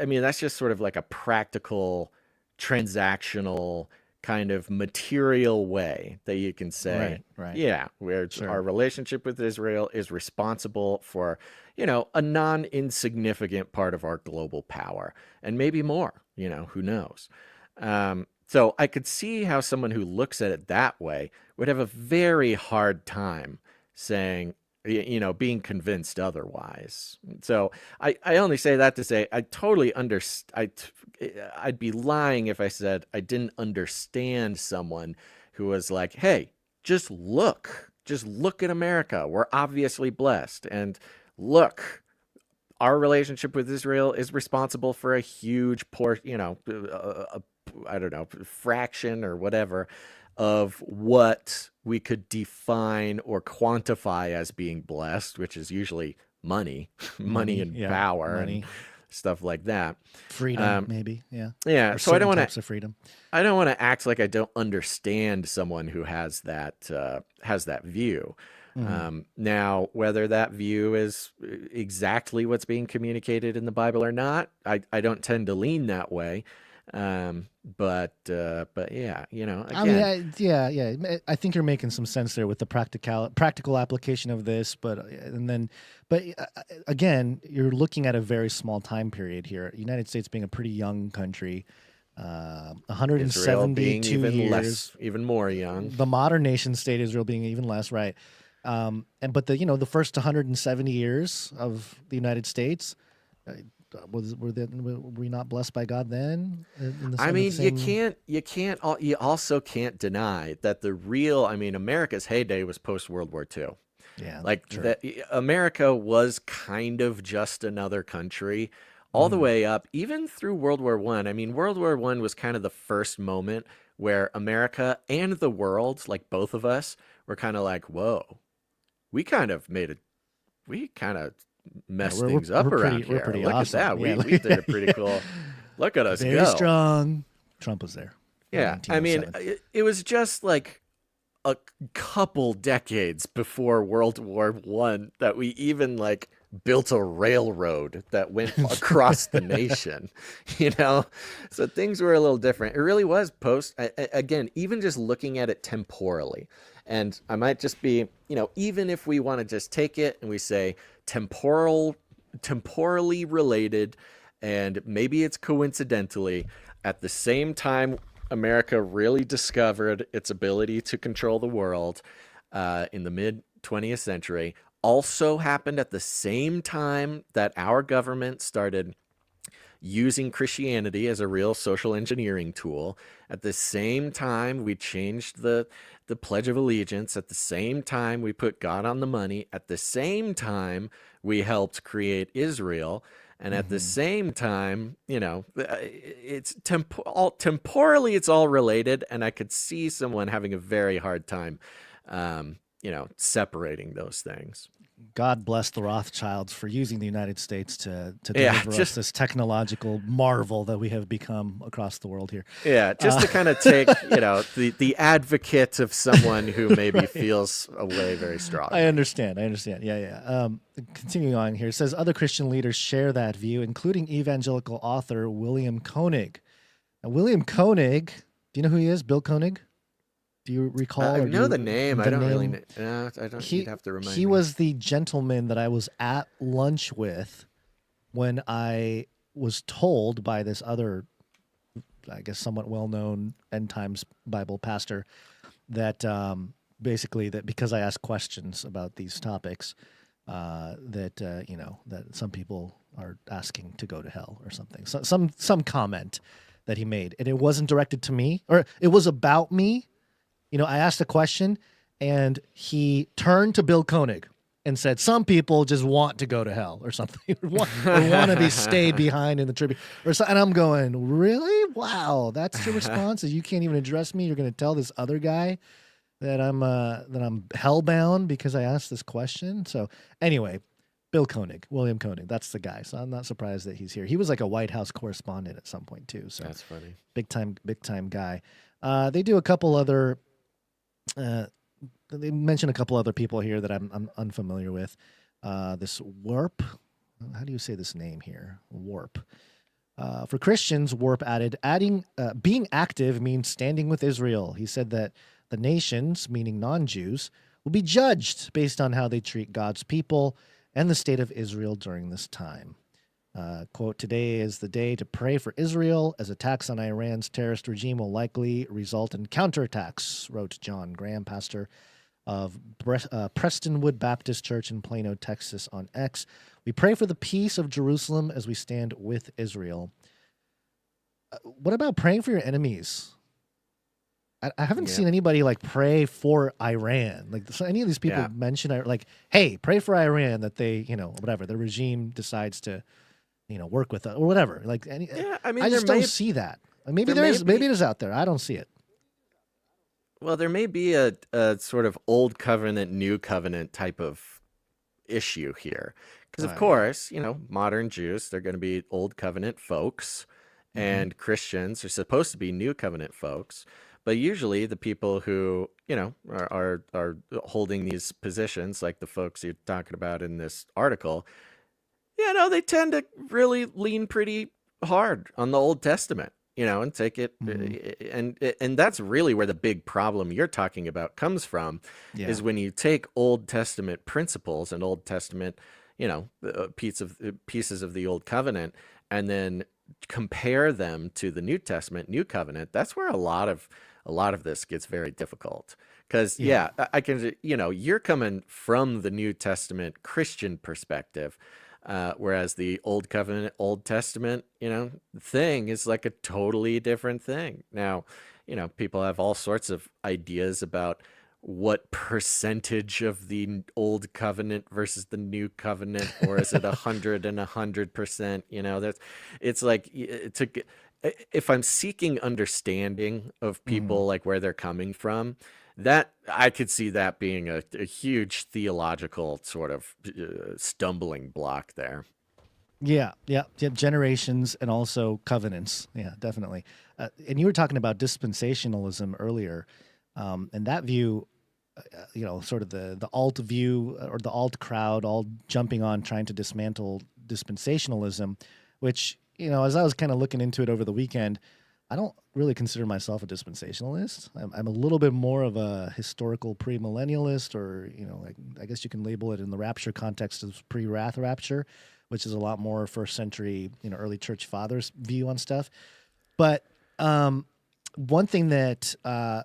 mean, that's just sort of like a practical, transactional kind of material way that you can say, right. Yeah, where our relationship with Israel is responsible for, a non-insignificant part of our global power, and maybe more, who knows? So I could see how someone who looks at it that way would have a very hard time saying, being convinced otherwise. So I only say that to say I totally understand. I'd be lying if I said I didn't understand someone who was like, hey, just look at America. We're obviously blessed. And look, our relationship with Israel is responsible for a huge portion, fraction or whatever of what we could define or quantify as being blessed, which is usually money and power and stuff like that. Freedom, maybe. Yeah. Yeah. Or so I don't want to freedom. I don't want to act like I don't understand someone who has that view. Now, whether that view is exactly what's being communicated in the Bible or not, I don't tend to lean that way. But yeah, you know, again, I mean, yeah. I think you're making some sense there with the practical application of this, but again, you're looking at a very small time period here. United States being a pretty young country, Israel 172 being even years, less, even more young. the modern nation state Israel being even less, right? But the first 170 years of the United States. Were we not blessed by God then? I mean, you also can't deny that America's heyday was post World War II. Yeah, like sure. that, America was kind of just another country all the way up, even through World War I. I mean, World War I was kind of the first moment where America and the world, like both of us, were kind of like, whoa, we kind of messed things up around here. Look awesome. at that. Yeah, We did a pretty cool. Look at us very go. strong. Trump was there. Yeah, I mean, it was just like a couple decades before World War I that we even like built a railroad that went across the nation, you know? So things were a little different. It really was again, even just looking at it temporally. And I might just be, even if we want to just take it and we say temporally related, and maybe it's coincidentally at the same time America really discovered its ability to control the world in the mid 20th century, also happened at the same time that our government started using Christianity as a real social engineering tool. At the same time, we changed the Pledge of Allegiance. At the same time, we put God on the money. At the same time, we helped create Israel. And at the same time, it's temporally, it's all related. And I could see someone having a very hard time, separating those things. God bless the Rothschilds for using the United States to deliver us this technological marvel that we have become across the world here. Yeah, just to kind of take, the advocate of someone who maybe feels a way very strong. I understand. Yeah. Continuing on here, it says other Christian leaders share that view, including evangelical author William Koenig. Now, William Koenig, do you know who he is? Bill Koenig? Do you recall? I know the name. I don't really name? know. I don't. You'd have to remind me. He was the gentleman that I was at lunch with when I was told by this other, I guess, somewhat well-known end times Bible pastor that basically that because I asked questions about these topics, that some people are asking to go to hell or something. So, some comment that he made, and it wasn't directed to me, or it was about me. I asked a question, and he turned to Bill Koenig and said, some people just want to go to hell or something, or want to be stayed behind in the tribute. And I'm going, really? Wow, that's your response? You can't even address me? You're going to tell this other guy that I'm hellbound because I asked this question? So anyway, Bill Koenig, William Koenig, that's the guy. So I'm not surprised that he's here. He was like a White House correspondent at some point too. So that's funny. Big time guy. They do a couple other... they mention a couple other people here that I'm unfamiliar with. This Warp, how do you say this name here? Warp. For Christians, Warp added, being active means standing with Israel. He said that the nations, meaning non-Jews, will be judged based on how they treat God's people and the state of Israel during this time. Quote, today is the day to pray for Israel as attacks on Iran's terrorist regime will likely result in counterattacks, wrote John Graham, pastor of Prestonwood Baptist Church in Plano, Texas on X. We pray for the peace of Jerusalem as we stand with Israel. What about praying for your enemies? I haven't seen anybody like pray for Iran. Like so any of these people mention like, hey, pray for Iran that they, whatever, the regime decides to work with it or whatever. Like, I just don't see that. Maybe maybe it is out there. I don't see it. Well, there may be a sort of old covenant, new covenant type of issue here. Because, of course, modern Jews, they're going to be old covenant folks, and Christians are supposed to be new covenant folks. But usually the people who, are holding these positions, like the folks you're talking about in this article, they tend to really lean pretty hard on the Old Testament. and take it. And that's really where the big problem you're talking about comes from, is when you take Old Testament principles and Old Testament, pieces of the Old Covenant, and then compare them to the New Testament, New Covenant. That's where a lot of this gets very difficult. Because I can, you're coming from the New Testament Christian perspective, whereas the Old Covenant, Old Testament, thing is like a totally different thing. Now, people have all sorts of ideas about what percentage of the Old Covenant versus the New Covenant, or is it 100 and 100%? It's like, if I'm seeking understanding of people, like where they're coming from, that I could see that being a huge theological sort of stumbling block there. Yeah. Generations and also covenants. Yeah, definitely. And you were talking about dispensationalism earlier, and that view, sort of the alt view, or the alt crowd all jumping on trying to dismantle dispensationalism, which, as I was kind of looking into it over the weekend, I don't really consider myself a dispensationalist. I'm a little bit more of a historical premillennialist, or, I guess you can label it in the rapture context as pre-wrath rapture, which is a lot more first century, early church fathers view on stuff. But one thing that I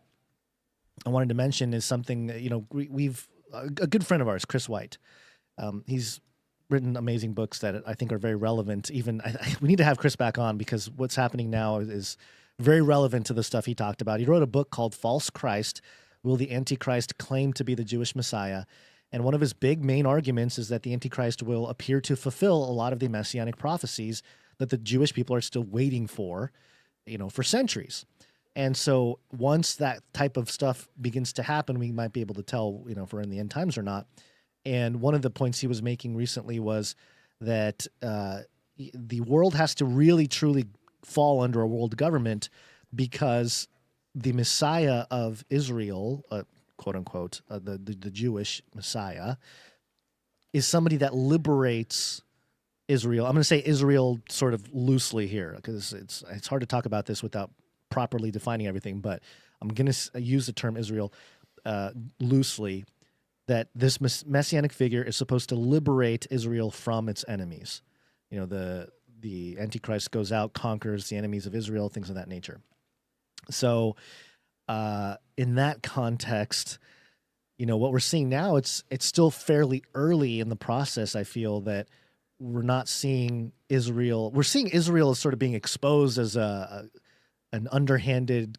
wanted to mention is something that, we've a good friend of ours, Chris White. He's written amazing books that I think are very relevant. Even we need to have Chris back on, because what's happening now is very relevant to the stuff he talked about. He wrote a book called False Christ: Will the Antichrist Claim to be the Jewish Messiah? And one of his big main arguments is that the Antichrist will appear to fulfill a lot of the messianic prophecies that the Jewish people are still waiting for, for centuries. And so once that type of stuff begins to happen, we might be able to tell, if we're in the end times or not. And one of the points he was making recently was that the world has to really, truly fall under a world government, because the Messiah of Israel, quote unquote, the Jewish Messiah, is somebody that liberates Israel. I'm going to say Israel sort of loosely here, because it's hard to talk about this without properly defining everything, but I'm going to use the term Israel loosely, that this messianic figure is supposed to liberate Israel from its enemies. The Antichrist goes out, conquers the enemies of Israel, things of that nature. So in that context, what we're seeing now, it's still fairly early in the process. I feel that we're not seeing Israel. We're seeing Israel as sort of being exposed as an underhanded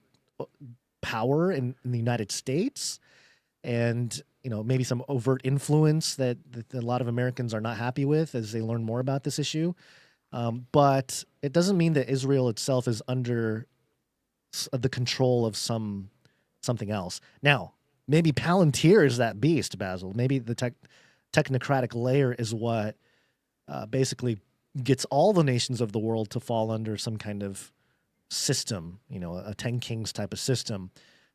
power in the United States, and maybe some overt influence that a lot of Americans are not happy with as they learn more about this issue. But it doesn't mean that Israel itself is under the control of something else. Now, maybe Palantir is that beast, Basil. Maybe the technocratic layer is what basically gets all the nations of the world to fall under some kind of system, a 10 kings type of system,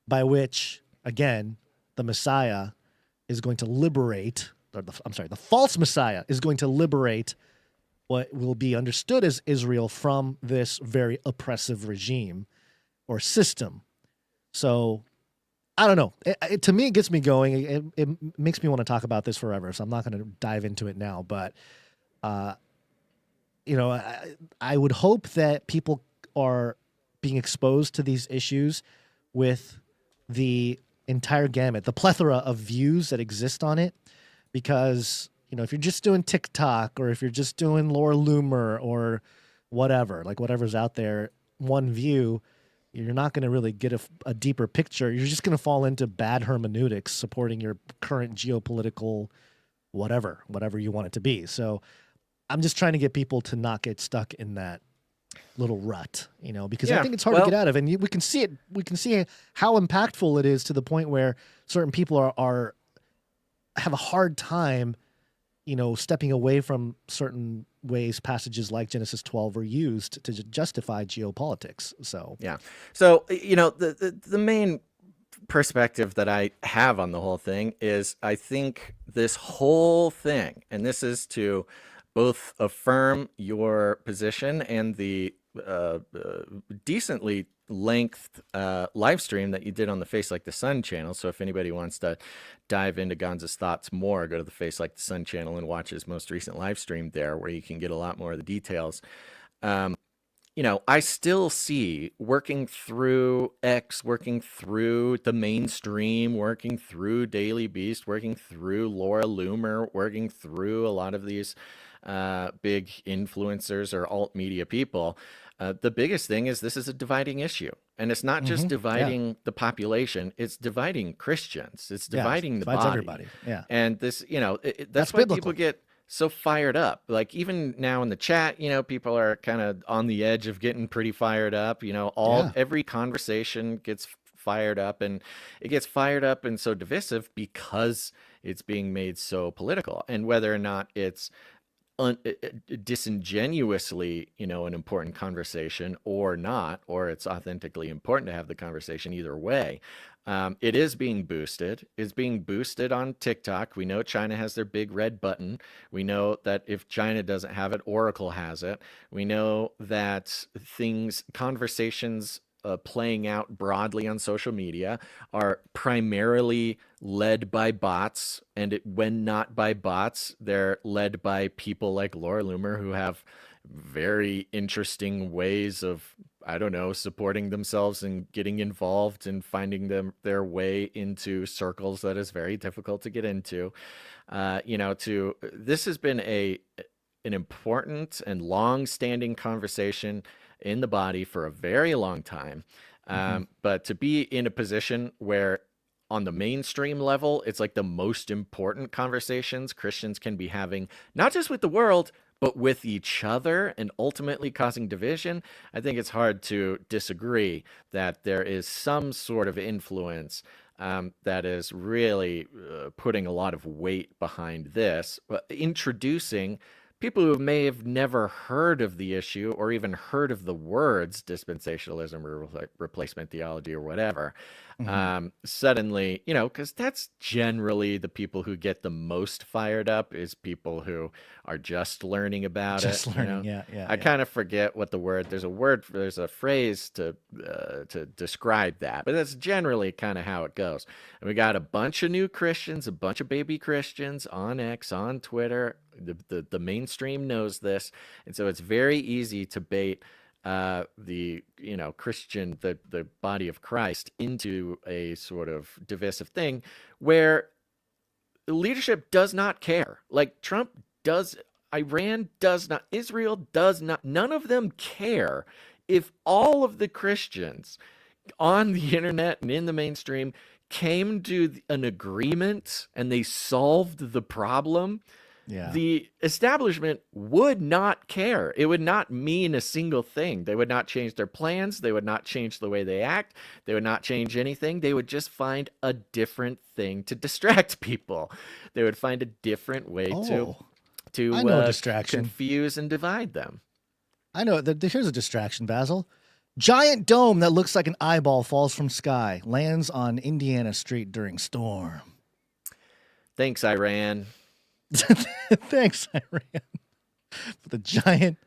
by which, again, the Messiah is going to liberate, the false Messiah is going to liberate what will be understood as Israel from this very oppressive regime or system. So I don't know. To me, it gets me going. It makes me want to talk about this forever. So I'm not going to dive into it now. But, I would hope that people are being exposed to these issues with the entire gamut, the plethora of views that exist on it. Because, if you're just doing TikTok, or if you're just doing Laura Loomer or whatever, like whatever's out there, one view, you're not going to really get a deeper picture. You're just going to fall into bad hermeneutics supporting your current geopolitical whatever you want it to be. So I'm just trying to get people to not get stuck in that little rut, because I think it's hard to get out of. And we can see it. We can see how impactful it is, to the point where certain people have a hard time, stepping away from certain ways passages like Genesis 12 were used to justify geopolitics. So the main perspective that I have on the whole thing is, I think this whole thing, and this is to both affirm your position and the decently length live stream that you did on the Face Like the Sun channel. So if anybody wants to dive into Gonza's thoughts more, go to the Face Like the Sun channel and watch his most recent live stream there, where you can get a lot more of the details. You know, I still see working through X, working through the mainstream, working through Daily Beast, working through Laura Loomer, working through a lot of these big influencers or alt media people. The biggest thing is this is a dividing issue. And it's not just dividing the population, it's dividing Christians. It's dividing the body. Everybody. Yeah. And this, you know, that's why people get so fired up. Like even now in the chat, you know, people are kind of on the edge of getting pretty fired up. You know, every conversation gets fired up, and it gets fired up and so divisive because it's being made so political. And whether or not it's disingenuously, you know, an important conversation or not, or it's authentically important to have the conversation, either way. It is being boosted. It's being boosted on TikTok. We know China has their big red button. We know that if China doesn't have it, Oracle has it. We know that conversations playing out broadly on social media are primarily led by bots. And when not by bots, they're led by people like Laura Loomer, who have very interesting ways of, I don't know, supporting themselves and getting involved and finding their way into circles that is very difficult to get into. You know, this has been an important and long-standing conversation in the body for a very long time. But to be in a position where on the mainstream level, it's like the most important conversations Christians can be having, not just with the world, but with each other, and ultimately causing division, I think it's hard to disagree that there is some sort of influence that is really putting a lot of weight behind this, introducing people who may have never heard of the issue or even heard of the words dispensationalism or replacement theology or whatever. Suddenly, you know, because that's generally the people who get the most fired up is people who are just learning about it. Just learning, you know? yeah. I kind of forget what the word. There's a phrase to describe that, but that's generally kind of how it goes. And we got a bunch of new Christians, a bunch of baby Christians on X, on Twitter. The mainstream knows this, and so it's very easy to bait the Christian, the body of Christ, into a sort of divisive thing where leadership does not care. Like Trump does, Iran does not, Israel does not, none of them care if all of the Christians on the internet and in the mainstream came to an agreement and they solved the problem. The establishment would not care. It would not mean a single thing. They would not change their plans. They would not change the way they act. They would not change anything. They would just find a different thing to distract people. They would find a different way to confuse and divide them. I know. Here's a distraction, Basil. Giant dome that looks like an eyeball falls from sky, lands on Indiana Street during storm. Thanks, Iran. Thanks, Iran, for the giant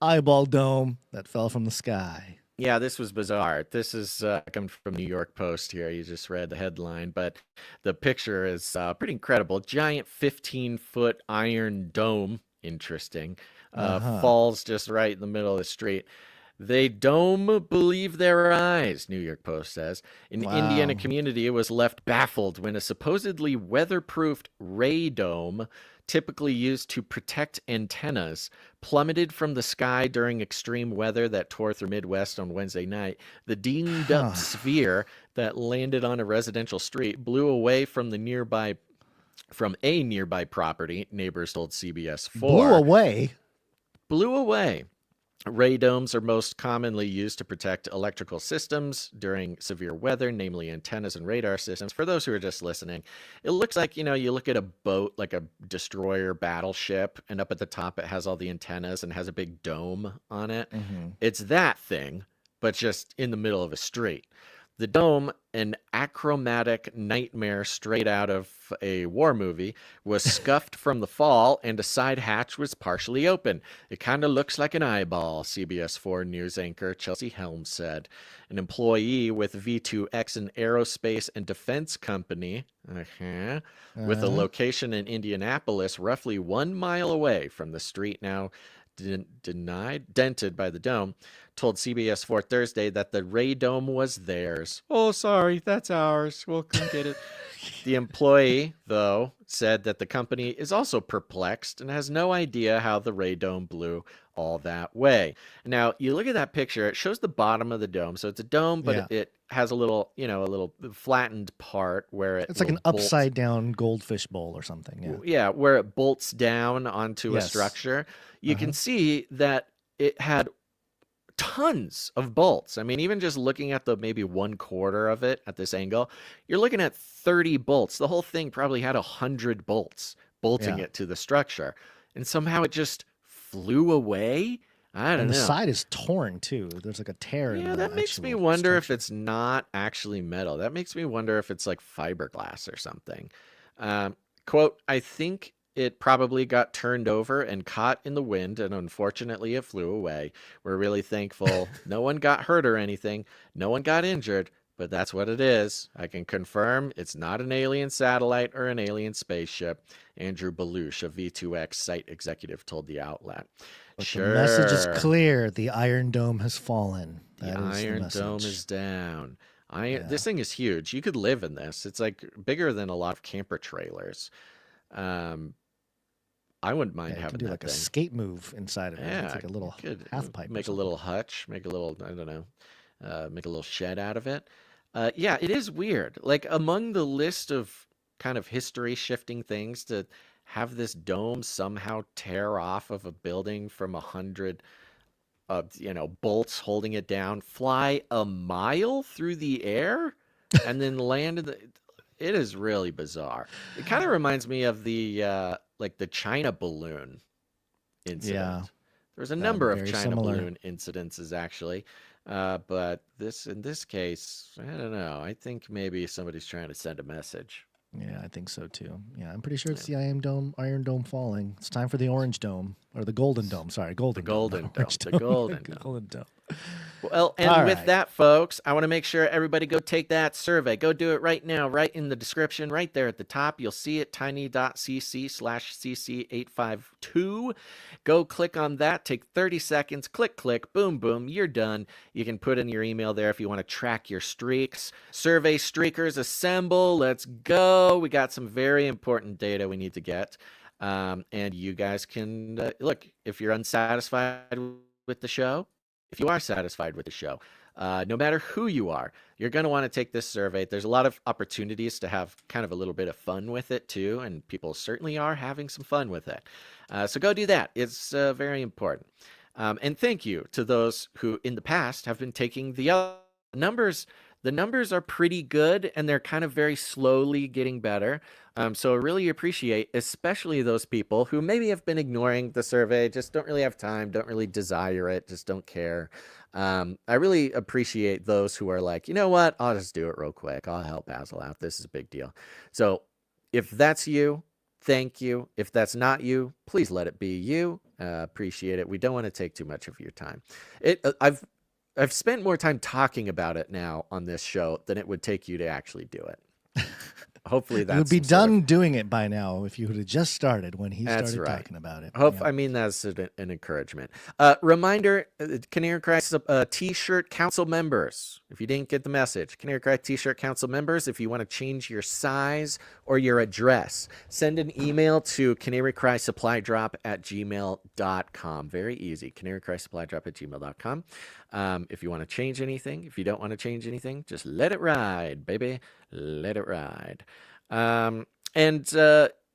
eyeball dome that fell from the sky. Yeah, this was bizarre. This is coming from New York Post here. You just read the headline, but the picture is pretty incredible. Giant 15-foot iron dome, interesting, falls just right in the middle of the street. They don't believe their eyes, New York Post says. An Indiana community was left baffled when a supposedly weatherproofed ray dome, typically used to protect antennas, plummeted from the sky during extreme weather that tore through Midwest on Wednesday night. The dinged-up sphere that landed on a residential street blew away from a nearby property, neighbors told CBS 4. Blew away. Ray domes are most commonly used to protect electrical systems during severe weather, namely antennas and radar systems. For those who are just listening, it looks like, you look at a boat like a destroyer battleship, and up at the top it has all the antennas and has a big dome on it. It's that thing, but just in the middle of a street. The dome, an achromatic nightmare straight out of a war movie, was scuffed from the fall, and a side hatch was partially open. It kind of looks like an eyeball, CBS 4 news anchor Chelsea Helms said. An employee with V2X, an aerospace and defense company, with a location in Indianapolis, roughly 1 mile away from the street now dented by the dome, told CBS 4 Thursday that the Ray Dome was theirs. Oh, sorry, that's ours. We'll come get it. The employee, though, said that the company is also perplexed and has no idea how the Ray Dome blew all that way. Now, you look at that picture, it shows the bottom of the dome. So it's a dome, but it has a little, a little flattened part where it's like an upside down goldfish bowl or something. Yeah, where it bolts down onto a structure. You can see that it had tons of bolts. I mean, even just looking at the maybe 1/4 of it at this angle, you're looking at 30 bolts. The whole thing probably had 100 bolts bolting it to the structure. And somehow it just flew away. I don't know. And the side is torn too. There's like a tear. Yeah, that makes me wonder if it's not actually metal. That makes me wonder if it's like fiberglass or something. Quote, I think it probably got turned over and caught in the wind, and unfortunately it flew away. We're really thankful. No one got hurt or anything. No one got injured, but that's what it is. I can confirm it's not an alien satellite or an alien spaceship. Andrew Belush, a V2X site executive, told the outlet. But the message is clear. The Iron Dome has fallen. The Iron Dome is down. This thing is huge. You could live in this. It's like bigger than a lot of camper trailers. I wouldn't mind having do that like thing. a skate move inside of it. Yeah, It's like a little half pipe. Make a little hutch, make a little, I don't know, make a little shed out of it. Yeah, it is weird. Like among the list of kind of history shifting things, to have this dome somehow tear off of a building from 100 bolts holding it down, fly a mile through the air, and then land in the. It is really bizarre. It kind of reminds me of the like the China balloon incident. Yeah, there's a number of very China similar. balloon incidences actually, but in this case, I don't know. I think maybe somebody's trying to send a message. Yeah, I think so too. Yeah, I'm pretty sure it's the Iron Dome falling. It's time for the Orange Dome or the Golden Dome. Sorry, Golden Dome. The Golden Dome. Golden Dome. Well, and with that, folks, I want to make sure everybody go take that survey. Go do it right now, right in the description, right there at the top. You'll see it, tiny.cc/cc852. Go click on that. Take 30 seconds. Click, boom, boom. You're done. You can put in your email there if you want to track your streaks. Survey streakers, assemble. Let's go. We got some very important data we need to get. And you guys can, look, if you're unsatisfied with the show, if you are satisfied with the show, no matter who you are, you're going to want to take this survey. There's a lot of opportunities to have kind of a little bit of fun with it too, and people certainly are having some fun with it. So go do that. It's very important. And thank you to those who in the past have been taking the other numbers. The numbers are pretty good, and they're kind of very slowly getting better. So I really appreciate, especially those people who maybe have been ignoring the survey, just don't really have time, don't really desire it, just don't care. I really appreciate those who are like, you know what, I'll just do it real quick. I'll help Basil out. This is a big deal. So if that's you, thank you. If that's not you, please let it be you. Appreciate it. We don't want to take too much of your time. I've spent more time talking about it now on this show than it would take you to actually do it. Hopefully that's You would be done doing it by now if you would have just started when he started talking about it. I mean, that's an encouragement. Reminder, Canary Cry T-shirt council members. If you didn't get the message, Canary Cry T-shirt council members, if you want to change your size or your address, send an email to canarycrysupply@gmail.com. Very easy, canarycrysupply@gmail.com. If you want to change anything, if you don't want to change anything, just let it ride, baby. Let it ride.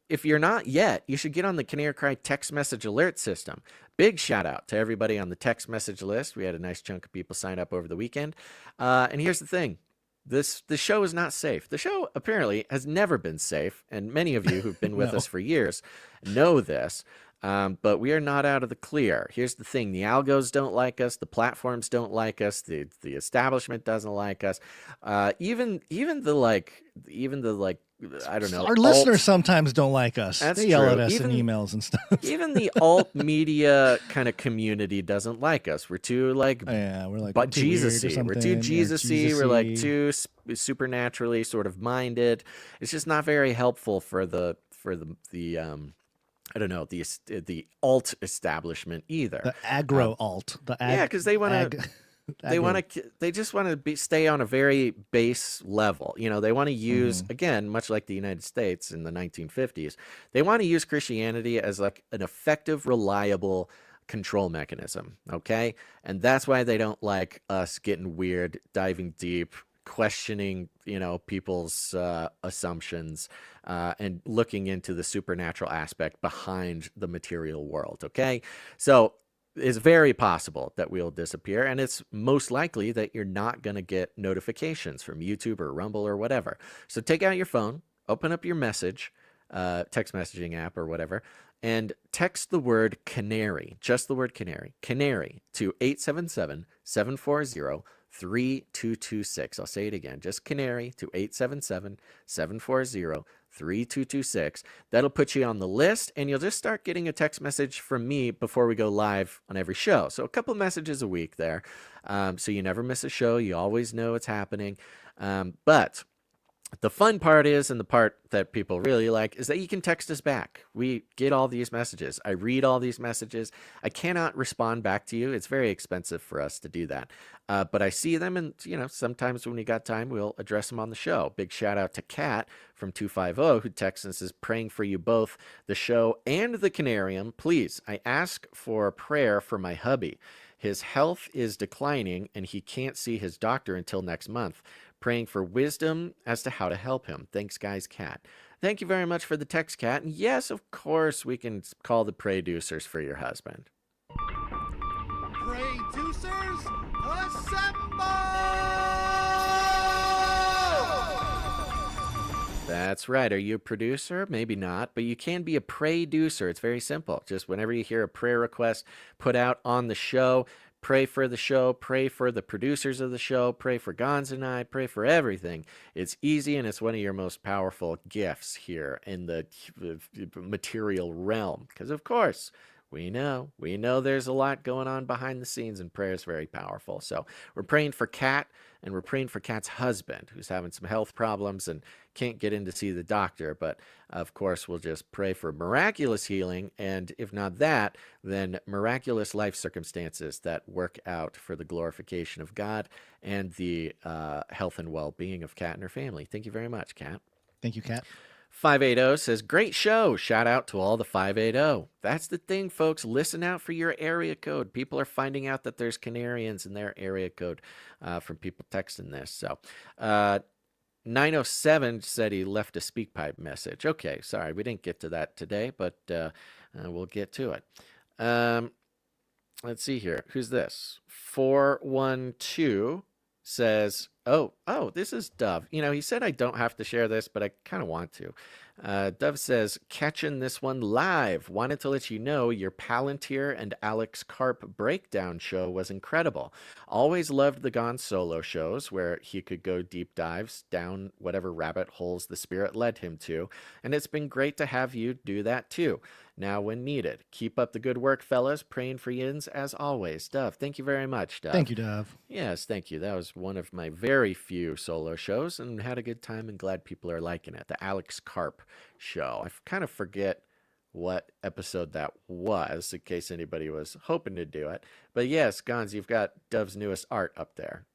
If you're not yet, you should get on the Canary Cry text message alert system. Big shout out to everybody on the text message list. We had a nice chunk of people sign up over the weekend. And here's the thing. The show is not safe. The show apparently has never been safe, and many of you who've been with us for years know this. But we are not out of the clear. Here's the thing: the algos don't like us, the platforms don't like us, the establishment doesn't like us. Even the I don't know. Our listeners sometimes don't like us. That's They yell true. at us Even, in emails and stuff. even the alt media kind of community doesn't like us. We're too we're like but too weird or Jesus-y. We're too something, or Jesus-y. We're like Jesus-y. too supernaturally sort of minded. It's just not very helpful for the I don't know, the alt establishment either. The aggro alt. Yeah, because they want to. They just want to stay on a very base level. You know, they want to use, again, much like the United States in the 1950s, they want to use Christianity as like an effective, reliable control mechanism. Okay. And that's why they don't like us getting weird, diving deep, questioning, people's assumptions, and looking into the supernatural aspect behind the material world. Okay. So it's very possible that we'll disappear, and it's most likely that you're not going to get notifications from YouTube or Rumble or whatever. So take out your phone, open up your text messaging app or whatever, and text the word Canary, just the word Canary, to 877-740-3226. I'll say it again, just Canary to 877-740-3226. That'll put you on the list, and you'll just start getting a text message from me before we go live on every show. So a couple messages a week there. So you never miss a show. You always know what's happening. But the fun part is, and the part that people really like, is that you can text us back. We get all these messages. I read all these messages. I cannot respond back to you. It's very expensive for us to do that. But I see them, and sometimes when we got time, we'll address them on the show. Big shout out to Kat from 250 who texts and says, praying for you both, the show and the Canarium. Please, I ask for a prayer for my hubby. His health is declining, and he can't see his doctor until next month. Praying for wisdom as to how to help him. Thanks, guys, Kat. Thank you very much for the text, Kat. And yes, of course, we can call the producers for your husband. Producers, assemble! That's right. Are you a producer? Maybe not, but you can be a pray-ducer. It's very simple. Just whenever you hear a prayer request put out on the show, pray for the show, pray for the producers of the show, pray for Gons and I, pray for everything. It's easy, and it's one of your most powerful gifts here in the material realm. Because, of course, we know there's a lot going on behind the scenes, and prayer is very powerful. So we're praying for Kat, and we're praying for Kat's husband, who's having some health problems and can't get in to see the doctor. But, of course, we'll just pray for miraculous healing, and if not that, then miraculous life circumstances that work out for the glorification of God and the health and well-being of Kat and her family. Thank you very much, Kat. Thank you, Kat. 580 says, great show. Shout out to all the 580. That's the thing, folks. Listen out for your area code. People are finding out that there's Canarians in their area code from people texting this. So 907 said he left a SpeakPipe message. Okay, sorry, we didn't get to that today, but we'll get to it. Let's see here. Who's this? 412 says, oh, this is Dove. He said I don't have to share this, but I kind of want to. Dove says, catching this one live. Wanted to let you know your Palantir and Alex Karp breakdown show was incredible. Always loved the Gon solo shows where he could go deep dives down whatever rabbit holes the spirit led him to. And it's been great to have you do that too. Now when needed. Keep up the good work, fellas. Praying for yins as always. Dove, thank you very much, Dove. Thank you, Dove. Yes, thank you. That was one of my very few solo shows, and had a good time, and glad people are liking it. The Alex Karp show. I kind of forget what episode that was, in case anybody was hoping to do it. But yes, Gons, you've got Dove's newest art up there.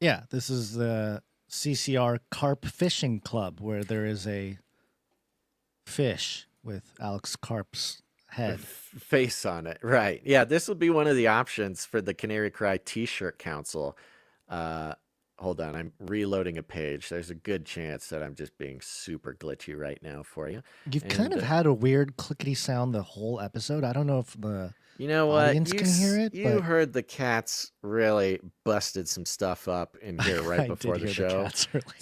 Yeah, this is the CCR Carp Fishing Club, where there is a fish with Alex Karp's head. Face on it. Right. Yeah, this will be one of the options for the Canary Cry T-shirt council. Hold on, I'm reloading a page. There's a good chance that I'm just being super glitchy right now for you. You've kind of had a weird clickety sound the whole episode. I don't know if the audience can hear it. You heard the cats really busted some stuff up in here right before the show.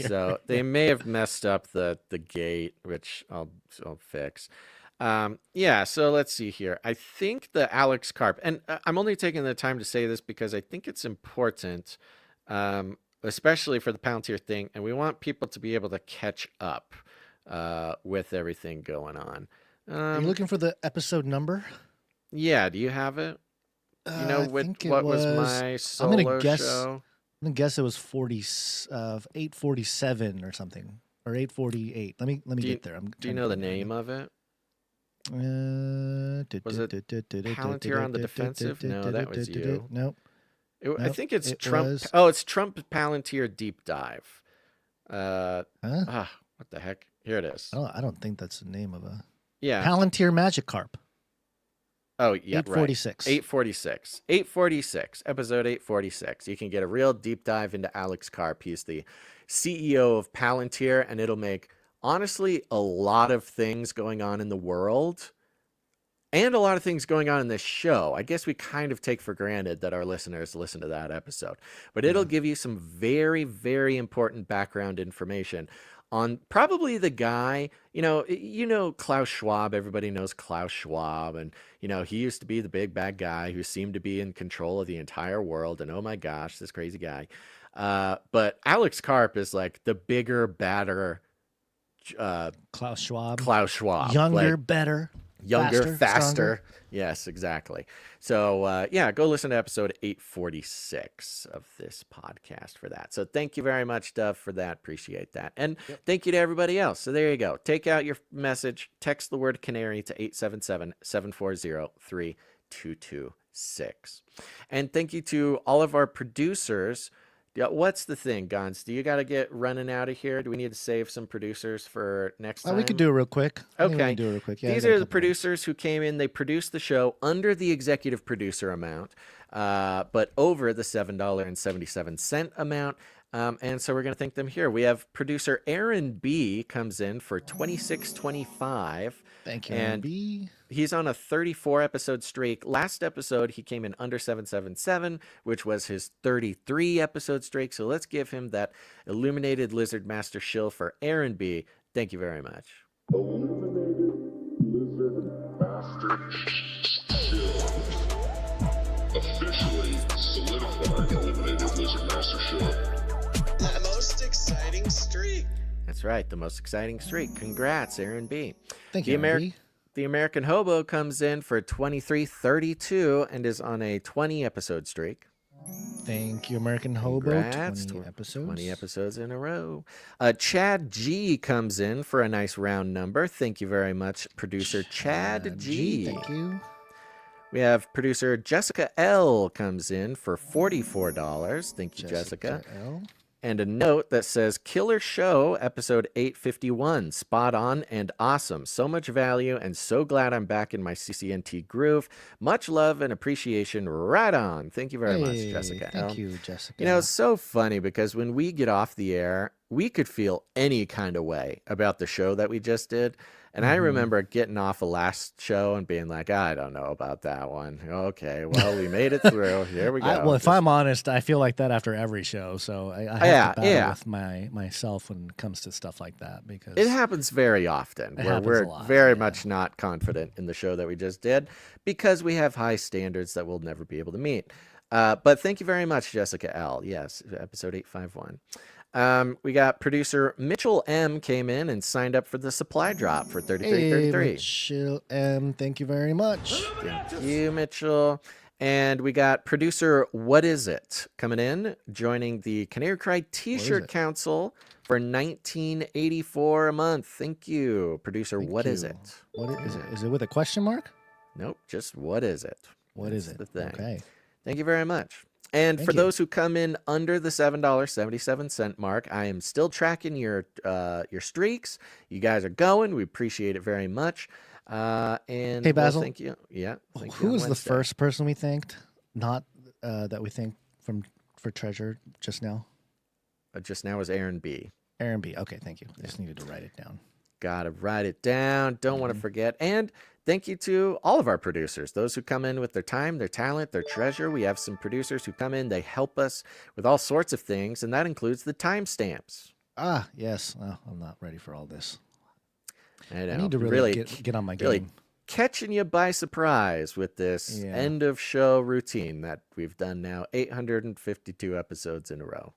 So they may have messed up the gate, which I'll fix. Yeah, so let's see here. I think the Alex Karp, and I'm only taking the time to say this because I think it's important, especially for the Palantir thing, and we want people to be able to catch up with everything going on. Are you looking for the episode number? Yeah, do you have it? You know what was my solo I'm gonna guess, show? I'm gonna guess it was 847 or something, or 848. Let me get there. Do you know the name of it? Was it Palantir on the Defensive? No, that was you. Nope. I think it's Trump. Oh, it's Trump Palantir Deep Dive. What the heck? Here it is. Oh, I don't think that's the name of a. Yeah. Palantir Magikarp. Oh, yeah, 846. Right. 846. 846. Episode 846. You can get a real deep dive into Alex Karp. He's the CEO of Palantir, and it'll make, honestly, a lot of things going on in the world and a lot of things going on in this show. I guess we kind of take for granted that our listeners listen to that episode, but it'll give you some very, very important background information on probably the guy, you know, Klaus Schwab. Everybody knows Klaus Schwab. And, you know, he used to be the big bad guy who seemed to be in control of the entire world. And oh my gosh, this crazy guy. But Alex Karp is like the bigger, badder Klaus Schwab. Younger, better. Younger, faster. Stronger. Yes, exactly. So, yeah, go listen to episode 846 of this podcast for that. So thank you very much, Dove, for that. Appreciate that. And thank you to everybody else. So there you go. Take out your message. Text the word Canary to 877-740-3226. And thank you to all of our producers. Yeah, what's the thing, Gons? Do you got to get running out of here? Do we need to save some producers for next time? We could do it real quick. Okay. Do it real quick. Yeah, these are the producers who came in. They produced the show under the executive producer amount, but over the $7.77 amount. And so we're going to thank them here. We have producer Aaron B comes in for $26.25. Thank you, Aaron B. He's on a 34 episode streak. Last episode, he came in under 777, which was his 33 episode streak. So let's give him that Illuminated Lizard Master shill for Aaron B. Thank you very much. Illuminated Lizard Master shill. Officially solidifying Illuminated Lizard Master shill. The most exciting streak. That's right, the most exciting streak. Congrats, Aaron B. Thank you, Aaron B. The American Hobo comes in for 2332 and is on a 20 episode streak. Thank you, American Hobo. Congrats, 20 episodes. 20 episodes in a row. Chad G comes in for a nice round number. Thank you very much, producer Chad G. Thank you. We have producer Jessica L comes in for $44. Thank you, Jessica. L. And a note that says, Killer Show, episode 851. Spot on and awesome. So much value and so glad I'm back in my CCNT groove. Much love and appreciation. Right on. Thank you very much, Jessica. Thank you, Jessica. You know, it's so funny because when we get off the air, we could feel any kind of way about the show that we just did. And I remember getting off a last show and being like, I don't know about that one. Okay, well, we made it through. Here we go. Well, if I'm honest, I feel like that after every show. So I have to battle with myself when it comes to stuff like that because it happens very often. We're very much not confident in the show that we just did because we have high standards that we'll never be able to meet. But thank you very much, Jessica L. Yes, episode 851. We got producer Mitchell M came in and signed up for the supply drop for 3333. Mitchell M, thank you very much. Thank you, Mitchell. And we got producer What Is It coming in, joining the Canary Cry T-shirt Council for $19.84 a month. Thank you, producer. What is it? What is it? Is it with a question mark? Nope, just what is it? What is it? The thing. Okay. Thank you very much. And for those who come in under the $7.77 mark, I am still tracking your streaks. You guys are going. We appreciate it very much. And hey, Basil. Thank you. Yeah. Thank Who you was the first person we thanked? Not that we thanked for treasure just now. Just now was Aaron B. Aaron B. Okay, thank you. I just needed to write it down. Gotta write it down. Don't want to forget. And thank you to all of our producers, those who come in with their time, their talent, their treasure. We have some producers who come in. They help us with all sorts of things, and that includes the timestamps. Ah, yes. Well, I'm not ready for all this. I know. I need to really get on my game. Really catching you by surprise with this end of show routine that we've done now 852 episodes in a row.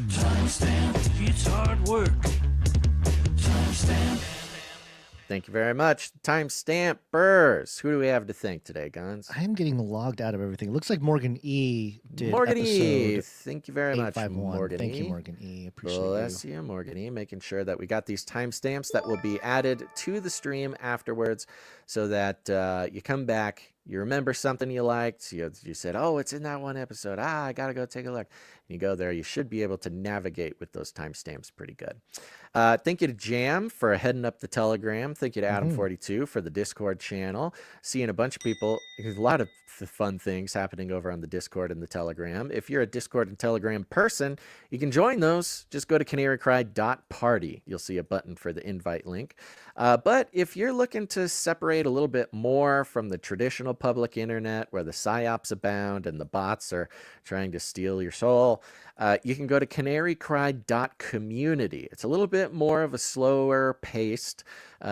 Timestamp, it's hard work. Timestamp. Thank you very much. Timestampers. Who do we have to thank today, Gons? I am getting logged out of everything. It looks like Morgan E. did Morgan E. episode Thank you very much, 851. Morgan Thank E. you, Morgan E. Appreciate Bless you, Morgan E. Making sure that we got these timestamps that will be added to the stream afterwards so that you come back, you remember something you liked, you said, oh, it's in that one episode. I got to go take a look. And you go there, you should be able to navigate with those timestamps pretty good. Thank you to Jam for heading up the Telegram. Thank you to Adam42 for the Discord channel. Seeing a bunch of people, there's a lot of fun things happening over on the Discord and the Telegram. If you're a Discord and Telegram person, you can join those. Just go to canarycry.party. You'll see a button for the invite link. But if you're looking to separate a little bit more from the traditional public internet where the psyops abound and the bots are trying to steal your soul, you can go to canarycry.community. It's a little bit more of a slower paced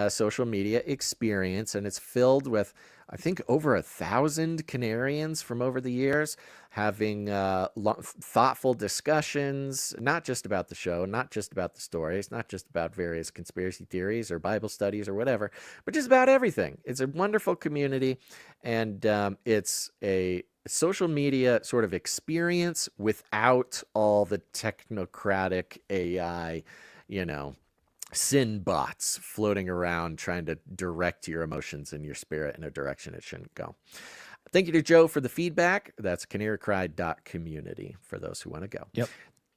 social media experience, and it's filled with, I think, over 1,000 Canarians from over the years having thoughtful discussions, not just about the show, not just about the stories, not just about various conspiracy theories or Bible studies or whatever, but just about everything. It's a wonderful community, and it's a social media sort of experience without all the technocratic AI, sin bots floating around trying to direct your emotions and your spirit in a direction it shouldn't go. Thank you to Joe for the feedback. That's canarycry.community for those who want to go. Yep.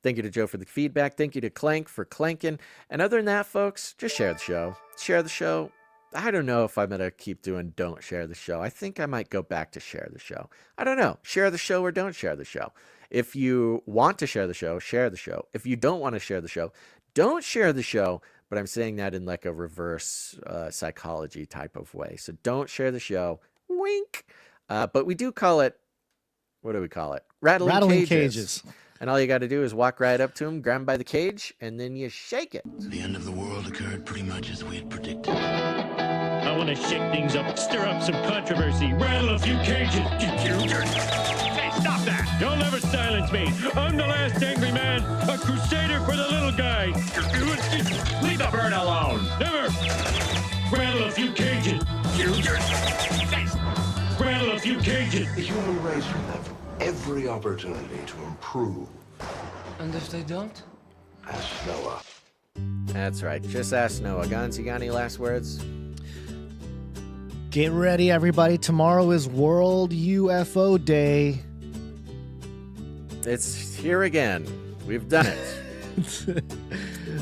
Thank you to Joe for the feedback. Thank you to Clank for clanking. And other than that, folks, just share the show. Share the show. I don't know if I'm going to keep doing don't share the show. I think I might go back to share the show. I don't know. Share the show or don't share the show. If you want to share the show, share the show. If you don't want to share the show, don't share the show. But I'm saying that in like a reverse psychology type of way. So don't share the show. Wink. But we do call it, what do we call it? Rattling cages. And all you got to do is walk right up to him, grab him by the cage, and then you shake it. The end of the world occurred pretty much as we had predicted. I want to shake things up, stir up some controversy, rattle a few cages. Hey, stop that! Don't ever silence me. I'm the last angry man, a crusader for the little guy. Leave the bird alone. Never. Rattle a few cages. Rattle a few cages. The human race will have every opportunity to improve. And if they don't? Ask Noah. That's right. Just ask Noah. Gons, you got any last words? Get ready, everybody. Tomorrow is World UFO Day. It's here again. We've done it.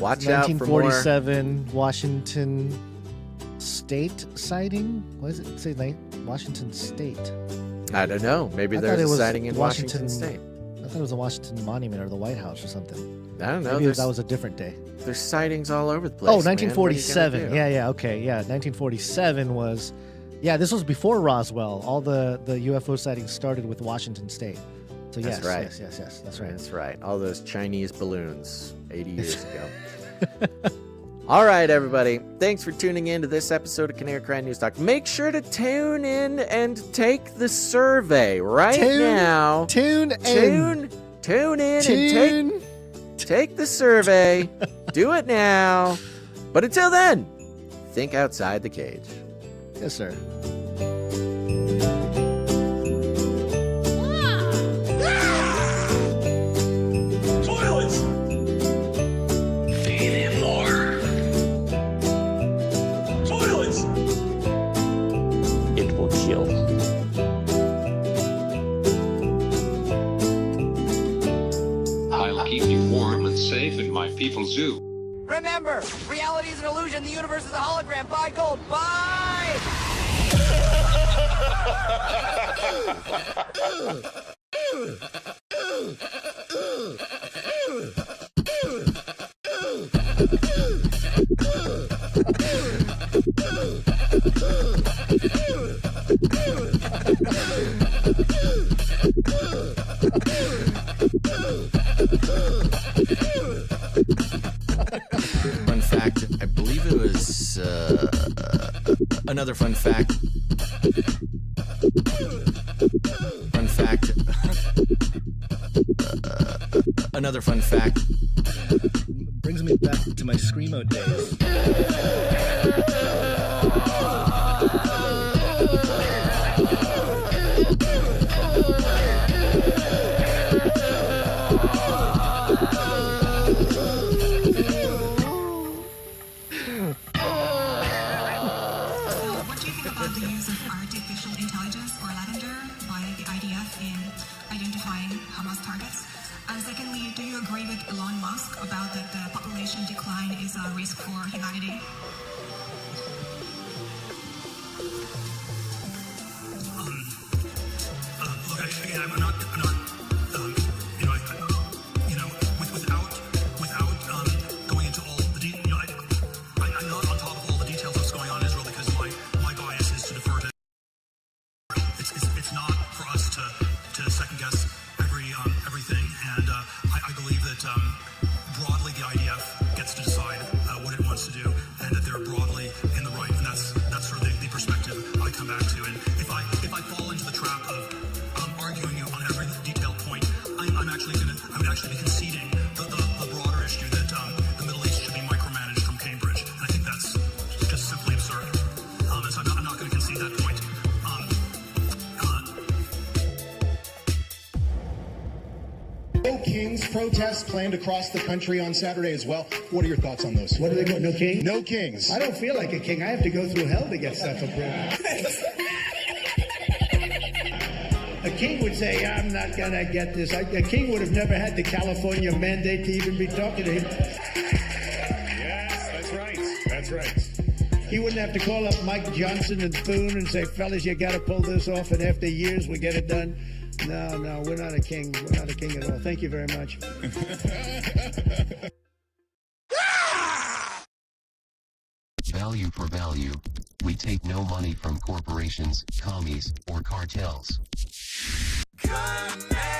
Watch out for more. 1947 Washington State sighting. What does it say? Washington State. I don't know. Maybe there's a sighting in Washington State. I thought it was the Washington Monument or the White House or something. I don't know. Maybe that was a different day. There's sightings all over the place. Oh, 1947. Yeah, okay. Yeah, 1947 was... Yeah, this was before Roswell. All the UFO sightings started with Washington State. So yes, that's right. Yes, that's right. That's right. All those Chinese balloons 80 years ago. All right, everybody. Thanks for tuning in to this episode of Canary Cry News Talk. Make sure to tune in and take the survey now. Tune in and take the survey. Do it now. But until then, think outside the cage. Yes, sir. Toilets! Feed him more. Toilets! It will kill. I'll keep you warm and safe in my people's zoo. Remember, reality is an illusion. The universe is a hologram. Buy gold. Buy! Fun fact, I believe it was Another fun fact. Fun fact. Another fun fact. Brings me back to my Screamo days. What do you think about the use of artificial intelligence or lavender by the IDF in identifying Hamas targets? And secondly, do you agree with Elon Musk about that the population decline is a risk for humanity? Look, again, I'm not without going into all the details, I'm not on top of all the details of what's going on in Israel because my bias is to defer to. It's not for us to second guess everything, and I believe that broadly the IDF gets to decide what it wants to do, and that they're broadly in the right, and that's sort of the perspective I come back to. And if I fall into the trap of arguing you on every detailed point, I would actually be conceding the broader issue that the Middle East should be micromanaged from Cambridge, and I think that's just simply absurd. So I'm not going to concede that point. No Kings protests planned across the country on Saturday as well. What are your thoughts on those? What do they go? No king? No Kings. I don't feel like a king. I have to go through hell to get stuff approved. A king would say, I'm not going to get this. A king would have never had the California mandate to even be talking to him. Yes, that's right. That's right. He wouldn't have to call up Mike Johnson and Thune and say, fellas, you got to pull this off, and after years we get it done. No, we're not a king. We're not a king at all. Thank you very much. Value for value. We take no money from corporations, commies, or cartels. Canary.